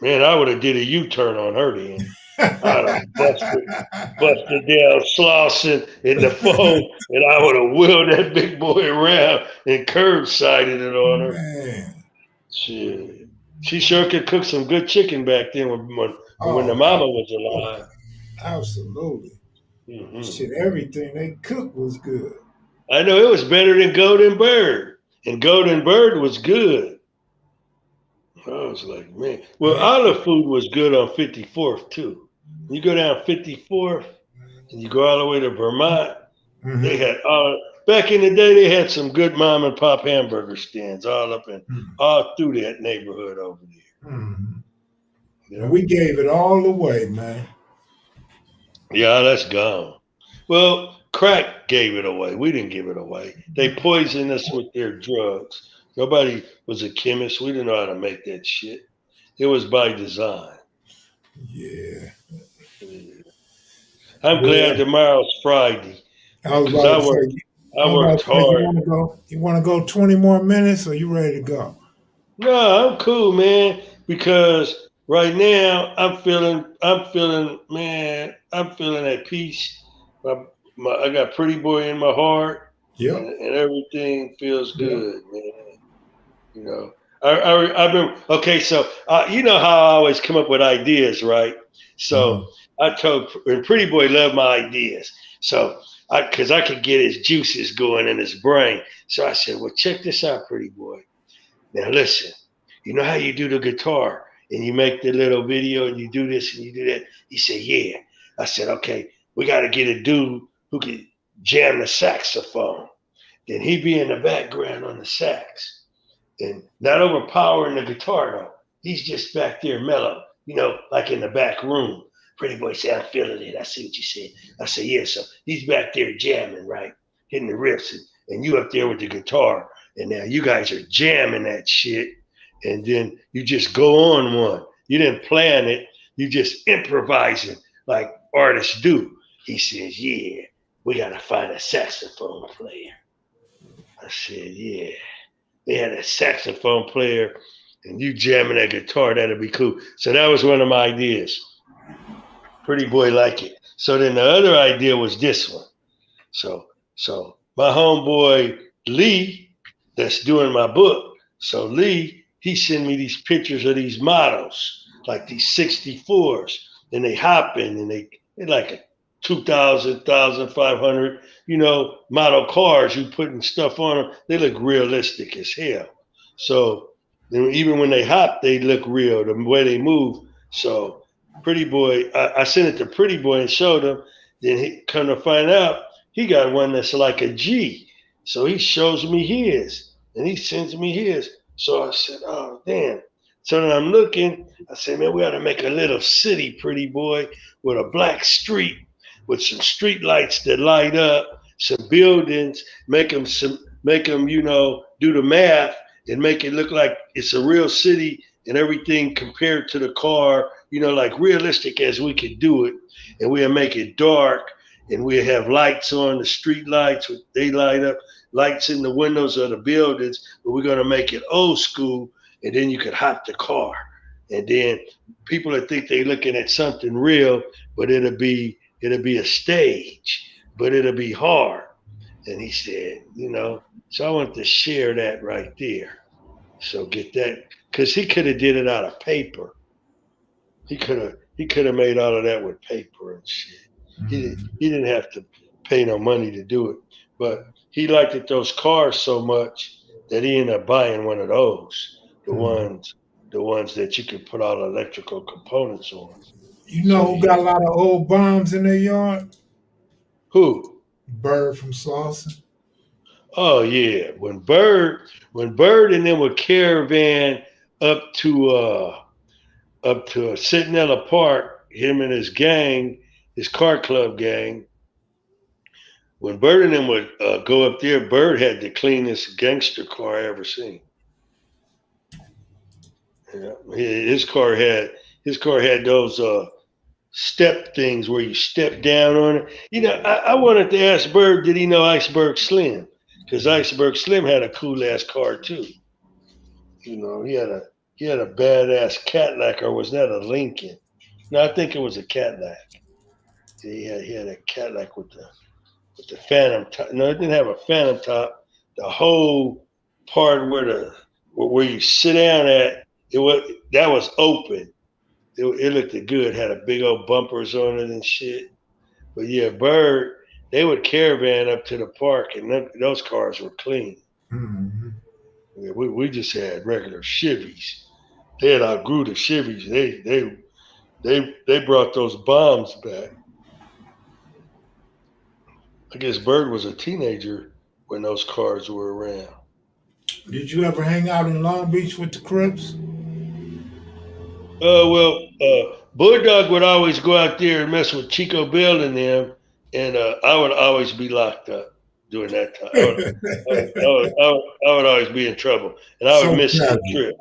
Man, I would have did a U-turn on her then. I'd have busted down Slauson in the phone, and I would have wheeled that big boy around and curb-sided it on her. Man. Shit. She sure could cook some good chicken back then when the Oh, mama was alive. absolutely. Hmm. Shit, everything they cooked was good. I know it was better than Golden Bird, and Golden Bird was good. I was like, man. Well, Man. all the food was good on 54th too. You go down 54th and you go all the way to Vermont. Mm-hmm. They had back in the day. They had some good mom and pop hamburger stands all through that neighborhood over there. Mm-hmm. Yeah. And we gave it all away, man. Yeah, that's gone. Well, crack gave it away. We didn't give it away. They poisoned us with their drugs. Nobody was a chemist. We didn't know how to make that shit. It was by design. Yeah. I'm glad tomorrow's Friday I was because about to say, I worked hard. You want to go 20 more minutes, or you ready to go? No, I'm cool, man. Because right now I'm feeling at peace. I got Pretty Boy in my heart, Yep. and everything feels good, man. You know, I've been okay. So you know how I always come up with ideas, right? So I told, and Pretty Boy loved my ideas. So, because I could get his juices going in his brain. So I said, well, check this out, pretty boy. Now listen, you know how you do the guitar and you make the little video and you do this and you do that? He said, yeah. I said, okay, we got to get a dude who can jam the saxophone. Then he be in the background on the sax and not overpowering the guitar though. He's just back there mellow, like in the back room. Pretty boy said, I'm feeling it. I see what you said. I said, yeah. So he's back there jamming, right? Hitting the riffs and you up there with the guitar. And now you guys are jamming that shit. And then you just go on one. You didn't plan it. You just improvising like artists do. He says, yeah, we got to find a saxophone player. I said, yeah. They had a saxophone player and you jamming that guitar. That'd be cool. So that was one of my ideas. Pretty boy like it. So then the other idea was this one. So my homeboy Lee, that's doing my book. So Lee, he sent me these pictures of these models, like these 64s, and they hopping and they're like a 2,000, 1,500, model cars. You putting stuff on them. They look realistic as hell. So even when they hop, they look real, the way they move. So Pretty Boy, I sent it to Pretty Boy and showed him. Then he come to find out, he got one that's like a G. So he shows me his and he sends me his. So I said, oh, damn. So then I'm looking, I said, man, we ought to make a little city, Pretty Boy, with a black street, with some street lights that light up, some buildings, make them, do the math and make it look like it's a real city and everything compared to the car, like realistic as we could do it. And we'll make it dark and we'll have lights on, the street lights, they light up, lights in the windows of the buildings, but we're going to make it old school. And then you could hop the car. And then people will think they're looking at something real, but it'll be a stage, but it'll be hard. And he said, so I want to share that right there. So get that, because he could have did it out of paper. He could have made all of that with paper and shit. He didn't have to pay no money to do it, but he liked it, those cars so much that he ended up buying one of those, the ones that you could put all electrical components on. Who got a lot of old bombs in their yard? Who? Bird from Slauson. Oh yeah, when Bird and them would caravan up to Centinela Park, him and his gang, his car club gang. When Bird and them would go up there, Bird had the cleanest gangster car I ever seen. Yeah, his car had those step things where you step down on it. I wanted to ask Bird, did he know Iceberg Slim? Because Iceberg Slim had a cool ass car too. He had a badass Cadillac, or was that a Lincoln? No, I think it was a Cadillac. He had a Cadillac with the phantom top. No, it didn't have a phantom top. The whole part where you sit down at, that was open. It looked good. Had a big old bumpers on it and shit. But yeah, Bird, they would caravan up to the park, and those cars were clean. Mm-hmm. Yeah, we just had regular Chevys. They had outgrew the Chevys. They brought those bombs back. I guess Bird was a teenager when those cars were around. Did you ever hang out in Long Beach with the Crips? Bulldog would always go out there and mess with Chico Bell and them, and I would always be locked up during that time. I would always be in trouble, and I would miss the trip.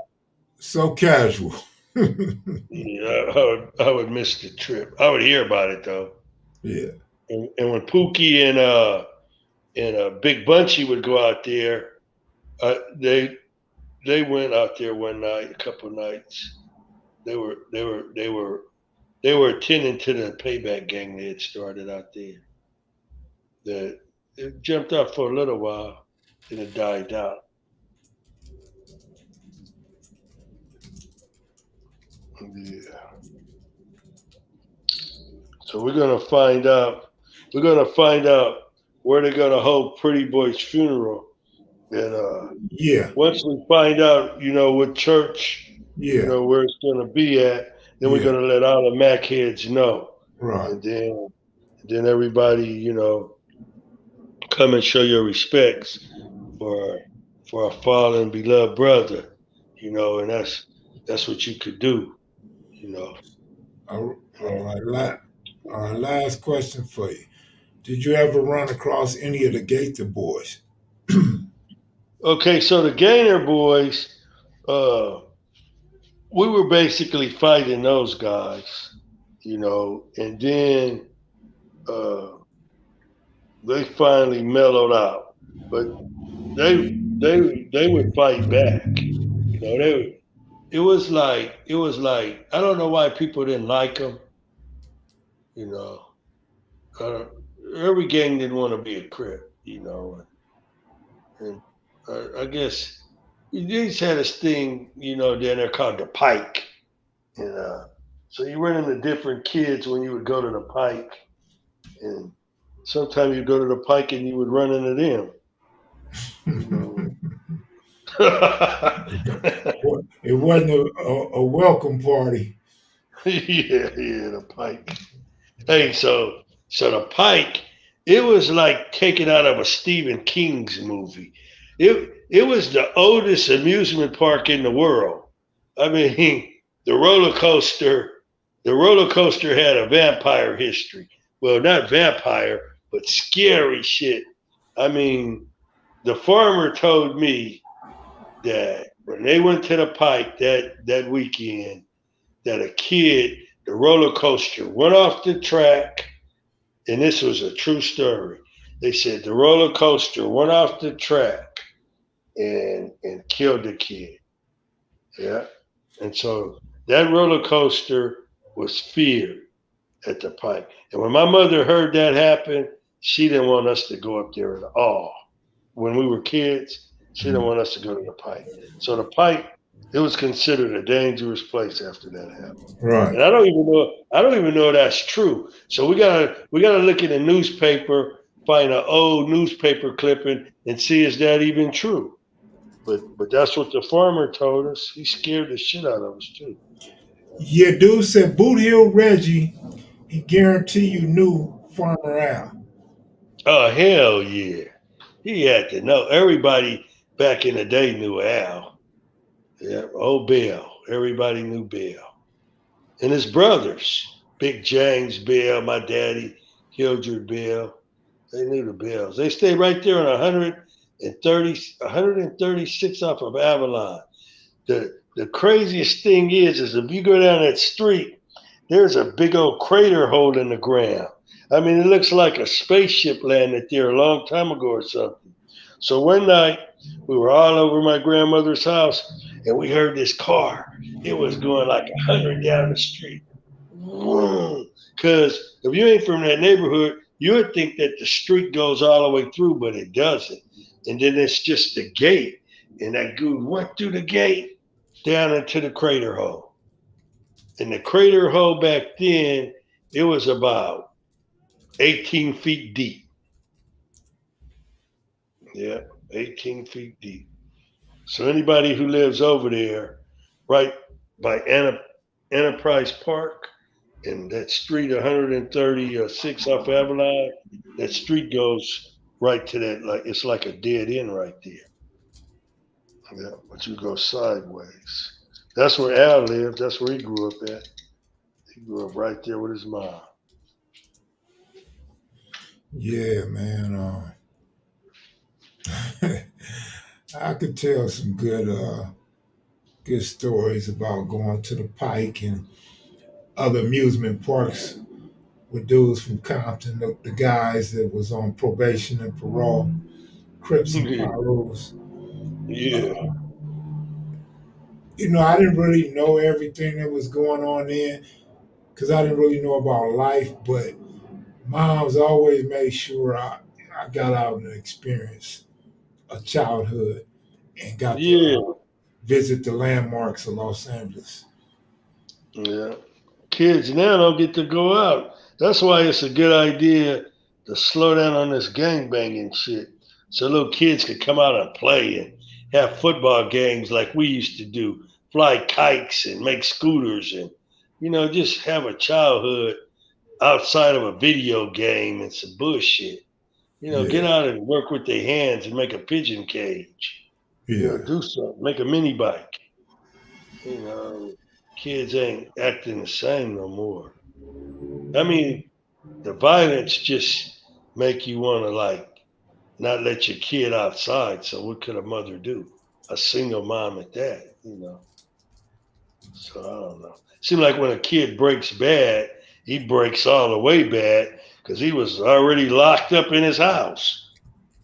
So casual. Yeah, I would miss the trip. I would hear about it though. Yeah. And when Pookie and Big Bunchy would go out there, they went out there one night, a couple nights. They were attending to the payback gang they had started out there. It jumped up for a little while, and it died out. Yeah. So we're gonna find out we're gonna find out where they're gonna hold Pretty Boy's funeral. And Yeah, once we find out, what church, yeah, where it's gonna be at, then we're yeah. gonna let all the Mac heads know, Right. and then everybody, come and show your respects for our fallen beloved brother, and that's what you could do, you know. All right. All right. Last question for you. Did you ever run across any of the Gator boys? Okay, so the Gainer boys, uh, we were basically fighting those guys, and then uh, they finally mellowed out, but they would fight back. It was like I don't know why people didn't like them. You know, I don't, every gang didn't want to be a Crip. And I guess they just had this thing, down there called the Pike, and so you run into different kids when you would go to the Pike, and sometimes you go to the Pike and you would run into them. It wasn't a welcome party. Yeah, the Pike. Hey, so the Pike, it was like taken out of a Stephen King's movie. It was the oldest amusement park in the world. I mean, the roller coaster, the roller coaster had a vampire history. Well, not vampire, but scary shit. I mean, the farmer told me that when they went to the Pike that weekend, that a kid, the roller coaster went off the track, and this was a true story. They said the roller coaster went off the track and killed the kid. Yeah. And so that roller coaster was feared at the Pike. And when my mother heard that happen, she didn't want us to go up there at all. When we were kids, she didn't want us to go to the Pike. So the Pike, it was considered a dangerous place after that happened. Right. And I don't even know if that's true. So we gotta look in the newspaper, find an old newspaper clipping, and see is that even true. But that's what the farmer told us. He scared the shit out of us too. Yeah, dude said Boot Hill Reggie, he guarantee you knew Farmer Al. Oh hell yeah. He had to know. Everybody back in the day knew Al. Yeah, oh Bill. Everybody knew Bill. And his brothers. Big James Bill, my daddy, Hildred Bill. They knew the Bills. They stayed right there on 136 off of Avalon. The craziest thing is if you go down that street, there's a big old crater hole in the ground. I mean, it looks like a spaceship landed there a long time ago or something. So one night, we were all over my grandmother's house, and we heard this car. It was going like 100 down the street. Because if you ain't from that neighborhood, you would think that the street goes all the way through, but it doesn't. And then it's just the gate. And that dude went through the gate down into the crater hole. And the crater hole back then, it was about 18 feet deep. Yeah, 18 feet deep. So anybody who lives over there, right by Enterprise Park, and that street 136 off Avalon, that street goes right to that, like it's like a dead end right there. Yeah, but you go sideways. That's where Al lived. That's where he grew up at. He grew up right there with his mom. Yeah, man. I could tell some good stories about going to the Pike and other amusement parks with dudes from Compton, the guys that was on probation and parole, Crips and Pyros. Yeah, I didn't really know everything that was going on then because I didn't really know about life, but moms always made sure I got out and experienced a childhood and got to yeah, visit the landmarks of Los Angeles. yeah. Kids now don't get to go out. That's why it's a good idea to slow down on this gangbanging shit so little kids could come out and play and have football games like we used to do, fly kites and make scooters and, just have a childhood outside of a video game and some bullshit. Get Yeah. out and work with their hands and make a pigeon cage. Yeah. Do something, make a mini bike. Kids ain't acting the same no more. I mean, the violence just make you want to like not let your kid outside. So what could a mother do? A single mom at that. So I don't know. Seems like when a kid breaks bad, he breaks all the way bad because he was already locked up in his house.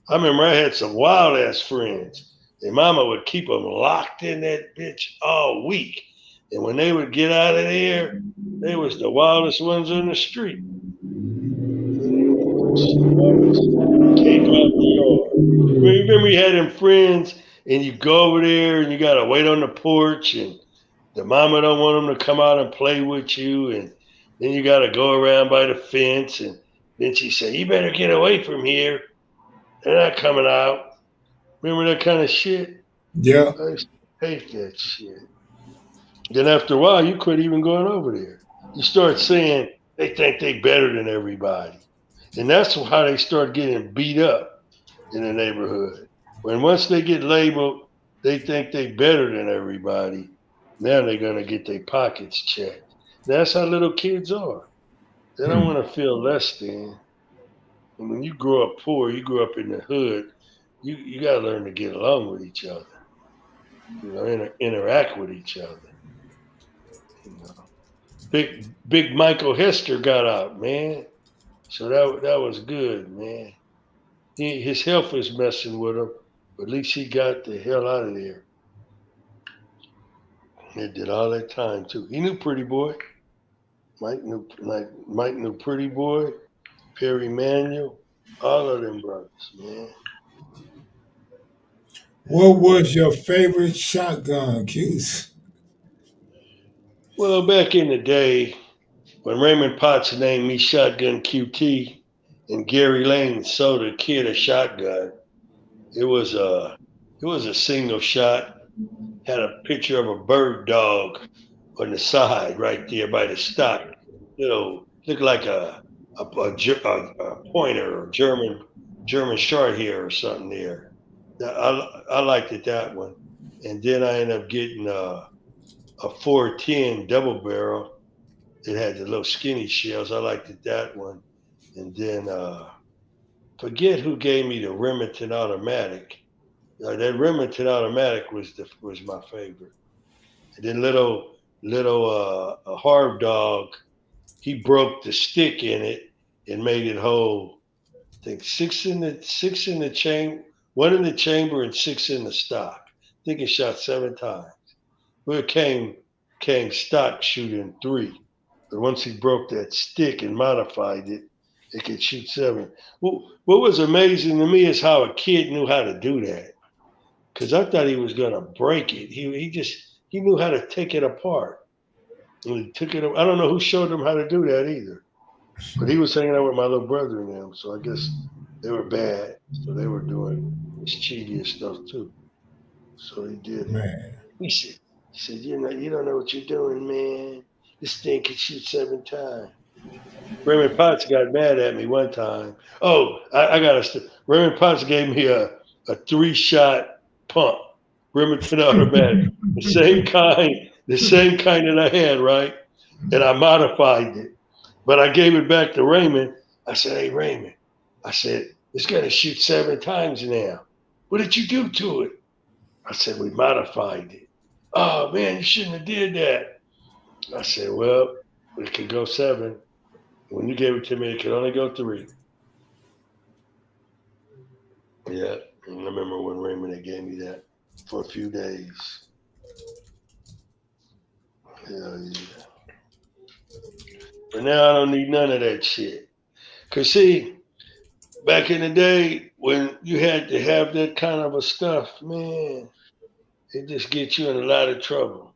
I remember I had some wild ass friends. Their mama would keep them locked in that bitch all week. And when they would get out of there, they was the wildest ones on the street. Always came out the yard. Remember you had them friends and you go over there and you gotta wait on the porch and the mama don't want them to come out and play with you and then you gotta go around by the fence and then she said, you better get away from here. They're not coming out. Remember that kind of shit? Yeah. I used to hate that shit. Then after a while, you quit even going over there. You start saying they think they better than everybody. And that's how they start getting beat up in the neighborhood. When once they get labeled, they think they better than everybody. Now they're going to get their pockets checked. That's how little kids are. They don't want to feel less than. And when you grow up poor, you grow up in the hood, you got to learn to get along with each other, interact with each other. Big Michael Hester got out, man. So that was good, man. His health was messing with him, but at least he got the hell out of there. He did all that time too. He knew Pretty Boy. Mike knew Pretty Boy, Perry Manuel, all of them brothers, man. What was your favorite shotgun, Cuse? Well, back in the day, when Raymond Potts named me Shotgun QT and Gary Lane sold a kid a shotgun, it was a single shot. Had a picture of a bird dog on the side right there by the stock. Looked like a pointer or German short hair or something there. I liked it, that one. And then I ended up getting a 410 double barrel. It had the little skinny shells. I liked it, that one. And then forget who gave me the Remington automatic. That Remington automatic was my favorite. And then little a Harv dog, he broke the stick in it and made it whole. I think six in the chamber, one in the chamber and six in the stock. I think it shot 7 times. Well, it came stock shooting 3. But once he broke that stick and modified it, it could shoot 7. Well, what was amazing to me is how a kid knew how to do that. Because I thought he was gonna break it. He knew how to take it apart. And he took it. I don't know who showed him how to do that either. But he was hanging out with my little brother and them, so I guess they were bad. So they were doing mischievous stuff too. So he did it. Man. He said, you don't know what you're doing, man. This thing can shoot 7 times. Raymond Potts got mad at me one time. Oh, I got Raymond Potts gave me a 3-shot pump, Remington automatic, the same kind that I had, right? And I modified it, but I gave it back to Raymond. I said, "Hey, Raymond," I said, "it's gonna shoot 7 times now. What did you do to it?" I said, "We modified it." "Oh man, you shouldn't have did that." I said, "Well, it could go 7. When you gave it to me, it could only go 3." Yeah, and I remember when Raymond had gave me that for a few days. Hell yeah. But now I don't need none of that shit. Cause see, back in the day when you had to have that kind of a stuff, man, it just gets you in a lot of trouble.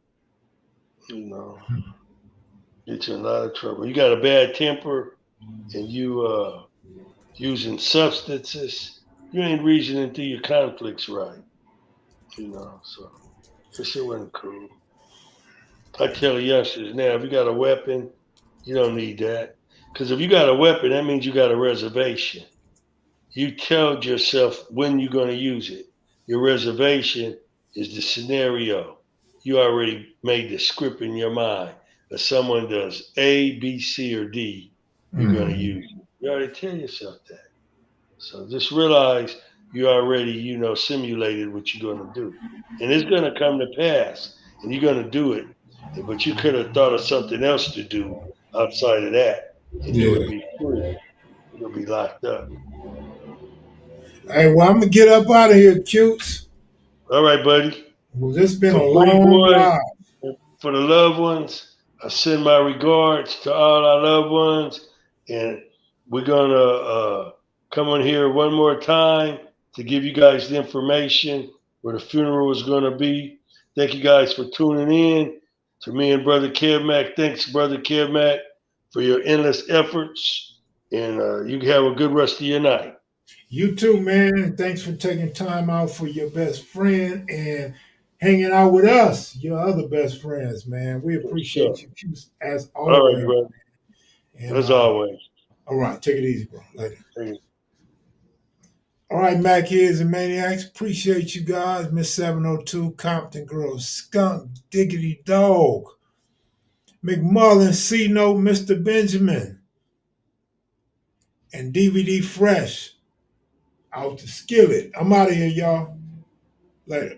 Get you in a lot of trouble. You got a bad temper and you using substances. You ain't reasoning through your conflicts right, so this shit wasn't cool. I tell the youngsters now, if you got a weapon, you don't need that. Because if you got a weapon, that means you got a reservation. You tell yourself when you're going to use it. Your reservation is the scenario. You already made the script in your mind. If someone does A, B, C, or D, you're going to use it. You already tell yourself that. So just realize you already, simulated what you're going to do. And it's going to come to pass. And you're going to do it. But you could have thought of something else to do outside of that. And you would Yeah. be free. You'll be locked up. Hey, well, I'm gonna get up out of here, cutes. All right, buddy. Well, this been a For Free long Boy, ride. for the loved ones, I send my regards to all our loved ones. And we're going to come on here one more time to give you guys the information where the funeral is going to be. Thank you guys for tuning in. To me and Brother Kevmac, thanks, Brother Kevmac, for your endless efforts. And you have a good rest of your night. You too, man. And thanks for taking time out for your best friend and hanging out with us, your other best friends, man. We appreciate you as All right, always. brother. And As always. all right, take it easy, bro. Later. Thank you. All right, Mac Heads and Maniacs. Appreciate you guys. Miss 702, Compton Girl, Skunk, Diggity Dog, McMullen, C Note, Mr. Benjamin, and DVD Fresh. Out the skillet. I'm out of here, y'all. Later.